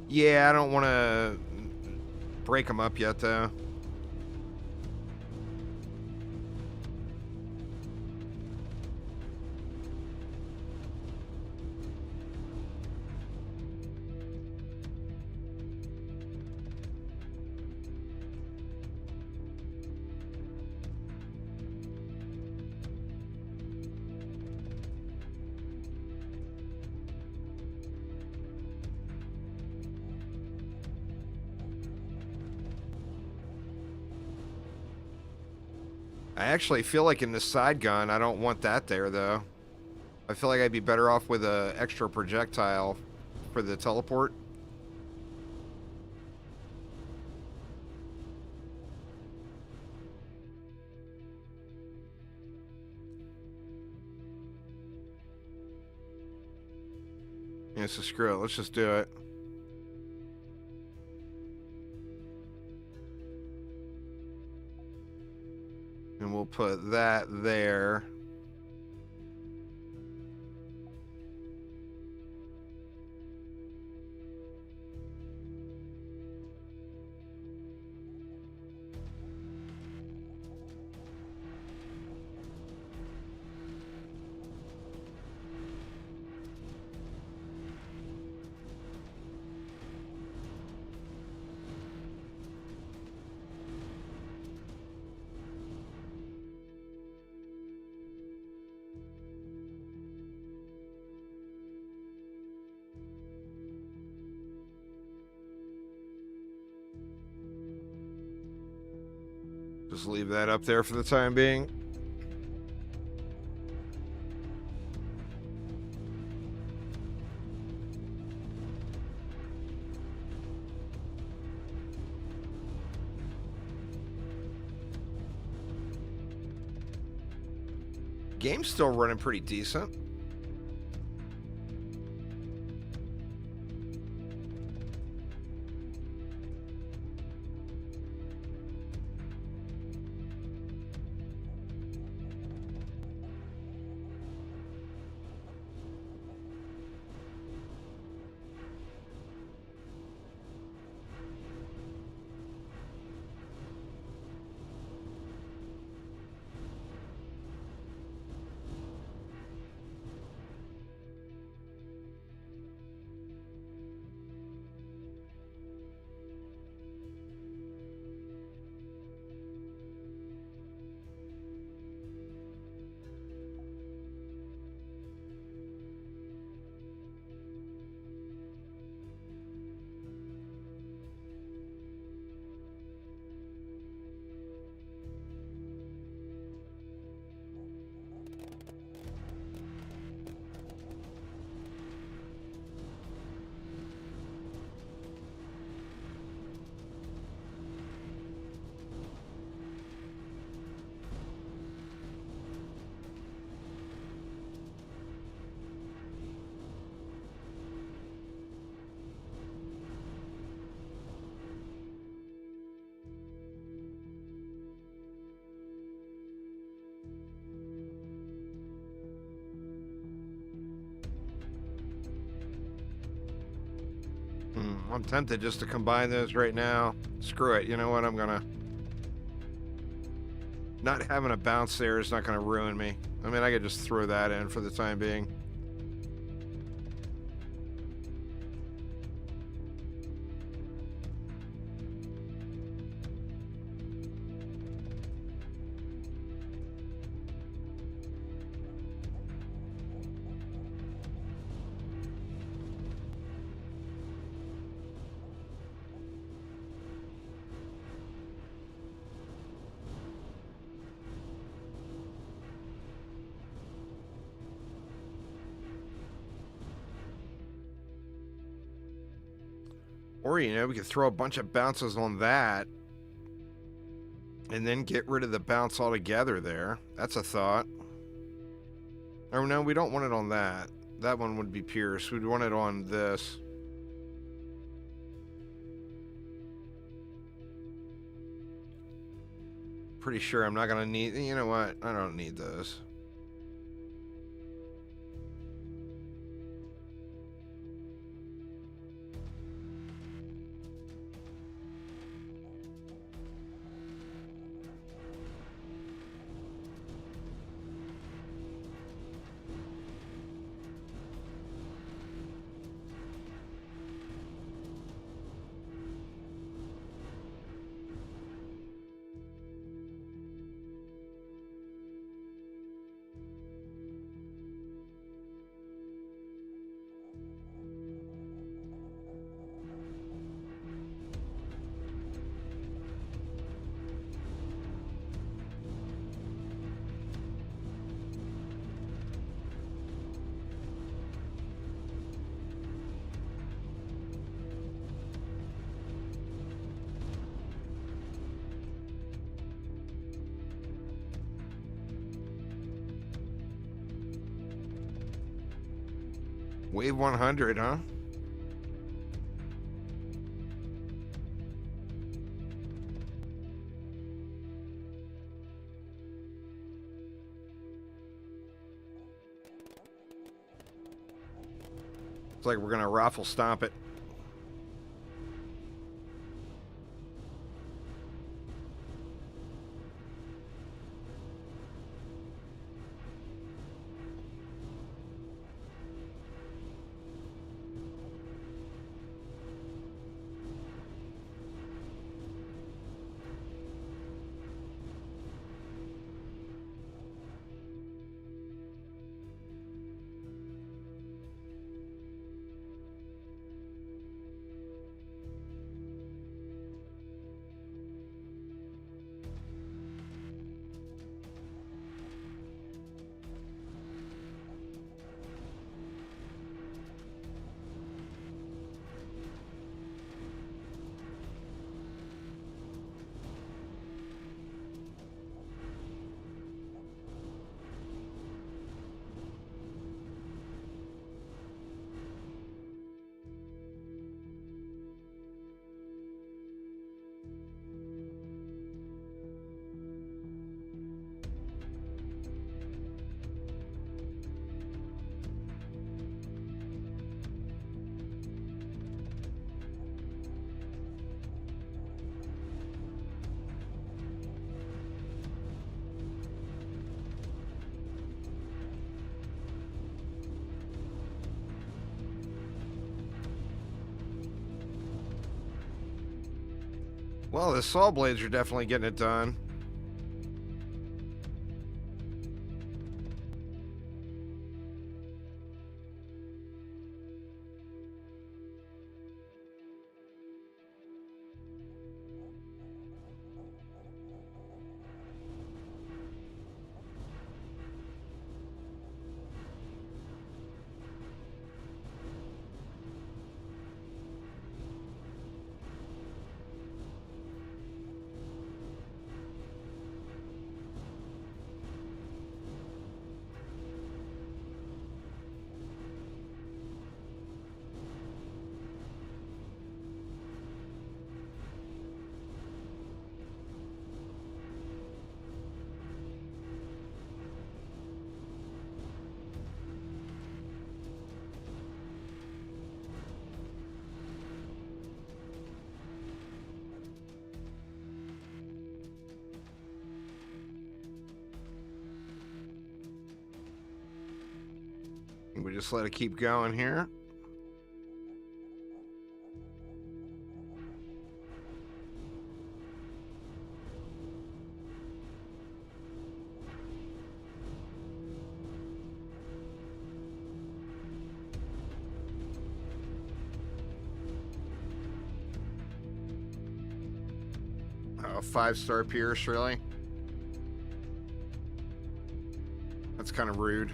Yeah, I don't want to break them up yet, though. I actually feel like in the side gun, I don't want that there, though. I feel like I'd be better off with an extra projectile for the teleport. Yeah, so screw it. Let's just do it. And we'll put that there. Just leave that up there for the time being. Game's still running pretty decent. I'm tempted just to combine those right now. Screw it. You know what? I'm gonna... Not having a bounce there is not gonna ruin me. I mean, I could just throw that in for the time being. Or, you know, we could throw a bunch of bounces on that and then get rid of the bounce altogether there. That's a thought. Oh, no, we don't want it on that. That one would be Pierce. We'd want it on this. Pretty sure I'm not going to need... You know what? I don't need those. Wave 100, huh? It's like we're gonna raffle stomp it. Well, the saw blades are definitely getting it done. We just let it keep going here. Oh, 5-star Pierce, really? That's kind of rude.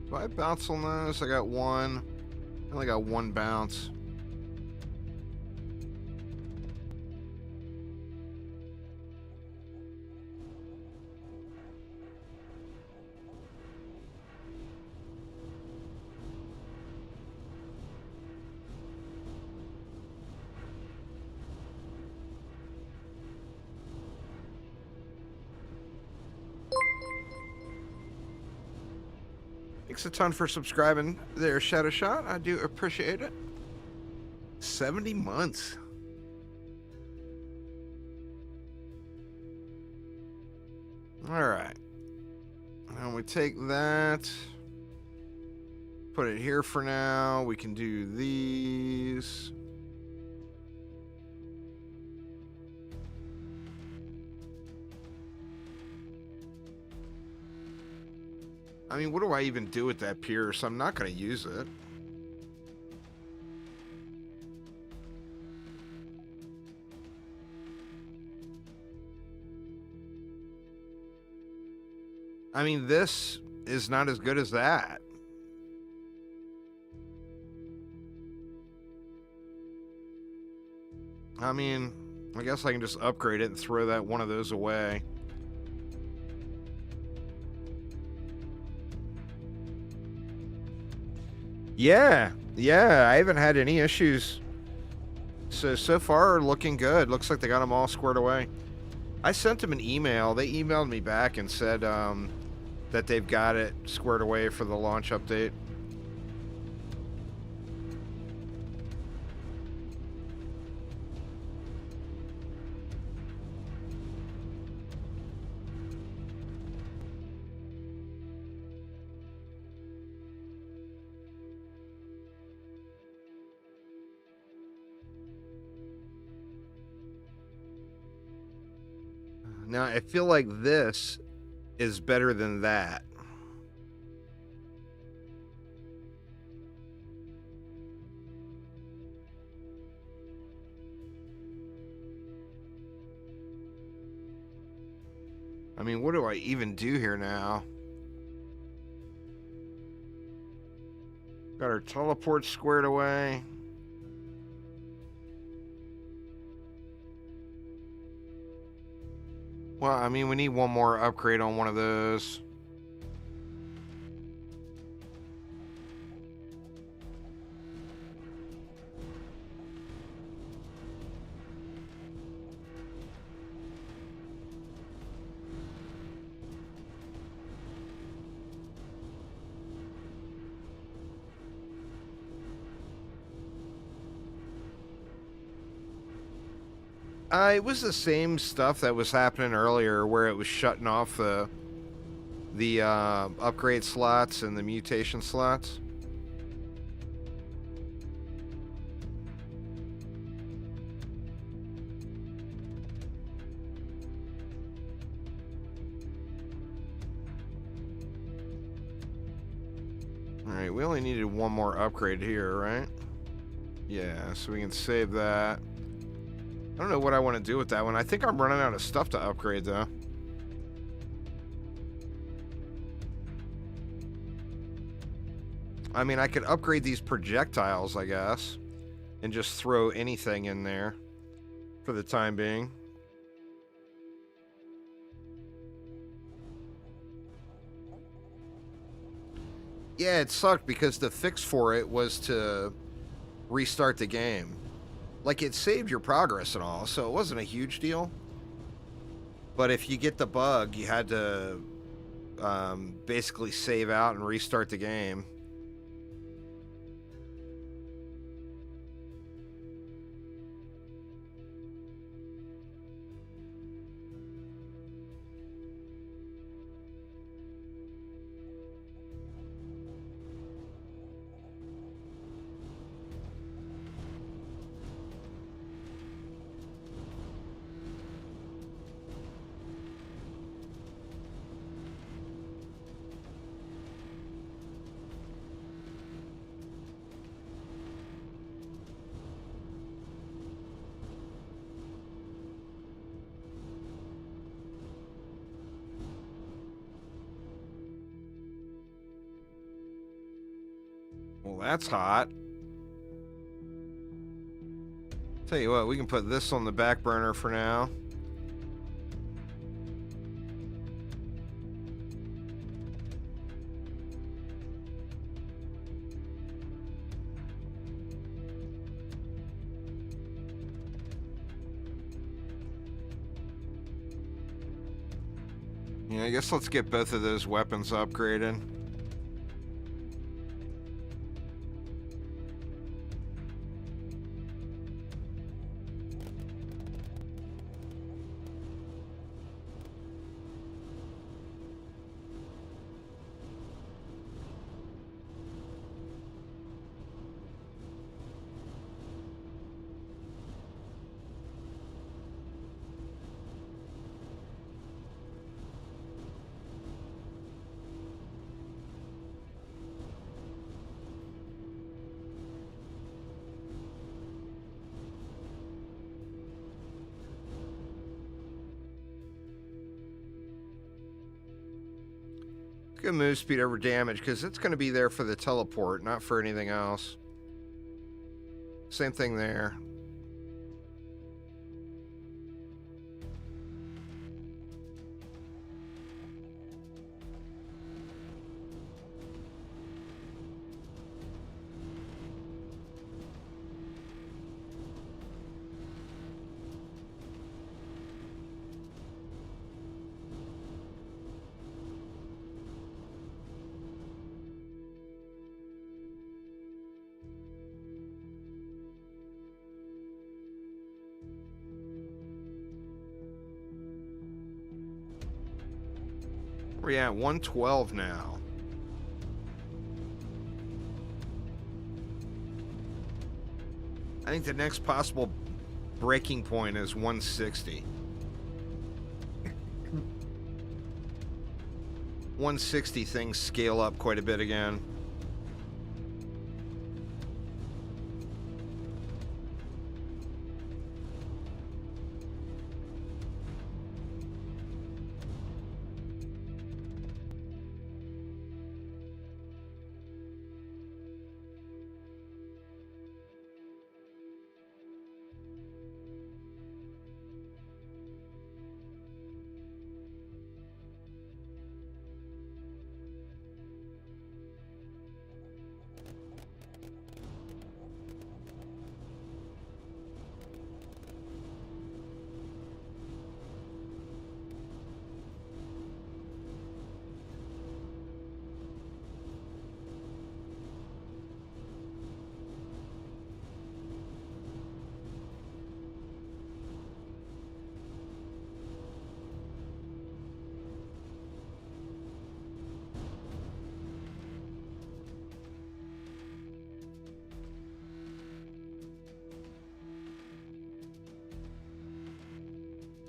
Do I bounce on those? I got one. I only got one bounce. Thanks a ton for subscribing there, Shadow Shot. I do appreciate it. 70 months. All right. And we take that. Put it here for now. We can do these. I mean, what do I even do with that Pierce? I'm not going to use it. I mean, this is not as good as that. I mean, I guess I can just upgrade it and throw that one of those away. Yeah, I haven't had any issues. So far, looking good. Looks like they got them all squared away. I sent them an email. They emailed me back and said that they've got it squared away for the launch update. Now, I feel like this is better than that. I mean, what do I even do here now? Got our teleport squared away. Well, I mean, we need one more upgrade on one of those. It was the same stuff that was happening earlier, where it was shutting off the upgrade slots and the mutation slots. All right, we only needed one more upgrade here, right? Yeah, so we can save that. I don't know what I want to do with that one. I think I'm running out of stuff to upgrade, though. I mean, I could upgrade these projectiles, I guess, and just throw anything in there for the time being. Yeah, it sucked because the fix for it was to restart the game. Like, it saved your progress and all, so it wasn't a huge deal. But if you get the bug, you had to basically save out and restart the game. Well, that's hot. Tell you what, we can put this on the back burner for now. Yeah, I guess let's get both of those weapons upgraded. Good move speed over damage, because it's going to be there for the teleport, not for anything else. Same thing there. We're at 112 now. I think the next possible breaking point is 160. 160 things scale up quite a bit again.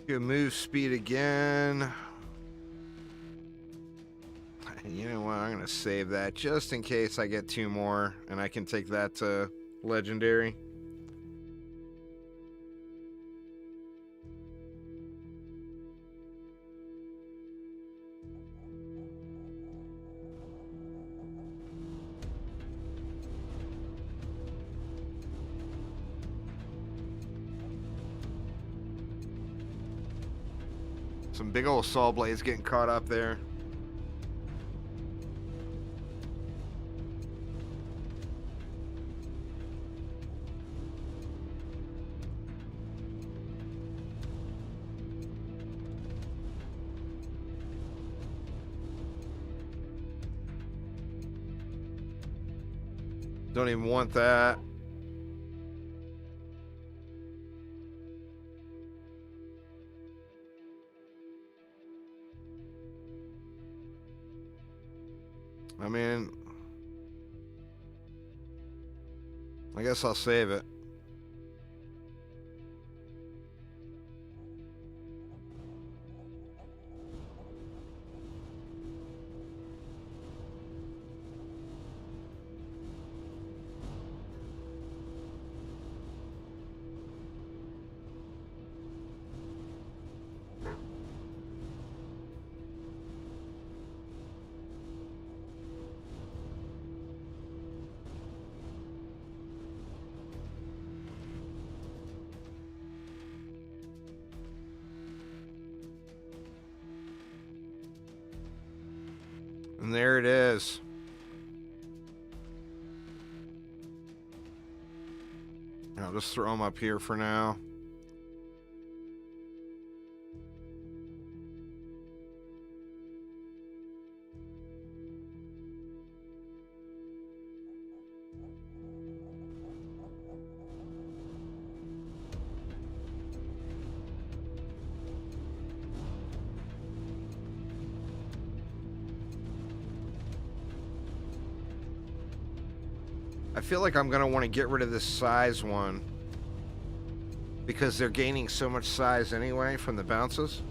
Good move speed again. You know what? I'm going to save that just in case I get 2 more and I can take that to legendary. Some big old saw blades getting caught up there. Don't even want that. I mean, I guess I'll save it. And there it is. I'll just throw them up here for now. I feel like I'm going to want to get rid of this size one because they're gaining so much size anyway from the bounces.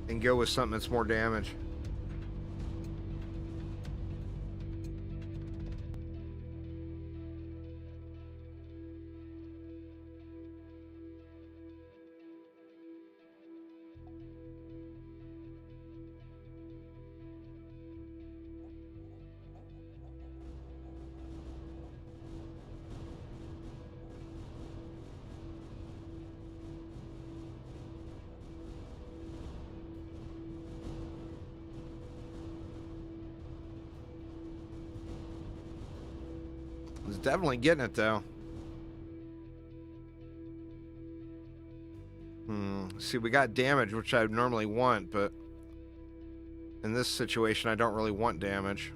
And go with something that's more damage. It's definitely getting it, though. See, we got damage, which I normally want, but in this situation, I don't really want damage.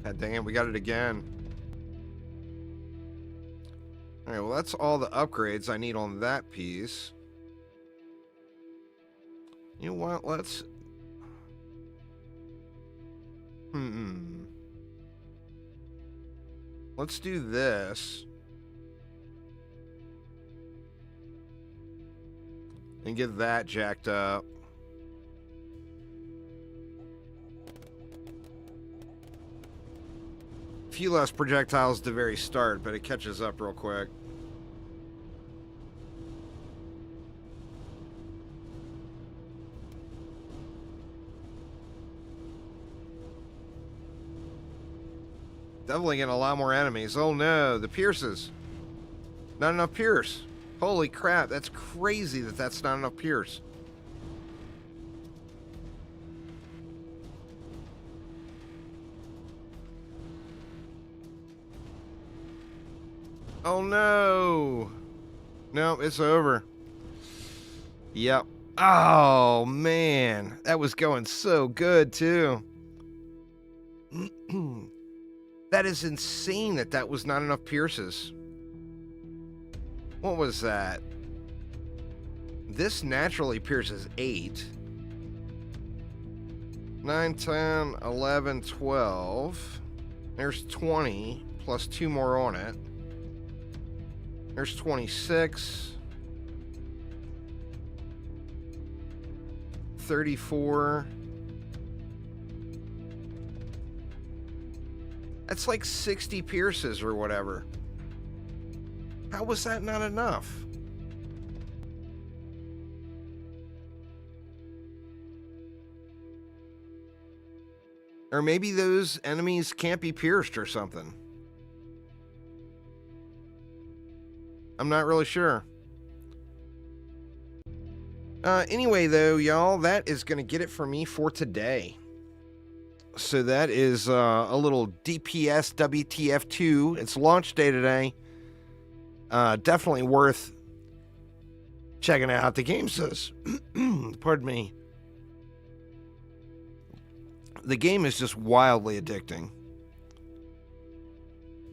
God dang it, we got it again. Alright, well that's all the upgrades I need on that piece. You know what, let's... Let's do this. And get that jacked up. Few less projectiles at the very start, but it catches up real quick. Definitely getting a lot more enemies. Oh no, the Pierces. Not enough Pierce. Holy crap, that's crazy that that's not enough Pierce. Oh no. No, it's over. Yep. Oh man, that was going so good too. That is insane that that was not enough Pierces. What was that? This naturally pierces 8. 9, 10, 11, 12. There's 20, plus 2 more on it. There's 26. 34. That's like 60 pierces or whatever. How was that not enough? Or maybe those enemies can't be pierced or something. I'm not really sure. Anyway, though, y'all, that is going to get it for me for today. So that is a little D.P.S. WTF2. It's launch day today. Definitely worth checking out. The game says, pardon me, the game is just wildly addicting.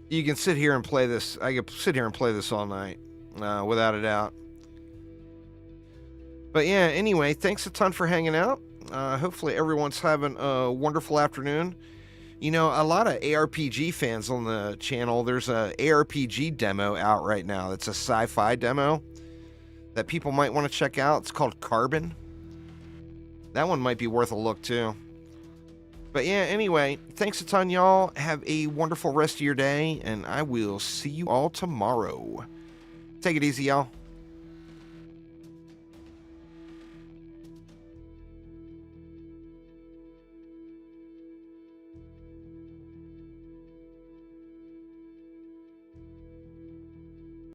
You can sit here and play this. I could sit here and play this all night, without a doubt. But yeah, anyway, thanks a ton for hanging out. Hopefully everyone's having a wonderful afternoon. You know, a lot of ARPG fans on the channel, there's a ARPG demo out right now. That's a sci-fi demo that people might want to check out. It's called Carbon. That one might be worth a look too. But yeah, anyway, thanks a ton, y'all. Have a wonderful rest of your day, and I will see you all tomorrow. Take it easy, y'all.